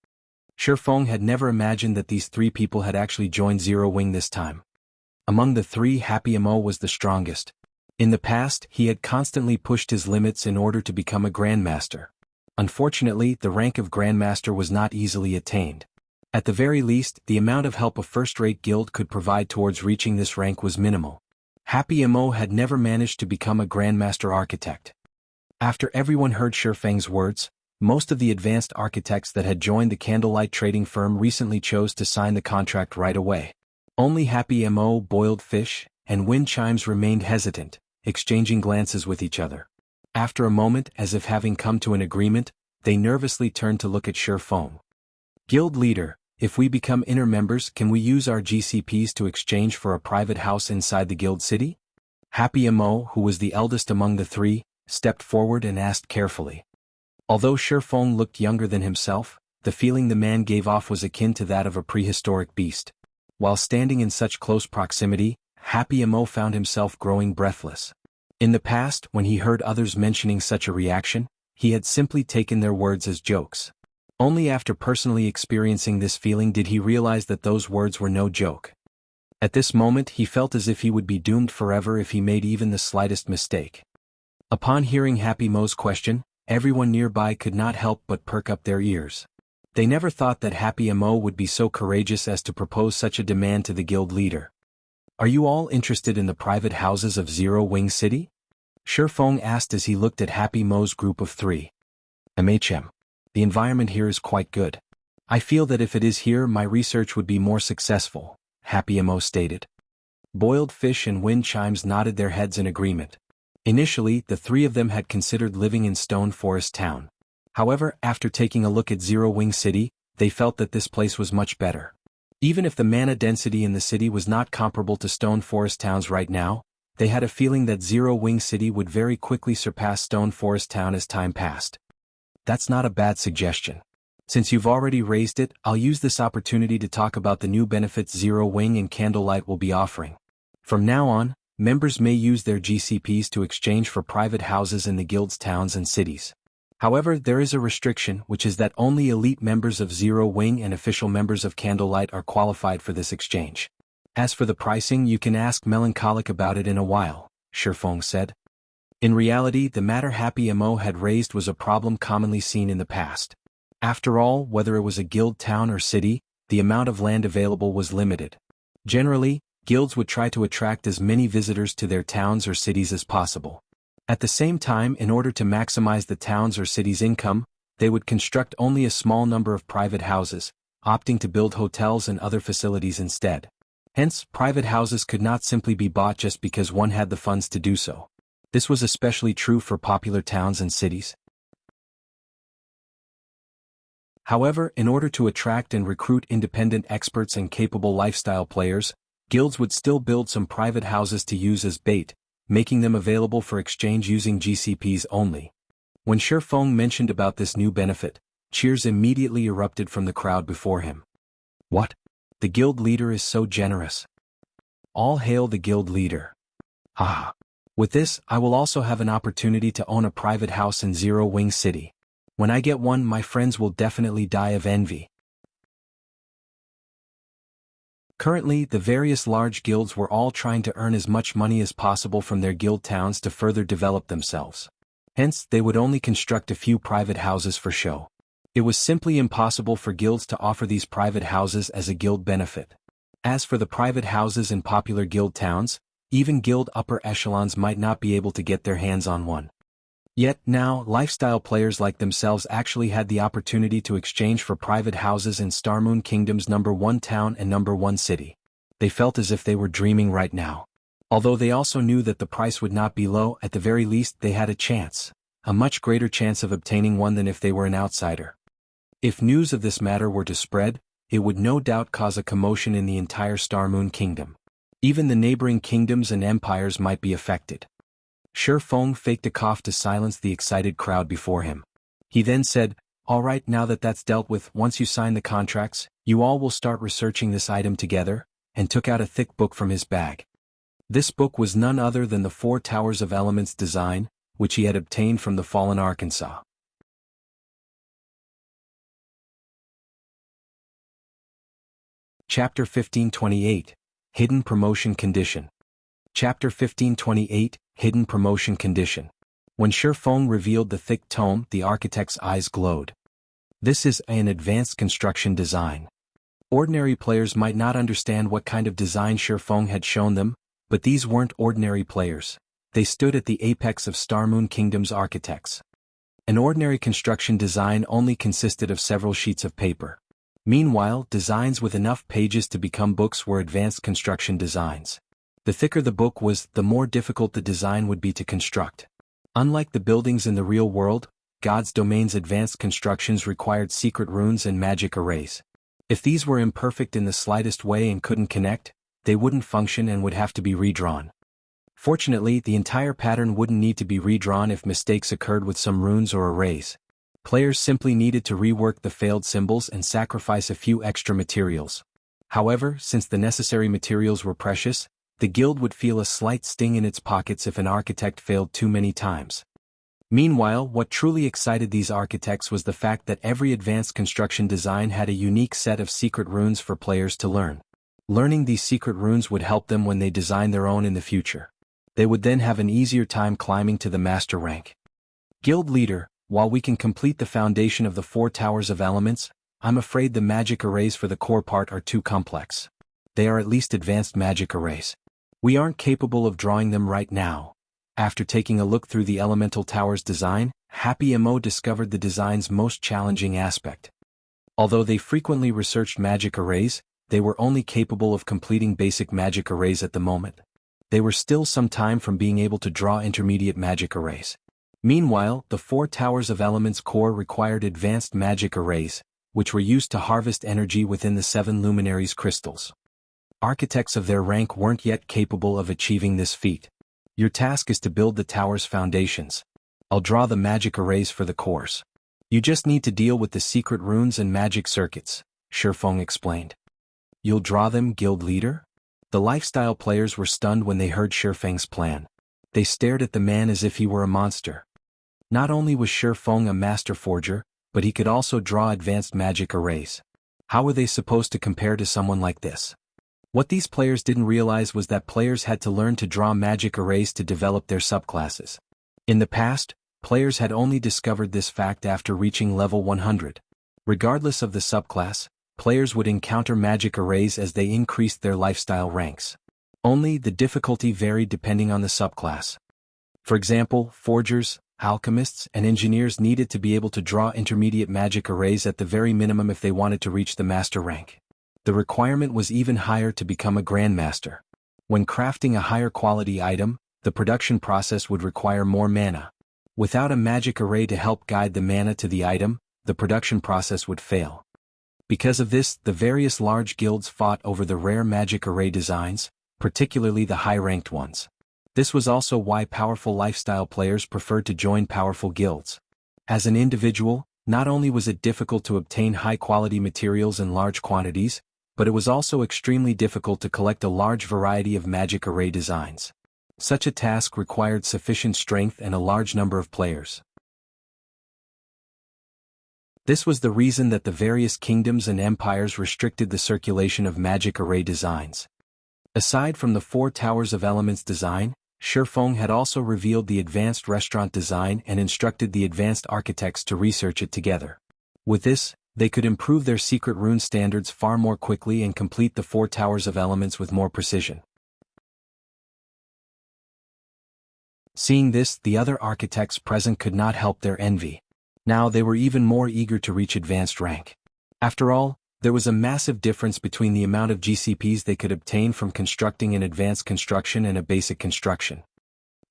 Shifeng had never imagined that these three people had actually joined Zero Wing this time. Among the three, Happy Mo was the strongest. In the past, he had constantly pushed his limits in order to become a Grandmaster. Unfortunately, the rank of Grandmaster was not easily attained. At the very least, the amount of help a first-rate guild could provide towards reaching this rank was minimal. Happy Mo had never managed to become a Grandmaster Architect. After everyone heard Shifeng's words, most of the advanced architects that had joined the Candlelight trading firm recently chose to sign the contract right away. Only Happy Mo, Boiled Fish, and Wind Chimes remained hesitant, exchanging glances with each other. After a moment, as if having come to an agreement, they nervously turned to look at Shifeng. Guild leader, if we become inner members, can we use our GCPs to exchange for a private house inside the guild city? Happy Mo, who was the eldest among the three, stepped forward and asked carefully. Although Shifeng looked younger than himself, the feeling the man gave off was akin to that of a prehistoric beast. While standing in such close proximity, Happy Mo found himself growing breathless. In the past, when he heard others mentioning such a reaction, he had simply taken their words as jokes. Only after personally experiencing this feeling did he realize that those words were no joke. At this moment he felt as if he would be doomed forever if he made even the slightest mistake. Upon hearing Happy Mo's question, everyone nearby could not help but perk up their ears. They never thought that Happy Mo would be so courageous as to propose such a demand to the guild leader. Are you all interested in the private houses of Zero Wing City? Shifeng asked as he looked at Happy Mo's group of three. MHM. The environment here is quite good. I feel that if it is here my research would be more successful, Happy Mo stated. Boiled Fish and Wind Chimes nodded their heads in agreement. Initially, the three of them had considered living in Stone Forest Town. However, after taking a look at Zero Wing City, they felt that this place was much better. Even if the mana density in the city was not comparable to Stone Forest Town's right now, they had a feeling that Zero Wing City would very quickly surpass Stone Forest Town as time passed. That's not a bad suggestion. Since you've already raised it, I'll use this opportunity to talk about the new benefits Zero Wing and Candlelight will be offering. From now on, members may use their GCPs to exchange for private houses in the guild's towns and cities. However, there is a restriction, which is that only elite members of Zero Wing and official members of Candlelight are qualified for this exchange. As for the pricing, you can ask Melancholic about it in a while, Shifeng said. In reality, the matter Happy Mo had raised was a problem commonly seen in the past. After all, whether it was a guild town or city, the amount of land available was limited. Generally, guilds would try to attract as many visitors to their towns or cities as possible. At the same time, in order to maximize the town's or city's income, they would construct only a small number of private houses, opting to build hotels and other facilities instead. Hence, private houses could not simply be bought just because one had the funds to do so. This was especially true for popular towns and cities. However, in order to attract and recruit independent experts and capable lifestyle players, guilds would still build some private houses to use as bait, making them available for exchange using GCPs only. When Shifeng mentioned about this new benefit, cheers immediately erupted from the crowd before him. What? The guild leader is so generous. All hail the guild leader. Ah. With this, I will also have an opportunity to own a private house in Zero Wing City. When I get one, my friends will definitely die of envy. Currently, the various large guilds were all trying to earn as much money as possible from their guild towns to further develop themselves. Hence, they would only construct a few private houses for show. It was simply impossible for guilds to offer these private houses as a guild benefit. As for the private houses in popular guild towns, even guild upper echelons might not be able to get their hands on one. Yet now, lifestyle players like themselves actually had the opportunity to exchange for private houses in Starmoon Kingdom's #1 town and #1 city. They felt as if they were dreaming right now. Although they also knew that the price would not be low, at the very least they had a chance, a much greater chance of obtaining one than if they were an outsider. If news of this matter were to spread, it would no doubt cause a commotion in the entire Starmoon Kingdom. Even the neighboring kingdoms and empires might be affected. Shifeng faked a cough to silence the excited crowd before him. He then said, Alright, now that that's dealt with, once you sign the contracts, you all will start researching this item together, and took out a thick book from his bag. This book was none other than the Four Towers of Elements design, which he had obtained from the fallen Arkansas. Chapter 1528, Hidden Promotion Condition. Chapter 1528, Hidden Promotion Condition. When Shifeng revealed the thick tome, the architect's eyes glowed. This is an advanced construction design. Ordinary players might not understand what kind of design Shifeng had shown them, but these weren't ordinary players. They stood at the apex of Star Moon Kingdom's architects. An ordinary construction design only consisted of several sheets of paper. Meanwhile, designs with enough pages to become books were advanced construction designs. The thicker the book was, the more difficult the design would be to construct. Unlike the buildings in the real world, God's domain's advanced constructions required secret runes and magic arrays. If these were imperfect in the slightest way and couldn't connect, they wouldn't function and would have to be redrawn. Fortunately, the entire pattern wouldn't need to be redrawn if mistakes occurred with some runes or arrays. Players simply needed to rework the failed symbols and sacrifice a few extra materials. However, since the necessary materials were precious, the guild would feel a slight sting in its pockets if an architect failed too many times. Meanwhile, what truly excited these architects was the fact that every advanced construction design had a unique set of secret runes for players to learn. Learning these secret runes would help them when they design their own in the future. They would then have an easier time climbing to the master rank. Guild leader, while we can complete the foundation of the Four Towers of Elements, I'm afraid the magic arrays for the core part are too complex. They are at least advanced magic arrays. We aren't capable of drawing them right now. After taking a look through the Elemental Tower's design, Happy Mo discovered the design's most challenging aspect. Although they frequently researched magic arrays, they were only capable of completing basic magic arrays at the moment. They were still some time from being able to draw intermediate magic arrays. Meanwhile, the Four Towers of Elements core required advanced magic arrays, which were used to harvest energy within the 7 luminaries crystals. Architects of their rank weren't yet capable of achieving this feat. Your task is to build the tower's foundations. I'll draw the magic arrays for the cores. You just need to deal with the secret runes and magic circuits, Shifeng explained. You'll draw them, guild leader? The lifestyle players were stunned when they heard Shifeng's plan. They stared at the man as if he were a monster. Not only was Shifeng a master forger, but he could also draw advanced magic arrays. How were they supposed to compare to someone like this? What these players didn't realize was that players had to learn to draw magic arrays to develop their subclasses. In the past, players had only discovered this fact after reaching level 100. Regardless of the subclass, players would encounter magic arrays as they increased their lifestyle ranks. Only the difficulty varied depending on the subclass. For example, forgers, alchemists, and engineers needed to be able to draw intermediate magic arrays at the very minimum if they wanted to reach the master rank. The requirement was even higher to become a grandmaster. When crafting a higher quality item, the production process would require more mana. Without a magic array to help guide the mana to the item, the production process would fail. Because of this, the various large guilds fought over the rare magic array designs, particularly the high-ranked ones. This was also why powerful lifestyle players preferred to join powerful guilds. As an individual, not only was it difficult to obtain high-quality materials in large quantities, but it was also extremely difficult to collect a large variety of magic array designs. Such a task required sufficient strength and a large number of players. This was the reason that the various kingdoms and empires restricted the circulation of magic array designs. Aside from the Four Towers of Elements design, Shifeng had also revealed the advanced restaurant design and instructed the advanced architects to research it together. With this, they could improve their secret rune standards far more quickly and complete the Four Towers of Elements with more precision. Seeing this, the other architects present could not help their envy. Now they were even more eager to reach advanced rank. After all, there was a massive difference between the amount of GCPs they could obtain from constructing an advanced construction and a basic construction.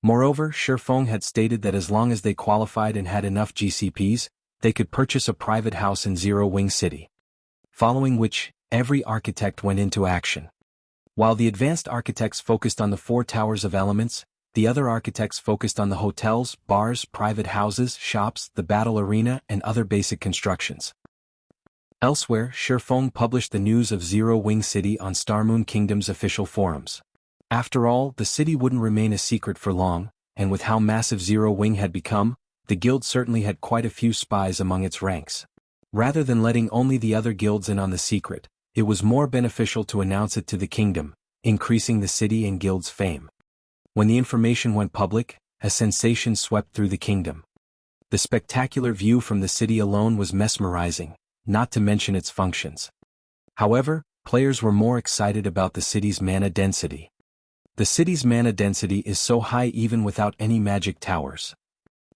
Moreover, Shifeng had stated that as long as they qualified and had enough GCPs, they could purchase a private house in Zero Wing City. Following which, every architect went into action. While the advanced architects focused on the Four Towers of Elements, the other architects focused on the hotels, bars, private houses, shops, the battle arena, and other basic constructions. Elsewhere, Shifeng published the news of Zero Wing City on Starmoon Kingdom's official forums. After all, the city wouldn't remain a secret for long, and with how massive Zero Wing had become, the guild certainly had quite a few spies among its ranks. Rather than letting only the other guilds in on the secret, it was more beneficial to announce it to the kingdom, increasing the city and guild's fame. When the information went public, a sensation swept through the kingdom. The spectacular view from the city alone was mesmerizing, not to mention its functions. However, players were more excited about the city's mana density. The city's mana density is so high even without any magic towers.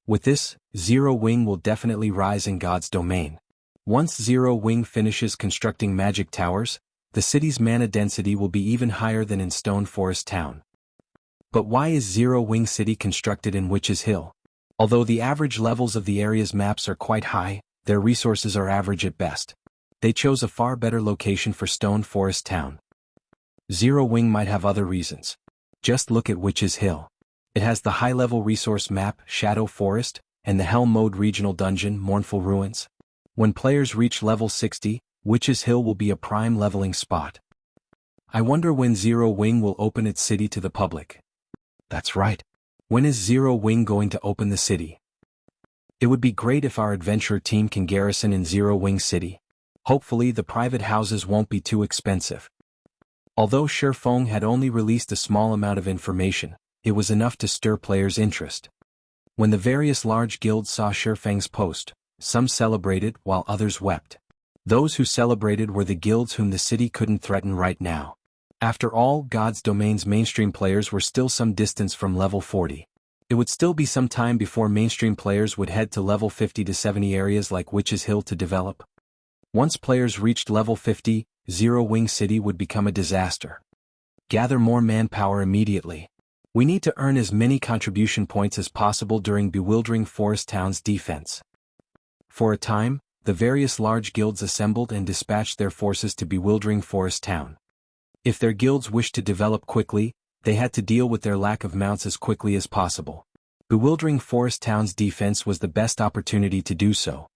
With this, Zero Wing will definitely rise in God's domain. Once Zero Wing finishes constructing magic towers, the city's mana density will be even higher than in Stone Forest Town. But why is Zero Wing City constructed in Witch's Hill? Although the average levels of the area's maps are quite high, their resources are average at best. They chose a far better location for Stone Forest Town. Zero Wing might have other reasons. Just look at Witch's Hill. It has the high-level resource map, Shadow Forest, and the Hell Mode regional dungeon, Mournful Ruins. When players reach level 60, Witch's Hill will be a prime leveling spot. I wonder when Zero Wing will open its city to the public. That's right. When is Zero Wing going to open the city? It would be great if our adventurer team can garrison in Zero Wing City. Hopefully the private houses won't be too expensive. Although Shifeng had only released a small amount of information, it was enough to stir players' interest. When the various large guilds saw Shifeng's post, some celebrated while others wept. Those who celebrated were the guilds whom the city couldn't threaten right now. After all, God's Domain's mainstream players were still some distance from level 40. It would still be some time before mainstream players would head to level 50 to 70 areas like Witch's Hill to develop. Once players reached level 50, Zero Wing City would become a disaster. Gather more manpower immediately. We need to earn as many contribution points as possible during Bewildering Forest Town's defense. For a time, the various large guilds assembled and dispatched their forces to Bewildering Forest Town. If their guilds wished to develop quickly, they had to deal with their lack of mounts as quickly as possible. Bewildering Forest Town's defense was the best opportunity to do so.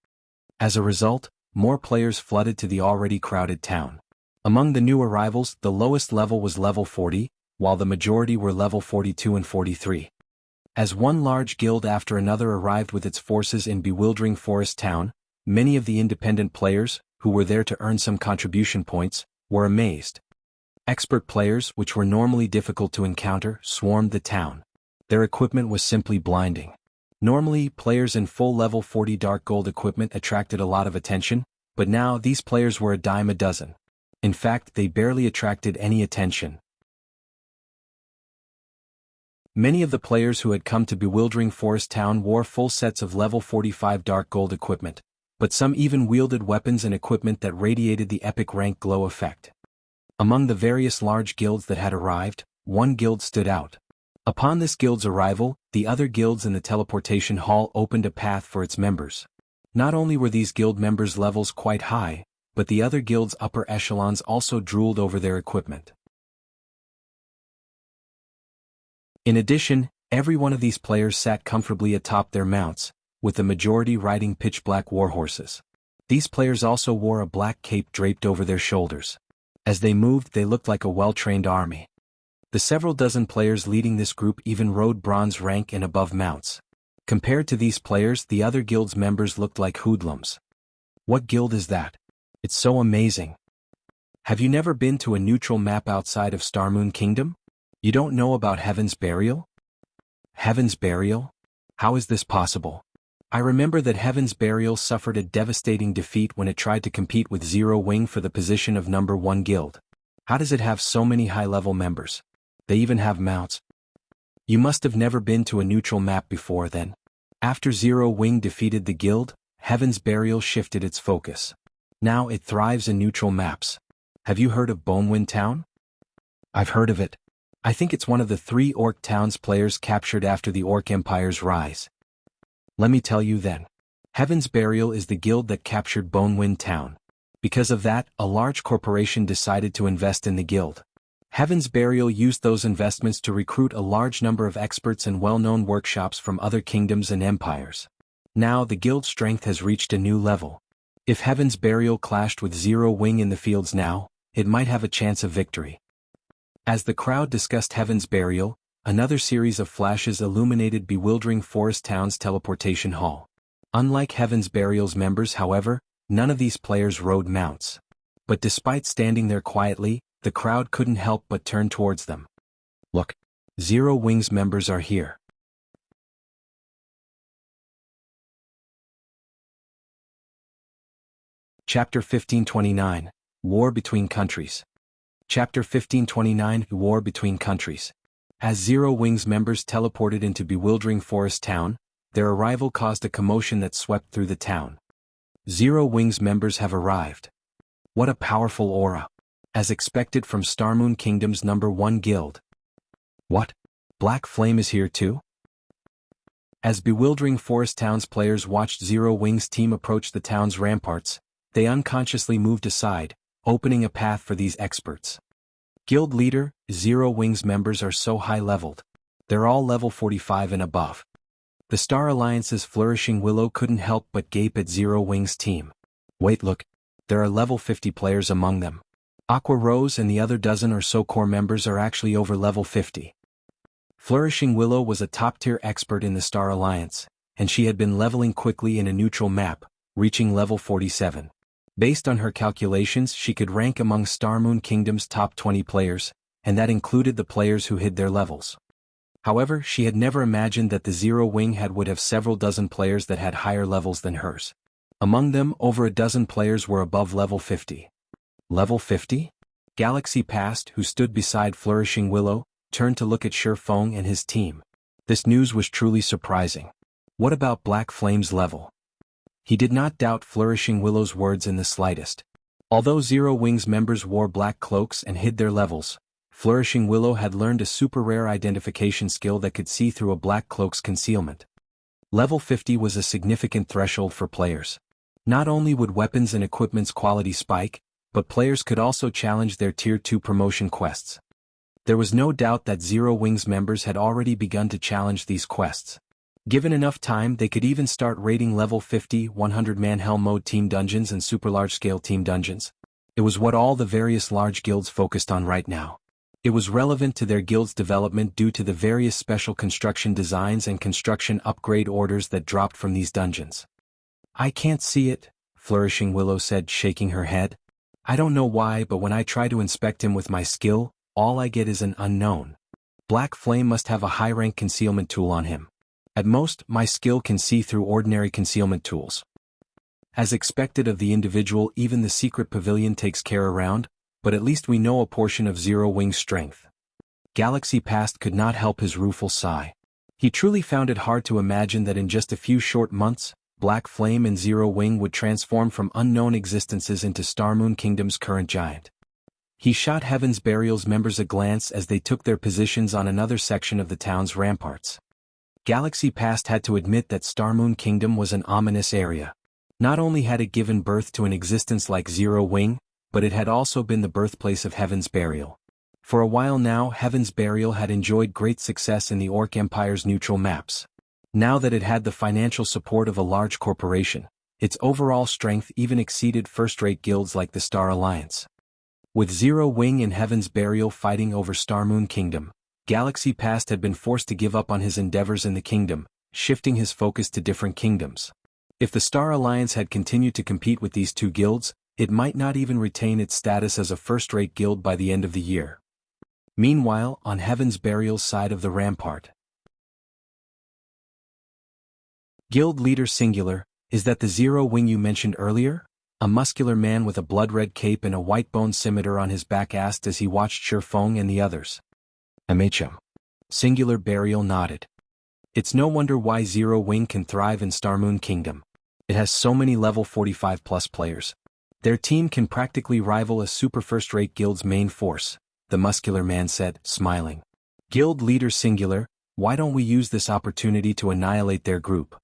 As a result, more players flooded to the already crowded town. Among the new arrivals, the lowest level was level 40, while the majority were level 42 and 43. As one large guild after another arrived with its forces in Bewildering Forest Town, many of the independent players, who were there to earn some contribution points, were amazed. Expert players, which were normally difficult to encounter, swarmed the town. Their equipment was simply blinding. Normally, players in full level 40 dark gold equipment attracted a lot of attention, but now these players were a dime a dozen. In fact, they barely attracted any attention. Many of the players who had come to Bewildering Forest Town wore full sets of level 45 dark gold equipment, but some even wielded weapons and equipment that radiated the epic rank glow effect. Among the various large guilds that had arrived, one guild stood out. Upon this guild's arrival, the other guilds in the teleportation hall opened a path for its members. Not only were these guild members' levels quite high, but the other guilds' upper echelons also drooled over their equipment. In addition, every one of these players sat comfortably atop their mounts, with the majority riding pitch-black warhorses. These players also wore a black cape draped over their shoulders. As they moved, they looked like a well-trained army. The several dozen players leading this group even rode bronze rank and above mounts. Compared to these players, the other guild's members looked like hoodlums. What guild is that? It's so amazing. Have you never been to a neutral map outside of Starmoon Kingdom? You don't know about Heaven's Burial? Heaven's Burial? How is this possible? I remember that Heaven's Burial suffered a devastating defeat when it tried to compete with Zero Wing for the position of number 1 guild. How does it have so many high-level members? They even have mounts. You must have never been to a neutral map before then. After Zero Wing defeated the guild, Heaven's Burial shifted its focus. Now it thrives in neutral maps. Have you heard of Bonewind Town? I've heard of it. I think it's one of the 3 orc towns players captured after the Orc Empire's rise. Let me tell you then. Heaven's Burial is the guild that captured Bonewind Town. Because of that, a large corporation decided to invest in the guild. Heaven's Burial used those investments to recruit a large number of experts and well-known workshops from other kingdoms and empires. Now the guild's strength has reached a new level. If Heaven's Burial clashed with Zero Wing in the fields now, it might have a chance of victory. As the crowd discussed Heaven's Burial, another series of flashes illuminated bewildering Forest Town's teleportation hall. Unlike Heaven's Burial's members, however, none of these players rode mounts. But despite standing there quietly, the crowd couldn't help but turn towards them. Look, Zero Wing's members are here. Chapter 1529, War Between Countries. Chapter 1529, War Between Countries. As Zero Wing's members teleported into bewildering Forest Town, their arrival caused a commotion that swept through the town. Zero Wing's members have arrived. What a powerful aura. As expected from Starmoon Kingdom's #1 guild. What? Black Flame is here too? As bewildering Forest Town's players watched Zero Wing's team approach the town's ramparts, they unconsciously moved aside, opening a path for these experts. Guild leader, Zero Wing's members are so high-leveled. They're all level 45 and above. The Star Alliance's Flourishing Willow couldn't help but gape at Zero Wing's team. Wait, look. There are level 50 players among them. Aqua Rose and the other dozen or so core members are actually over level 50. Flourishing Willow was a top-tier expert in the Star Alliance, and she had been leveling quickly in a neutral map, reaching level 47. Based on her calculations, she could rank among Starmoon Kingdom's top 20 players, and that included the players who hid their levels. However, she had never imagined that the Zero Wing would have several dozen players that had higher levels than hers. Among them, over a dozen players were above level 50. Level 50? Galaxy Past, who stood beside Flourishing Willow, turned to look at Shifeng and his team. This news was truly surprising. What about Black Flame's level? He did not doubt Flourishing Willow's words in the slightest. Although Zero Wing's members wore black cloaks and hid their levels, Flourishing Willow had learned a super rare identification skill that could see through a black cloak's concealment. Level 50 was a significant threshold for players. Not only would weapons and equipment's quality spike, but players could also challenge their Tier 2 promotion quests. There was no doubt that Zero Wing's members had already begun to challenge these quests. Given enough time, they could even start raiding level 50, 100-man Hell Mode team dungeons and super large-scale team dungeons. It was what all the various large guilds focused on right now. It was relevant to their guild's development due to the various special construction designs and construction upgrade orders that dropped from these dungeons. I can't see it, Flourishing Willow said, shaking her head. I don't know why, but when I try to inspect him with my skill, all I get is an unknown. Black Flame must have a high-rank concealment tool on him. At most, my skill can see through ordinary concealment tools. As expected of the individual, even the secret pavilion takes care around, but at least we know a portion of Zero Wing's strength. Galaxy Past could not help his rueful sigh. He truly found it hard to imagine that in just a few short months, Black Flame and Zero Wing would transform from unknown existences into Starmoon Kingdom's current giant. He shot Heaven's Burial's members a glance as they took their positions on another section of the town's ramparts. Galaxy Past had to admit that Starmoon Kingdom was an ominous area. Not only had it given birth to an existence like Zero Wing, but it had also been the birthplace of Heaven's Burial. For a while now, Heaven's Burial had enjoyed great success in the Orc Empire's neutral maps. Now that it had the financial support of a large corporation, its overall strength even exceeded first-rate guilds like the Star Alliance. With Zero Wing and Heaven's Burial fighting over Starmoon Kingdom, Galaxy Past had been forced to give up on his endeavors in the kingdom, shifting his focus to different kingdoms. If the Star Alliance had continued to compete with these two guilds, it might not even retain its status as a first-rate guild by the end of the year. Meanwhile, on Heaven's Burial's side of the rampart. Guild Leader Singular, is that the Zero Wing you mentioned earlier? A muscular man with a blood-red cape and a white-bone scimitar on his back asked as he watched Shifeng and the others. MHM. Singular Burial nodded. It's no wonder why Zero Wing can thrive in Starmoon Kingdom. It has so many level 45+ players. Their team can practically rival a super first-rate guild's main force, the muscular man said, smiling. Guild Leader Singular, why don't we use this opportunity to annihilate their group?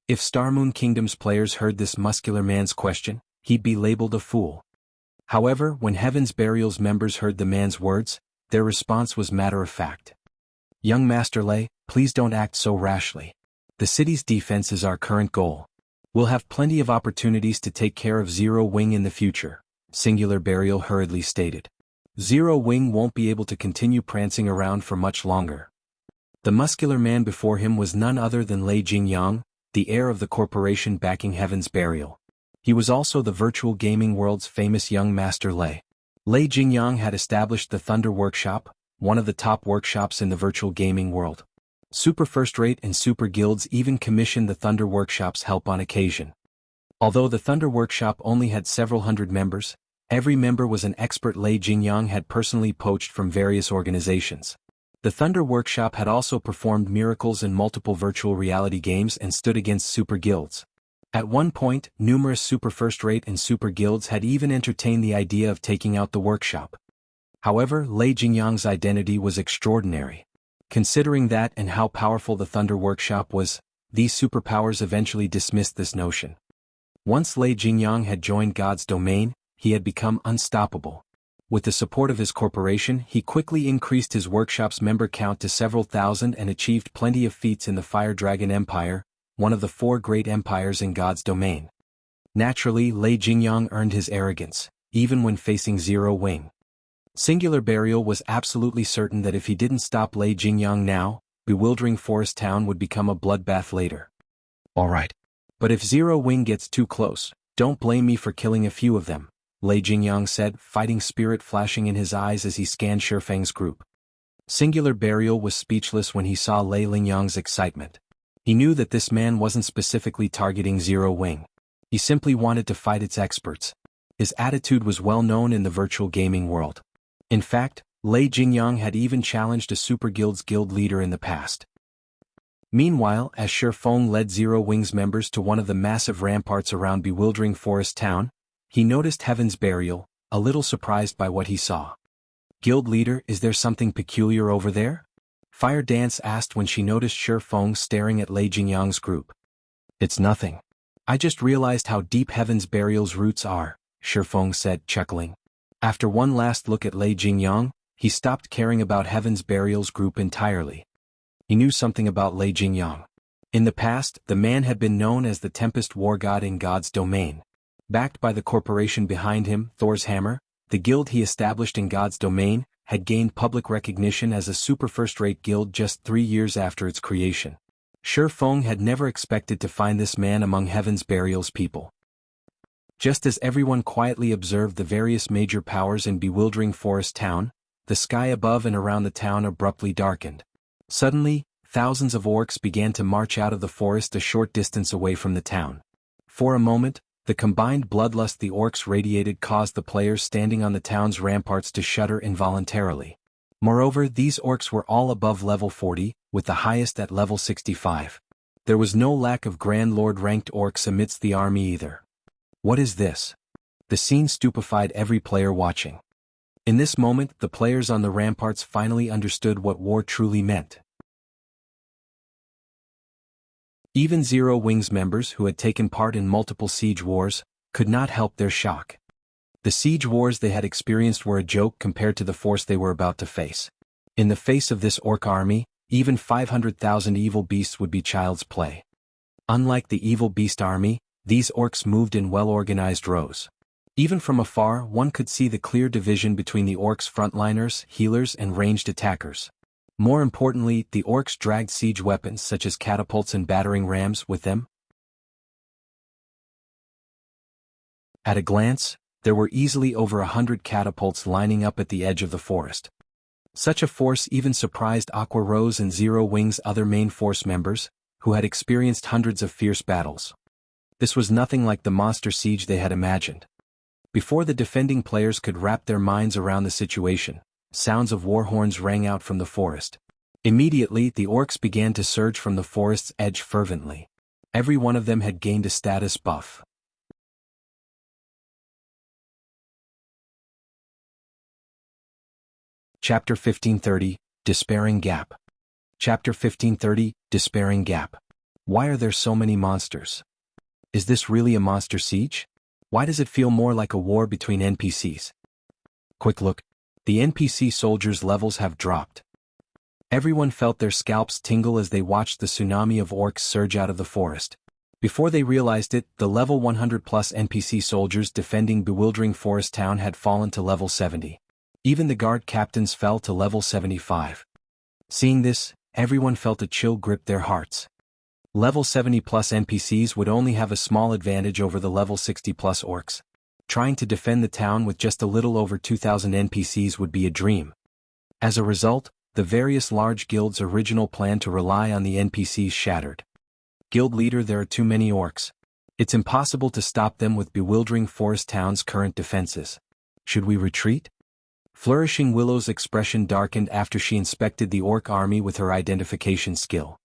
If Starmoon Kingdom's players heard this muscular man's question, he'd be labeled a fool. However, when Heaven's Burial's members heard the man's words, their response was matter-of-fact. "Young Master Lei, please don't act so rashly. The city's defense is our current goal. We'll have plenty of opportunities to take care of Zero Wing in the future," Singular Burial hurriedly stated. "Zero Wing won't be able to continue prancing around for much longer." The muscular man before him was none other than Lei Jingyang, the heir of the corporation backing Heaven's Burial. He was also the virtual gaming world's famous young Master Lei. Lei Jingyang had established the Thunder Workshop, one of the top workshops in the virtual gaming world. Super First Rate and Super Guilds even commissioned the Thunder Workshop's help on occasion. Although the Thunder Workshop only had several hundred members, every member was an expert Lei Jingyang had personally poached from various organizations. The Thunder Workshop had also performed miracles in multiple virtual reality games and stood against super guilds. At one point, numerous Super First Rate and Super Guilds had even entertained the idea of taking out the workshop. However, Lei Jingyang's identity was extraordinary. Considering that and how powerful the Thunder Workshop was, these superpowers eventually dismissed this notion. Once Lei Jingyang had joined God's domain, he had become unstoppable. With the support of his corporation, he quickly increased his workshop's member count to several thousand and achieved plenty of feats in the Fire Dragon Empire, one of the 4 great empires in God's domain. Naturally, Lei Jingyang earned his arrogance, even when facing Zero Wing. Singular Burial was absolutely certain that if he didn't stop Lei Jingyang now, Bewildering Forest Town would become a bloodbath later. "Alright. But if Zero Wing gets too close, don't blame me for killing a few of them," Lei Jingyang said, fighting spirit flashing in his eyes as he scanned Shifeng's group. Singular Burial was speechless when he saw Lei Lingyang's excitement. He knew that this man wasn't specifically targeting Zero Wing. He simply wanted to fight its experts. His attitude was well known in the virtual gaming world. In fact, Lei Jingyang had even challenged a Super Guild's guild leader in the past. Meanwhile, as Shifeng led Zero Wing's members to one of the massive ramparts around Bewildering Forest Town, he noticed Heaven's Burial, a little surprised by what he saw. "Guild leader, is there something peculiar over there?" Fire Dance asked when she noticed Shifeng staring at Lei Jingyang's group. "It's nothing. I just realized how deep Heaven's Burial's roots are," Shifeng said, chuckling. After one last look at Lei Jingyang, he stopped caring about Heaven's Burial's group entirely. He knew something about Lei Jingyang. In the past, the man had been known as the Tempest War God in God's domain. Backed by the corporation behind him, Thor's Hammer, the guild he established in God's domain, had gained public recognition as a super first-rate guild just 3 years after its creation. Shifeng had never expected to find this man among Heaven's Burial's people. Just as everyone quietly observed the various major powers in Bewildering Forest Town, the sky above and around the town abruptly darkened. Suddenly, thousands of orcs began to march out of the forest a short distance away from the town. For a moment, the combined bloodlust the orcs radiated caused the players standing on the town's ramparts to shudder involuntarily. Moreover, these orcs were all above level 40, with the highest at level 65. There was no lack of Grand Lord-ranked orcs amidst the army either. What is this? The scene stupefied every player watching. In this moment, the players on the ramparts finally understood what war truly meant. Even Zero Wing's members who had taken part in multiple siege wars could not help their shock. The siege wars they had experienced were a joke compared to the force they were about to face. In the face of this orc army, even 500,000 evil beasts would be child's play. Unlike the evil beast army, these orcs moved in well-organized rows. Even from afar, one could see the clear division between the orcs' frontliners, healers, and ranged attackers. More importantly, the orcs dragged siege weapons such as catapults and battering rams with them. At a glance, there were easily over 100 catapults lining up at the edge of the forest. Such a force even surprised Aqua Rose and Zero Wing's other main force members, who had experienced hundreds of fierce battles. This was nothing like the monster siege they had imagined. Before the defending players could wrap their minds around the situation, sounds of war horns rang out from the forest. Immediately, the orcs began to surge from the forest's edge fervently. Every one of them had gained a status buff. Chapter 1530, Despairing Gap. Chapter 1530, Despairing Gap. Why are there so many monsters? Is this really a monster siege? Why does it feel more like a war between NPCs? Quick look. The NPC soldiers' levels have dropped. Everyone felt their scalps tingle as they watched the tsunami of orcs surge out of the forest. Before they realized it, the level 100+ NPC soldiers defending bewildering forest town had fallen to level 70. Even the guard captains fell to level 75. Seeing this, everyone felt a chill grip their hearts. Level 70+ NPCs would only have a small advantage over the level 60+ orcs. Trying to defend the town with just a little over 2,000 NPCs would be a dream. As a result, the various large guilds' original plan to rely on the NPCs shattered. Guild leader, there are too many orcs. It's impossible to stop them with bewildering forest town's current defenses. Should we retreat? Flourishing Willow's expression darkened after she inspected the orc army with her identification skill.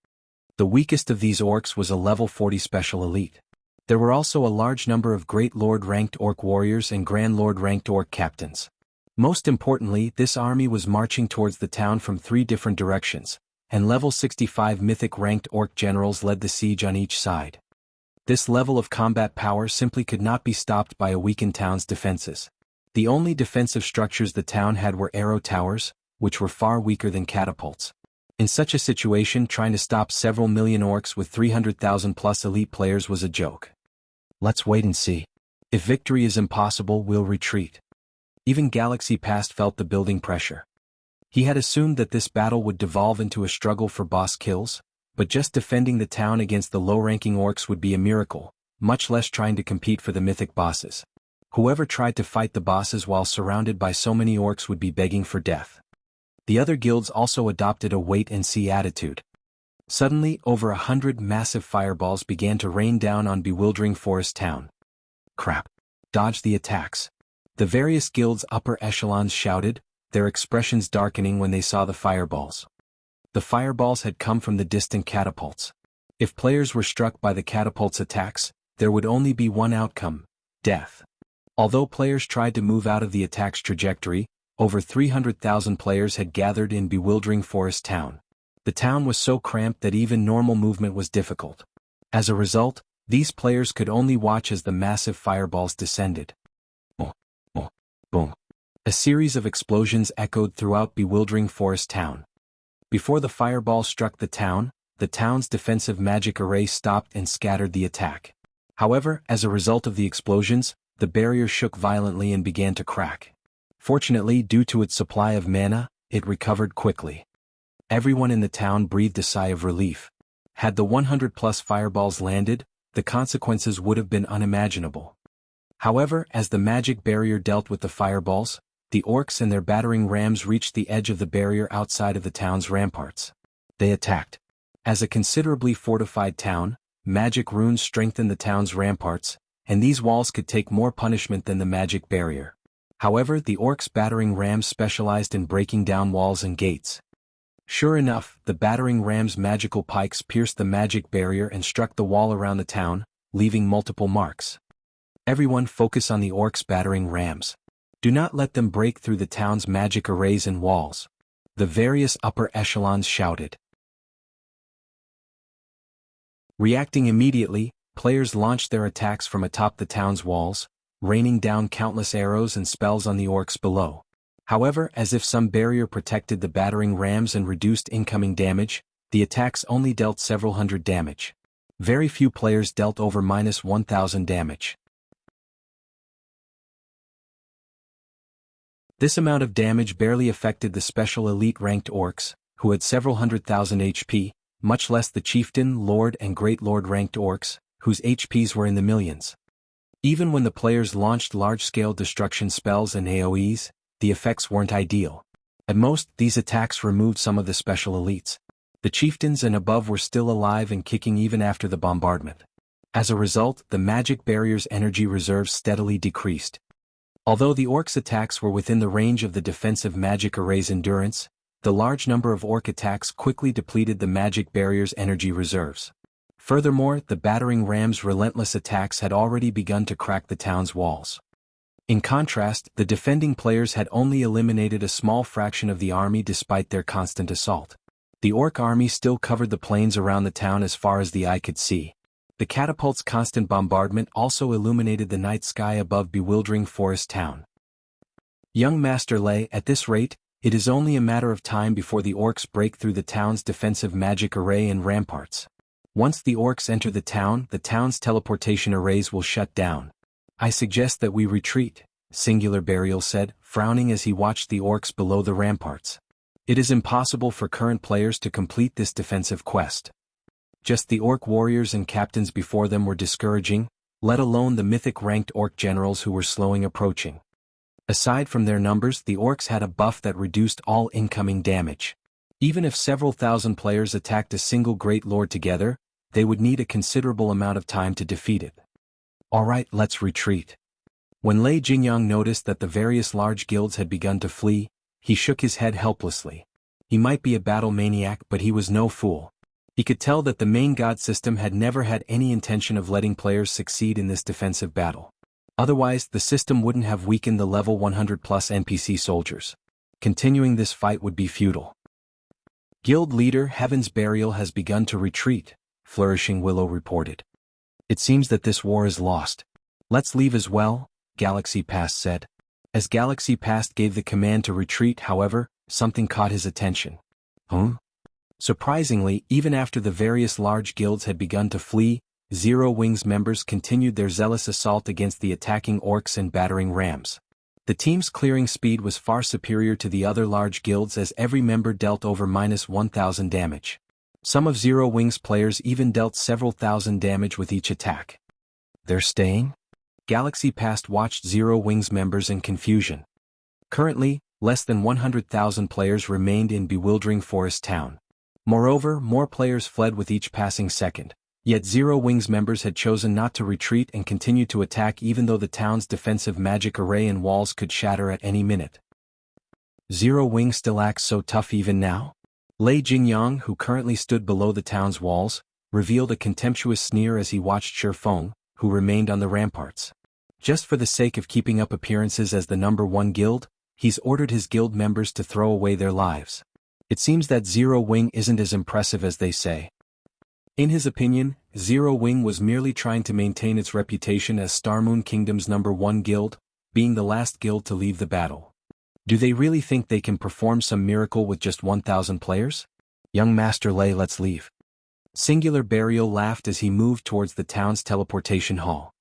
The weakest of these orcs was a level 40 special elite. There were also a large number of Great Lord-ranked orc warriors and Grand Lord-ranked orc captains. Most importantly, this army was marching towards the town from 3 different directions, and level 65 mythic-ranked orc generals led the siege on each side. This level of combat power simply could not be stopped by a weakened town's defenses. The only defensive structures the town had were arrow towers, which were far weaker than catapults. In such a situation, trying to stop several million orcs with 300,000+ elite players was a joke. Let's wait and see. If victory is impossible, we'll retreat. Even Galaxy Past felt the building pressure. He had assumed that this battle would devolve into a struggle for boss kills, but just defending the town against the low-ranking orcs would be a miracle, much less trying to compete for the mythic bosses. Whoever tried to fight the bosses while surrounded by so many orcs would be begging for death. The other guilds also adopted a wait-and-see attitude. Suddenly, over 100 massive fireballs began to rain down on bewildering forest town. Crap. Dodge the attacks. The various guilds' upper echelons shouted, their expressions darkening when they saw the fireballs. The fireballs had come from the distant catapults. If players were struck by the catapult's attacks, there would only be one outcome: death. Although players tried to move out of the attack's trajectory, over 300,000 players had gathered in bewildering forest town. The town was so cramped that even normal movement was difficult. As a result, these players could only watch as the massive fireballs descended. Boom, boom, boom. A series of explosions echoed throughout bewildering forest town. Before the fireball struck the town's defensive magic array stopped and scattered the attack. However, as a result of the explosions, the barrier shook violently and began to crack. Fortunately, due to its supply of mana, it recovered quickly. Everyone in the town breathed a sigh of relief. Had the 100+ fireballs landed, the consequences would have been unimaginable. However, as the magic barrier dealt with the fireballs, the orcs and their battering rams reached the edge of the barrier outside of the town's ramparts. They attacked. As a considerably fortified town, magic runes strengthened the town's ramparts, and these walls could take more punishment than the magic barrier. However, the orcs' battering rams specialized in breaking down walls and gates. Sure enough, the battering ram's magical pikes pierced the magic barrier and struck the wall around the town, leaving multiple marks. Everyone focus on the orcs' battering rams. Do not let them break through the town's magic arrays and walls. The various upper echelons shouted. Reacting immediately, players launched their attacks from atop the town's walls, raining down countless arrows and spells on the orcs below. However, as if some barrier protected the battering rams and reduced incoming damage, the attacks only dealt several hundred damage. Very few players dealt over -1,000 damage. This amount of damage barely affected the special elite-ranked orcs, who had several 100,000 HP, much less the chieftain, lord and great lord-ranked orcs, whose HPs were in the millions. Even when the players launched large-scale destruction spells and AoEs, the effects weren't ideal. At most, these attacks removed some of the special elites. The chieftains and above were still alive and kicking even after the bombardment. As a result, the magic barrier's energy reserves steadily decreased. Although the orcs' attacks were within the range of the defensive magic array's endurance, the large number of orc attacks quickly depleted the magic barrier's energy reserves. Furthermore, the battering ram's relentless attacks had already begun to crack the town's walls. In contrast, the defending players had only eliminated a small fraction of the army despite their constant assault. The orc army still covered the plains around the town as far as the eye could see. The catapult's constant bombardment also illuminated the night sky above bewildering forest town. Young Master Lei, at this rate, it is only a matter of time before the orcs break through the town's defensive magic array and ramparts. Once the orcs enter the town's teleportation arrays will shut down. I suggest that we retreat, Singular Burial said, frowning as he watched the orcs below the ramparts. It is impossible for current players to complete this defensive quest. Just the orc warriors and captains before them were discouraging, let alone the mythic-ranked orc generals who were slowing approaching. Aside from their numbers, the orcs had a buff that reduced all incoming damage. Even if several thousand players attacked a single Great Lord together, they would need a considerable amount of time to defeat it. Alright, let's retreat. When Lei Jingyang noticed that the various large guilds had begun to flee, he shook his head helplessly. He might be a battle maniac, but he was no fool. He could tell that the main god system had never had any intention of letting players succeed in this defensive battle. Otherwise, the system wouldn't have weakened the level 100 plus NPC soldiers. Continuing this fight would be futile. Guild leader Heaven's Burial has begun to retreat, Flourishing Willow reported. It seems that this war is lost. Let's leave as well, Galaxy Past said. As Galaxy Past gave the command to retreat, however, something caught his attention. Surprisingly, even after the various large guilds had begun to flee, Zero Wings members continued their zealous assault against the attacking orcs and battering rams. The team's clearing speed was far superior to the other large guilds as every member dealt over -1,000 damage. Some of Zero Wings players even dealt several thousand damage with each attack. They're staying? Galaxy Past watched Zero Wings members in confusion. Currently, less than 100,000 players remained in bewildering forest town. Moreover, more players fled with each passing second. Yet Zero Wings members had chosen not to retreat and continued to attack even though the town's defensive magic array and walls could shatter at any minute. Zero Wings still acts so tough even now? Lei Jingyang, who currently stood below the town's walls, revealed a contemptuous sneer as he watched Shifeng, who remained on the ramparts. Just for the sake of keeping up appearances as the #1 guild, he's ordered his guild members to throw away their lives. It seems that Zero Wing isn't as impressive as they say. In his opinion, Zero Wing was merely trying to maintain its reputation as Starmoon Kingdom's #1 guild, being the last guild to leave the battle. Do they really think they can perform some miracle with just 1,000 players? Young Master Lei, let's leave. Singular Burial laughed as he moved towards the town's teleportation hall.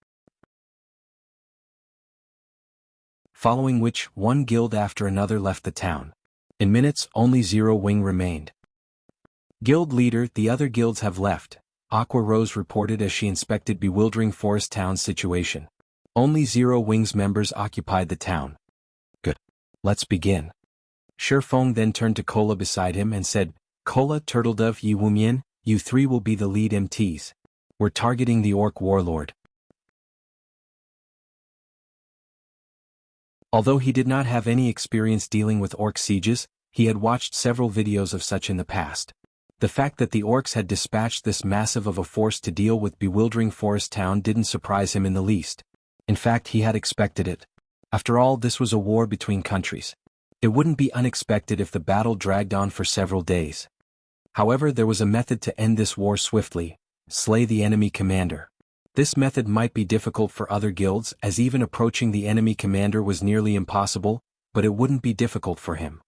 Following which, one guild after another left the town. In minutes, only Zero Wing remained. Guild leader, the other guilds have left, Aqua Rose reported as she inspected bewildering forest town's situation. Only Zero Wings members occupied the town. Good. Let's begin. Shifeng then turned to Kola beside him and said, Kola, Turtledove, Yi Wumian, you three will be the lead MTs. We're targeting the orc warlord. Although he did not have any experience dealing with orc sieges, he had watched several videos of such in the past. The fact that the orcs had dispatched this massive of a force to deal with bewildering forest town didn't surprise him in the least. In fact, he had expected it. After all, this was a war between countries. It wouldn't be unexpected if the battle dragged on for several days. However, there was a method to end this war swiftly: slay the enemy commander. This method might be difficult for other guilds, as even approaching the enemy commander was nearly impossible, but it wouldn't be difficult for him.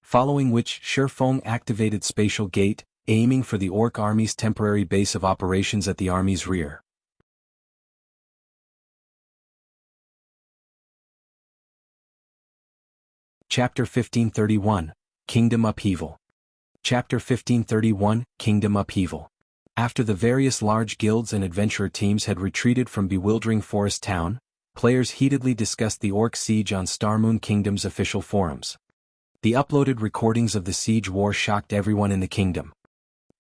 Following which, Shifeng activated Spatial Gate, aiming for the orc army's temporary base of operations at the army's rear. Chapter 1531, Kingdom Upheaval. Chapter 1531, Kingdom Upheaval. After the various large guilds and adventurer teams had retreated from bewildering forest town, players heatedly discussed the orc siege on Starmoon Kingdom's official forums. The uploaded recordings of the siege war shocked everyone in the kingdom.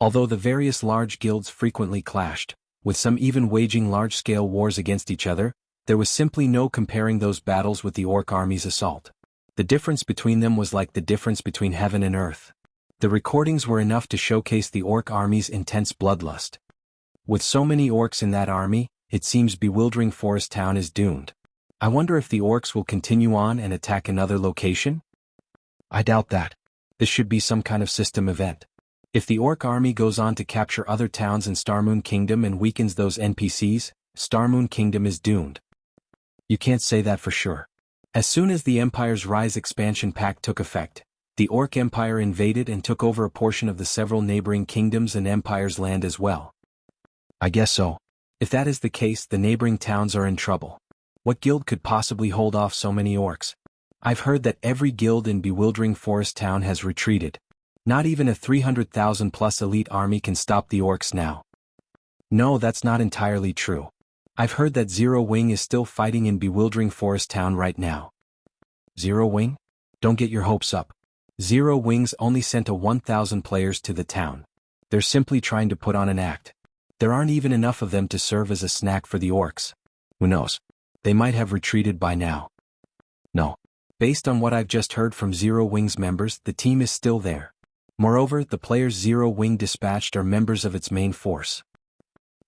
Although the various large guilds frequently clashed, with some even waging large-scale wars against each other, there was simply no comparing those battles with the orc army's assault. The difference between them was like the difference between heaven and earth. The recordings were enough to showcase the orc army's intense bloodlust. With so many orcs in that army, it seems bewildering forest town is doomed. I wonder if the orcs will continue on and attack another location? I doubt that. This should be some kind of system event. If the Orc army goes on to capture other towns in Starmoon Kingdom and weakens those NPCs, Starmoon Kingdom is doomed. You can't say that for sure. As soon as the Empire's Rise expansion pack took effect, the Orc Empire invaded and took over a portion of the several neighboring kingdoms and empires' land as well. I guess so. If that is the case, the neighboring towns are in trouble. What guild could possibly hold off so many orcs? I've heard that every guild in Bewildering Forest Town has retreated. Not even a 300,000-plus elite army can stop the orcs now. No, that's not entirely true. I've heard that Zero Wing is still fighting in Bewildering Forest Town right now. Zero Wing? Don't get your hopes up. Zero Wings only sent a 1,000 players to the town. They're simply trying to put on an act. There aren't even enough of them to serve as a snack for the orcs. Who knows? They might have retreated by now. No. Based on what I've just heard from Zero Wing's members, the team is still there. Moreover, the players Zero Wing dispatched are members of its main force.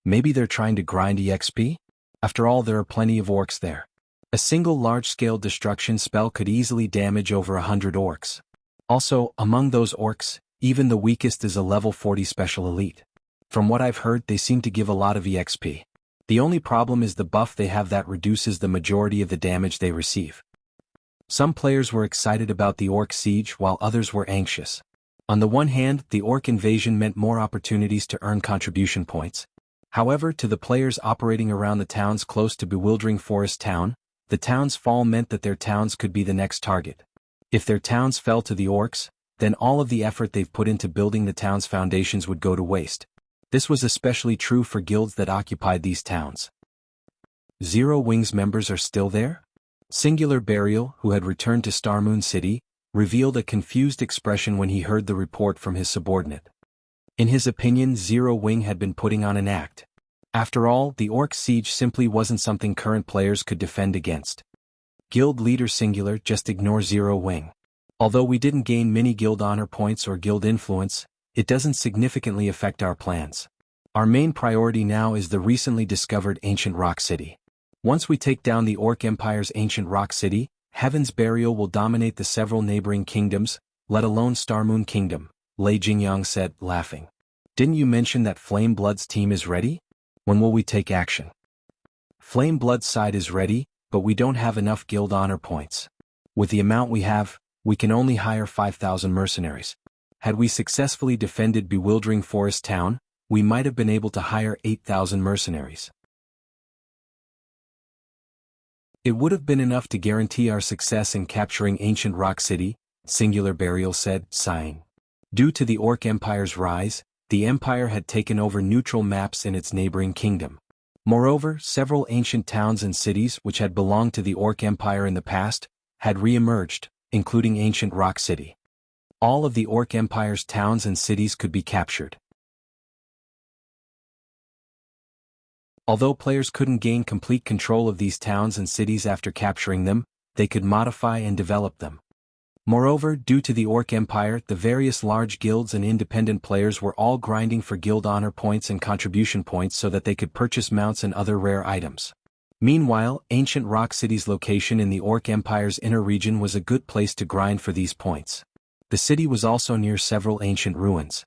Maybe they're trying to grind EXP? After all, there are plenty of orcs there. A single large-scale destruction spell could easily damage over 100 orcs. Also, among those orcs, even the weakest is a level 40 special elite. From what I've heard, they seem to give a lot of EXP. The only problem is the buff they have that reduces the majority of the damage they receive. Some players were excited about the orc siege while others were anxious. On the one hand, the orc invasion meant more opportunities to earn contribution points. However, to the players operating around the towns close to Bewildering Forest Town, the town's fall meant that their towns could be the next target. If their towns fell to the orcs, then all of the effort they've put into building the town's foundations would go to waste. This was especially true for guilds that occupied these towns. Zero Wing's members are still there? Singular Burial, who had returned to Starmoon City, revealed a confused expression when he heard the report from his subordinate. In his opinion, Zero Wing had been putting on an act. After all, the orc siege simply wasn't something current players could defend against. Guild Leader Singular, just ignore Zero Wing. Although we didn't gain many guild honor points or guild influence, it doesn't significantly affect our plans. Our main priority now is the recently discovered Ancient Rock City. Once we take down the Orc Empire's Ancient Rock City, Heaven's Burial will dominate the several neighboring kingdoms, let alone Starmoon Kingdom, Lei Jingyang said, laughing. Didn't you mention that Flame Blood's team is ready? When will we take action? Flame Blood's side is ready, but we don't have enough guild honor points. With the amount we have, we can only hire 5,000 mercenaries. Had we successfully defended Bewildering Forest Town, we might have been able to hire 8,000 mercenaries. It would have been enough to guarantee our success in capturing Ancient Rock City, Singular Burial said, sighing. Due to the Orc Empire's rise, the Empire had taken over neutral maps in its neighboring kingdom. Moreover, several ancient towns and cities which had belonged to the Orc Empire in the past, had re-emerged, including Ancient Rock City. All of the Orc Empire's towns and cities could be captured. Although players couldn't gain complete control of these towns and cities after capturing them, they could modify and develop them. Moreover, due to the Orc Empire, the various large guilds and independent players were all grinding for guild honor points and contribution points so that they could purchase mounts and other rare items. Meanwhile, Ancient Rock City's location in the Orc Empire's inner region was a good place to grind for these points. The city was also near several ancient ruins.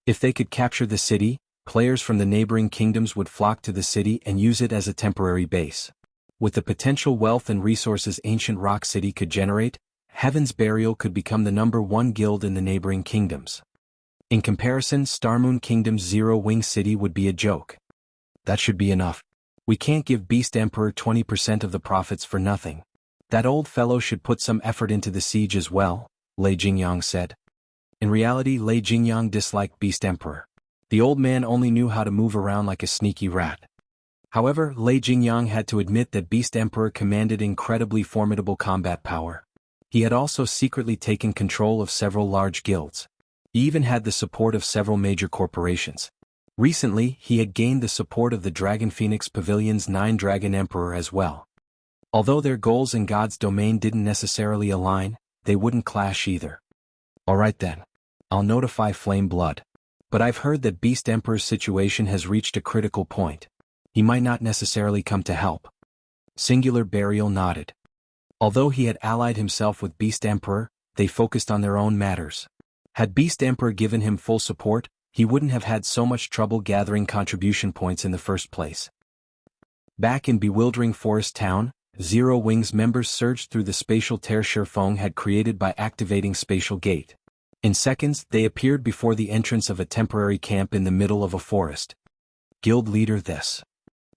If they could capture the city, players from the neighboring kingdoms would flock to the city and use it as a temporary base. With the potential wealth and resources Ancient Rock City could generate, Heaven's Burial could become the #1 guild in the neighboring kingdoms. In comparison, Starmoon Kingdom's Zero Wing City would be a joke. That should be enough. We can't give Beast Emperor 20% of the profits for nothing. That old fellow should put some effort into the siege as well, Lei Jingyang said. In reality, Lei Jingyang disliked Beast Emperor. The old man only knew how to move around like a sneaky rat. However, Lei Jingyang had to admit that Beast Emperor commanded incredibly formidable combat power. He had also secretly taken control of several large guilds. He even had the support of several major corporations. Recently, he had gained the support of the Dragon Phoenix Pavilion's 9 Dragon Emperor as well. Although their goals in God's domain didn't necessarily align, they wouldn't clash either. Alright then. I'll notify Flame Blood. But I've heard that Beast Emperor's situation has reached a critical point. He might not necessarily come to help. Singular Burial nodded. Although he had allied himself with Beast Emperor, they focused on their own matters. Had Beast Emperor given him full support, he wouldn't have had so much trouble gathering contribution points in the first place. Back in bewildering Forest Town, Zero Wings members surged through the spatial tear Shifeng had created by activating Spatial Gate. In seconds, they appeared before the entrance of a temporary camp in the middle of a forest. Guild leader this.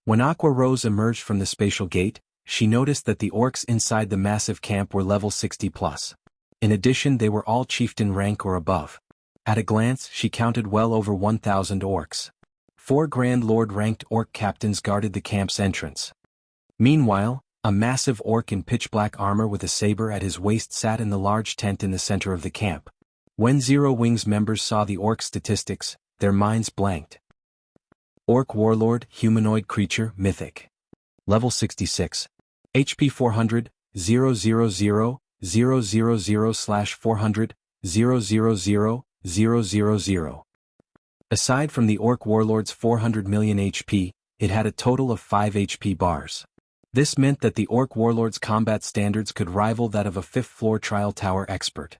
When Aqua Rose emerged from the Spatial Gate, she noticed that the orcs inside the massive camp were level 60+. In addition, they were all chieftain rank or above. At a glance, she counted well over 1,000 orcs. 4 Grand Lord-ranked orc captains guarded the camp's entrance. Meanwhile, a massive orc in pitch-black armor with a saber at his waist sat in the large tent in the center of the camp. When Zero Wings members saw the orc statistics, their minds blanked. Orc Warlord, humanoid creature, mythic. Level 66. HP 400, 000, 000/400, 000, 000. Aside from the Orc Warlord's 400 million HP, it had a total of 5 HP bars. This meant that the Orc Warlord's combat standards could rival that of a 5th-floor trial tower expert.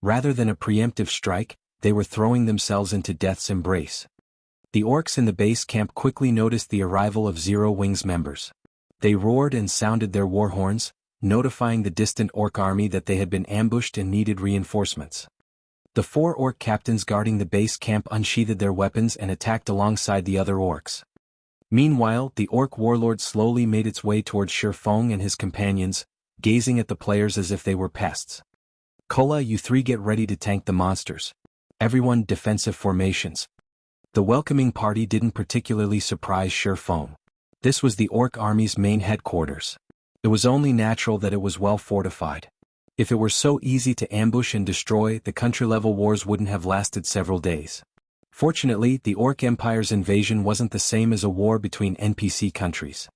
Rather than a preemptive strike, they were throwing themselves into death's embrace. The orcs in the base camp quickly noticed the arrival of Zero Wings members. They roared and sounded their war horns, notifying the distant orc army that they had been ambushed and needed reinforcements. The 4 orc captains guarding the base camp unsheathed their weapons and attacked alongside the other orcs. Meanwhile, the orc warlord slowly made its way towards Shifeng and his companions, gazing at the players as if they were pests. "Kola, you 3 get ready to tank the monsters. Everyone defensive formations." The welcoming party didn't particularly surprise Shifeng. This was the orc army's main headquarters. It was only natural that it was well fortified. If it were so easy to ambush and destroy, the country-level wars wouldn't have lasted several days. Fortunately, the Orc Empire's invasion wasn't the same as a war between NPC countries.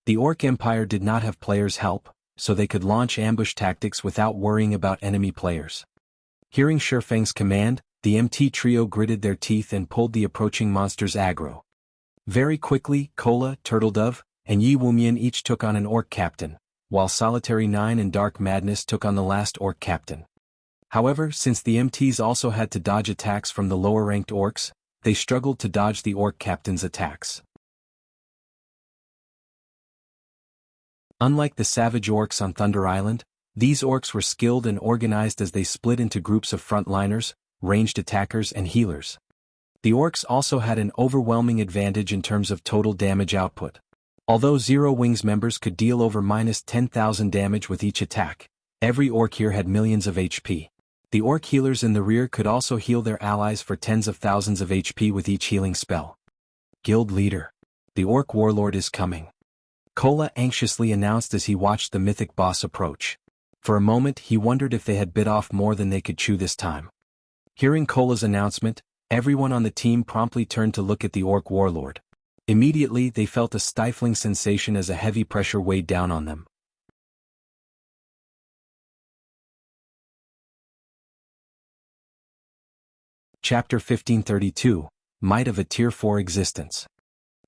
The Orc Empire did not have players' help, so they could launch ambush tactics without worrying about enemy players. Hearing Shifeng's command, the MT trio gritted their teeth and pulled the approaching monsters aggro. Very quickly, Kola, Turtledove, and Yi Wumian each took on an Orc captain, while Solitary 9 and Dark Madness took on the last Orc captain. However, since the MTs also had to dodge attacks from the lower-ranked orcs, they struggled to dodge the Orc captain's attacks. Unlike the savage orcs on Thunder Island, these orcs were skilled and organized as they split into groups of frontliners, ranged attackers and healers. The orcs also had an overwhelming advantage in terms of total damage output. Although Zero Wings members could deal over -10,000 damage with each attack, every orc here had millions of HP. The orc healers in the rear could also heal their allies for tens of thousands of HP with each healing spell. "Guild leader. The orc warlord is coming," Kola anxiously announced as he watched the mythic boss approach. For a moment he wondered if they had bit off more than they could chew this time. Hearing Kola's announcement, everyone on the team promptly turned to look at the orc warlord. Immediately they felt a stifling sensation as a heavy pressure weighed down on them. Chapter 1532, Might of a Tier 4 Existence.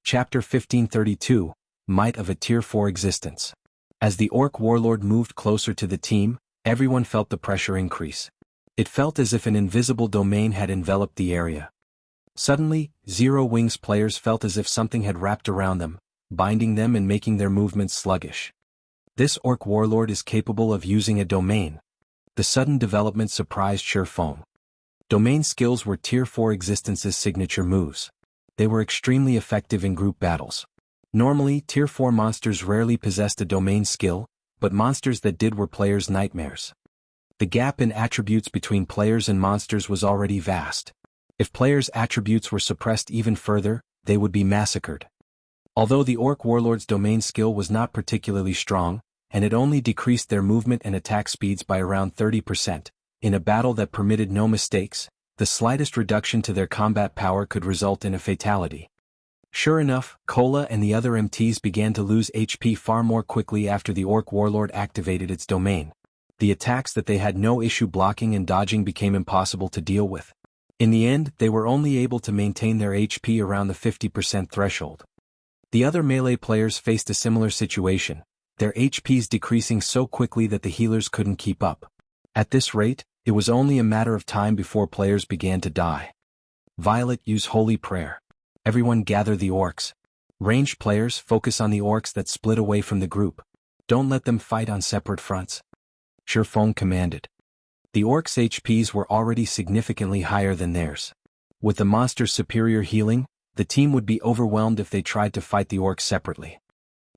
Chapter 1532, Might of a Tier 4 Existence. As the Orc Warlord moved closer to the team, everyone felt the pressure increase. It felt as if an invisible domain had enveloped the area. Suddenly, Zero Wings players felt as if something had wrapped around them, binding them and making their movements sluggish. This Orc Warlord is capable of using a domain. The sudden development surprised Shifeng. Domain skills were Tier 4 Existence's signature moves. They were extremely effective in group battles. Normally, Tier 4 monsters rarely possessed a domain skill, but monsters that did were players' nightmares. The gap in attributes between players and monsters was already vast. If players' attributes were suppressed even further, they would be massacred. Although the Orc Warlord's domain skill was not particularly strong, and it only decreased their movement and attack speeds by around 30%, in a battle that permitted no mistakes, the slightest reduction to their combat power could result in a fatality. Sure enough, Kola and the other MTs began to lose HP far more quickly after the Orc Warlord activated its domain. The attacks that they had no issue blocking and dodging became impossible to deal with. In the end, they were only able to maintain their HP around the 50% threshold. The other melee players faced a similar situation, their HPs decreasing so quickly that the healers couldn't keep up. At this rate, it was only a matter of time before players began to die. Violet, use Holy Prayer. Everyone gather the orcs. Ranged players, focus on the orcs that split away from the group. Don't let them fight on separate fronts. Shifeng commanded. The orcs' HPs were already significantly higher than theirs. With the monster's superior healing, the team would be overwhelmed if they tried to fight the orcs separately.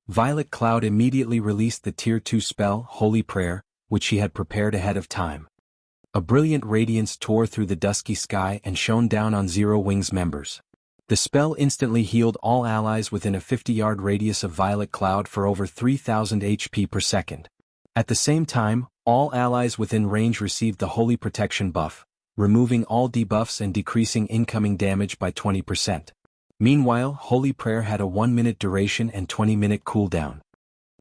Violet Cloud immediately released the Tier 2 spell, Holy Prayer, which she had prepared ahead of time. A brilliant radiance tore through the dusky sky and shone down on Zero Wings members. The spell instantly healed all allies within a 50-yard radius of Violet Cloud for over 3,000 HP per second. At the same time, all allies within range received the Holy Protection buff, removing all debuffs and decreasing incoming damage by 20%. Meanwhile, Holy Prayer had a 1-minute duration and 20-minute cooldown.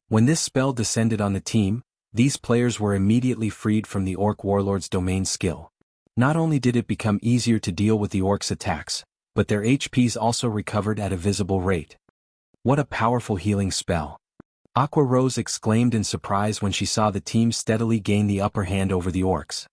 When this spell descended on the team, these players were immediately freed from the Orc Warlord's domain skill. Not only did it become easier to deal with the orcs' attacks, but their HPs also recovered at a visible rate. What a powerful healing spell! Aqua Rose exclaimed in surprise when she saw the team steadily gain the upper hand over the orcs.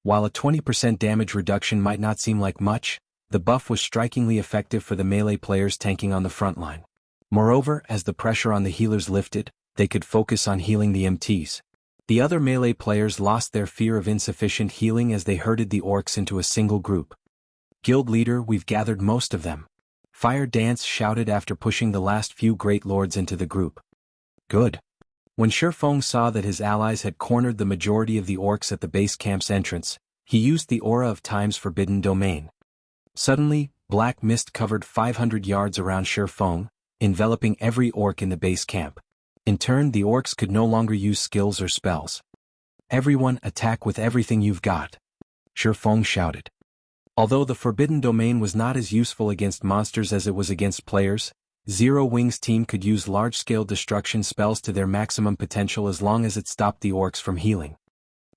While a 20% damage reduction might not seem like much, the buff was strikingly effective for the melee players tanking on the front line. Moreover, as the pressure on the healers lifted, they could focus on healing the MTs. The other melee players lost their fear of insufficient healing as they herded the orcs into a single group. Guild leader, we've gathered most of them. Fire Dance shouted after pushing the last few great lords into the group. Good. When Shifeng saw that his allies had cornered the majority of the orcs at the base camp's entrance, he used the aura of Time's forbidden domain. Suddenly, black mist covered 500 yards around Shifeng, enveloping every orc in the base camp. In turn, the orcs could no longer use skills or spells. Everyone attack with everything you've got. Shifeng shouted. Although the forbidden domain was not as useful against monsters as it was against players, Zero Wings' team could use large-scale destruction spells to their maximum potential as long as it stopped the orcs from healing.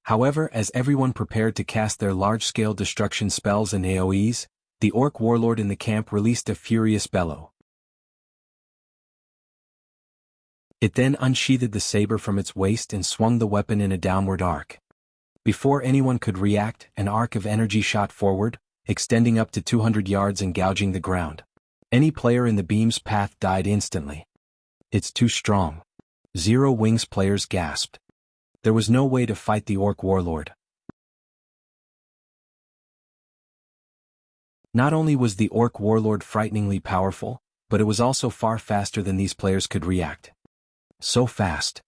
However, as everyone prepared to cast their large-scale destruction spells and AoEs, the orc warlord in the camp released a furious bellow. It then unsheathed the saber from its waist and swung the weapon in a downward arc. Before anyone could react, an arc of energy shot forward, extending up to 200 yards and gouging the ground. Any player in the beam's path died instantly. It's too strong. Zero Wings players gasped. There was no way to fight the orc warlord. Not only was the orc warlord frighteningly powerful, but it was also far faster than these players could react. So fast.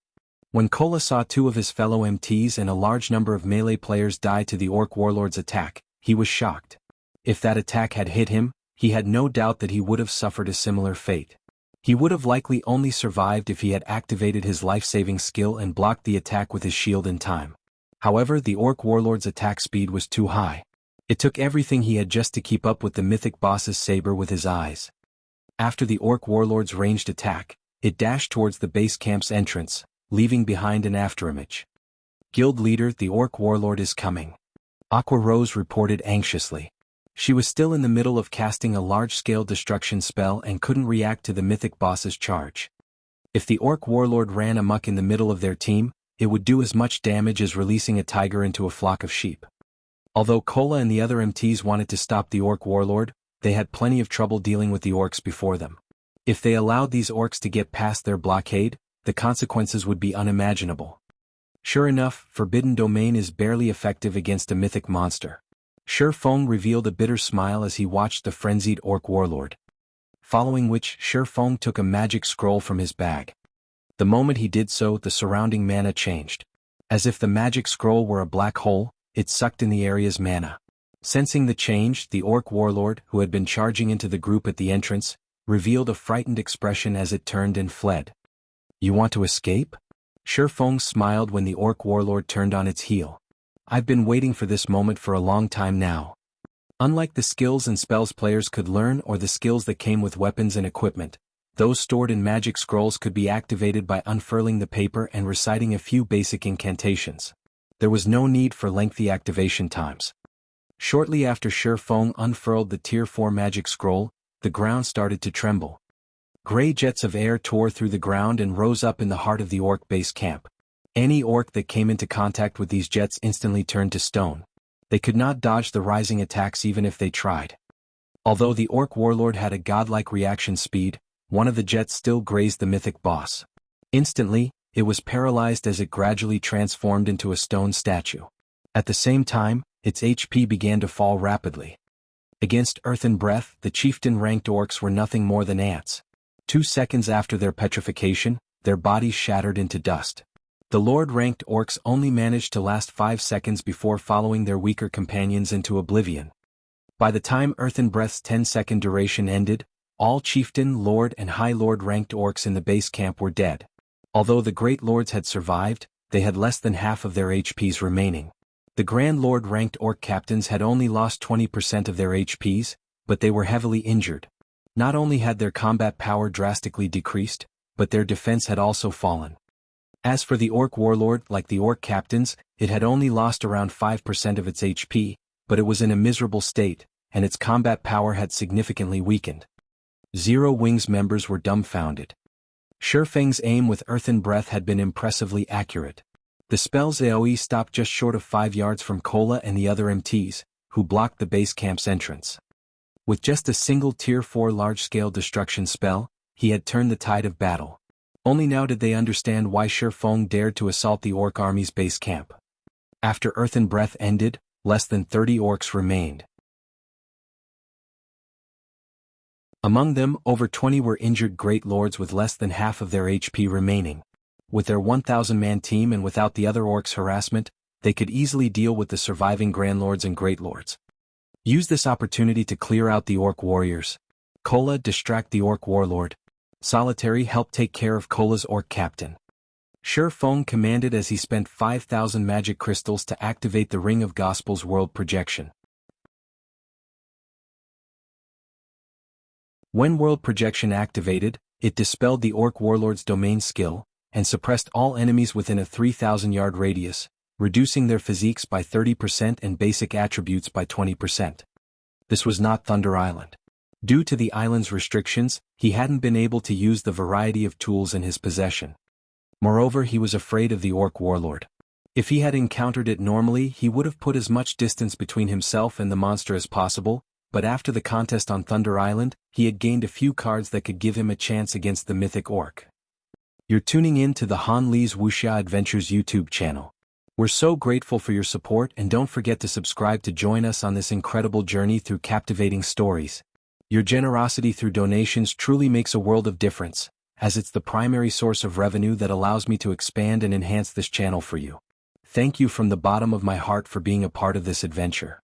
When Kola saw two of his fellow MTs and a large number of melee players die to the orc warlord's attack, he was shocked. If that attack had hit him, he had no doubt that he would have suffered a similar fate. He would have likely only survived if he had activated his life-saving skill and blocked the attack with his shield in time. However, the orc warlord's attack speed was too high. It took everything he had just to keep up with the mythic boss's saber with his eyes. After the orc warlord's ranged attack, it dashed towards the base camp's entrance, leaving behind an afterimage. Guild leader, the orc warlord is coming. Aqua Rose reported anxiously. She was still in the middle of casting a large-scale destruction spell and couldn't react to the mythic boss's charge. If the orc warlord ran amok in the middle of their team, it would do as much damage as releasing a tiger into a flock of sheep. Although Kola and the other MTs wanted to stop the orc warlord, they had plenty of trouble dealing with the orcs before them. If they allowed these orcs to get past their blockade, the consequences would be unimaginable. Sure enough, Forbidden Domain is barely effective against a mythic monster. Shifeng revealed a bitter smile as he watched the frenzied orc warlord. Following which, Shifeng took a magic scroll from his bag. The moment he did so, the surrounding mana changed. As if the magic scroll were a black hole, it sucked in the area's mana. Sensing the change, the orc warlord, who had been charging into the group at the entrance, revealed a frightened expression as it turned and fled. You want to escape? Shifeng smiled when the orc warlord turned on its heel. I've been waiting for this moment for a long time now. Unlike the skills and spells players could learn or the skills that came with weapons and equipment, those stored in magic scrolls could be activated by unfurling the paper and reciting a few basic incantations. There was no need for lengthy activation times. Shortly after Shifeng unfurled the Tier 4 magic scroll, the ground started to tremble. Gray jets of air tore through the ground and rose up in the heart of the orc base camp. Any orc that came into contact with these jets instantly turned to stone. They could not dodge the rising attacks even if they tried. Although the orc warlord had a godlike reaction speed, one of the jets still grazed the mythic boss. Instantly, it was paralyzed as it gradually transformed into a stone statue. At the same time, its HP began to fall rapidly. Against Earth and Breath, the chieftain-ranked orcs were nothing more than ants. 2 seconds after their petrification, their bodies shattered into dust. The Lord-ranked orcs only managed to last 5 seconds before following their weaker companions into oblivion. By the time Earth and Breath's 10-second duration ended, all chieftain, lord and high lord-ranked orcs in the base camp were dead. Although the great lords had survived, they had less than half of their HPs remaining. The Grand Lord-ranked orc captains had only lost 20% of their HPs, but they were heavily injured. Not only had their combat power drastically decreased, but their defense had also fallen. As for the orc warlord, like the orc captains, it had only lost around 5% of its HP, but it was in a miserable state, and its combat power had significantly weakened. Zero Wings members were dumbfounded. Shifeng's aim with Earth and Breath had been impressively accurate. The spell's AoE stopped just short of 5 yards from Kola and the other MTs, who blocked the base camp's entrance. With just a single Tier 4 large-scale destruction spell, he had turned the tide of battle. Only now did they understand why Shifeng dared to assault the orc army's base camp. After Earth and Breath ended, less than 30 orcs remained. Among them, over 20 were injured great lords with less than half of their HP remaining. With their 1,000-man team and without the other orcs' harassment, they could easily deal with the surviving Grand Lords and Great Lords. Use this opportunity to clear out the orc warriors. Kola, distract the orc warlord. Solitary, help take care of Kola's orc captain. Shifeng commanded as he spent 5,000 magic crystals to activate the Ring of Gospel's world projection. When world projection activated, it dispelled the orc warlord's domain skill, and suppressed all enemies within a 3,000-yard radius, reducing their physiques by 30% and basic attributes by 20%. This was not Thunder Island. Due to the island's restrictions, he hadn't been able to use the variety of tools in his possession. Moreover, he was afraid of the orc warlord. If he had encountered it normally, he would have put as much distance between himself and the monster as possible, but after the contest on Thunder Island, he had gained a few cards that could give him a chance against the mythic orc. You're tuning in to the Han Li's Wuxia Adventures YouTube channel. We're so grateful for your support, and don't forget to subscribe to join us on this incredible journey through captivating stories. Your generosity through donations truly makes a world of difference, as it's the primary source of revenue that allows me to expand and enhance this channel for you. Thank you from the bottom of my heart for being a part of this adventure.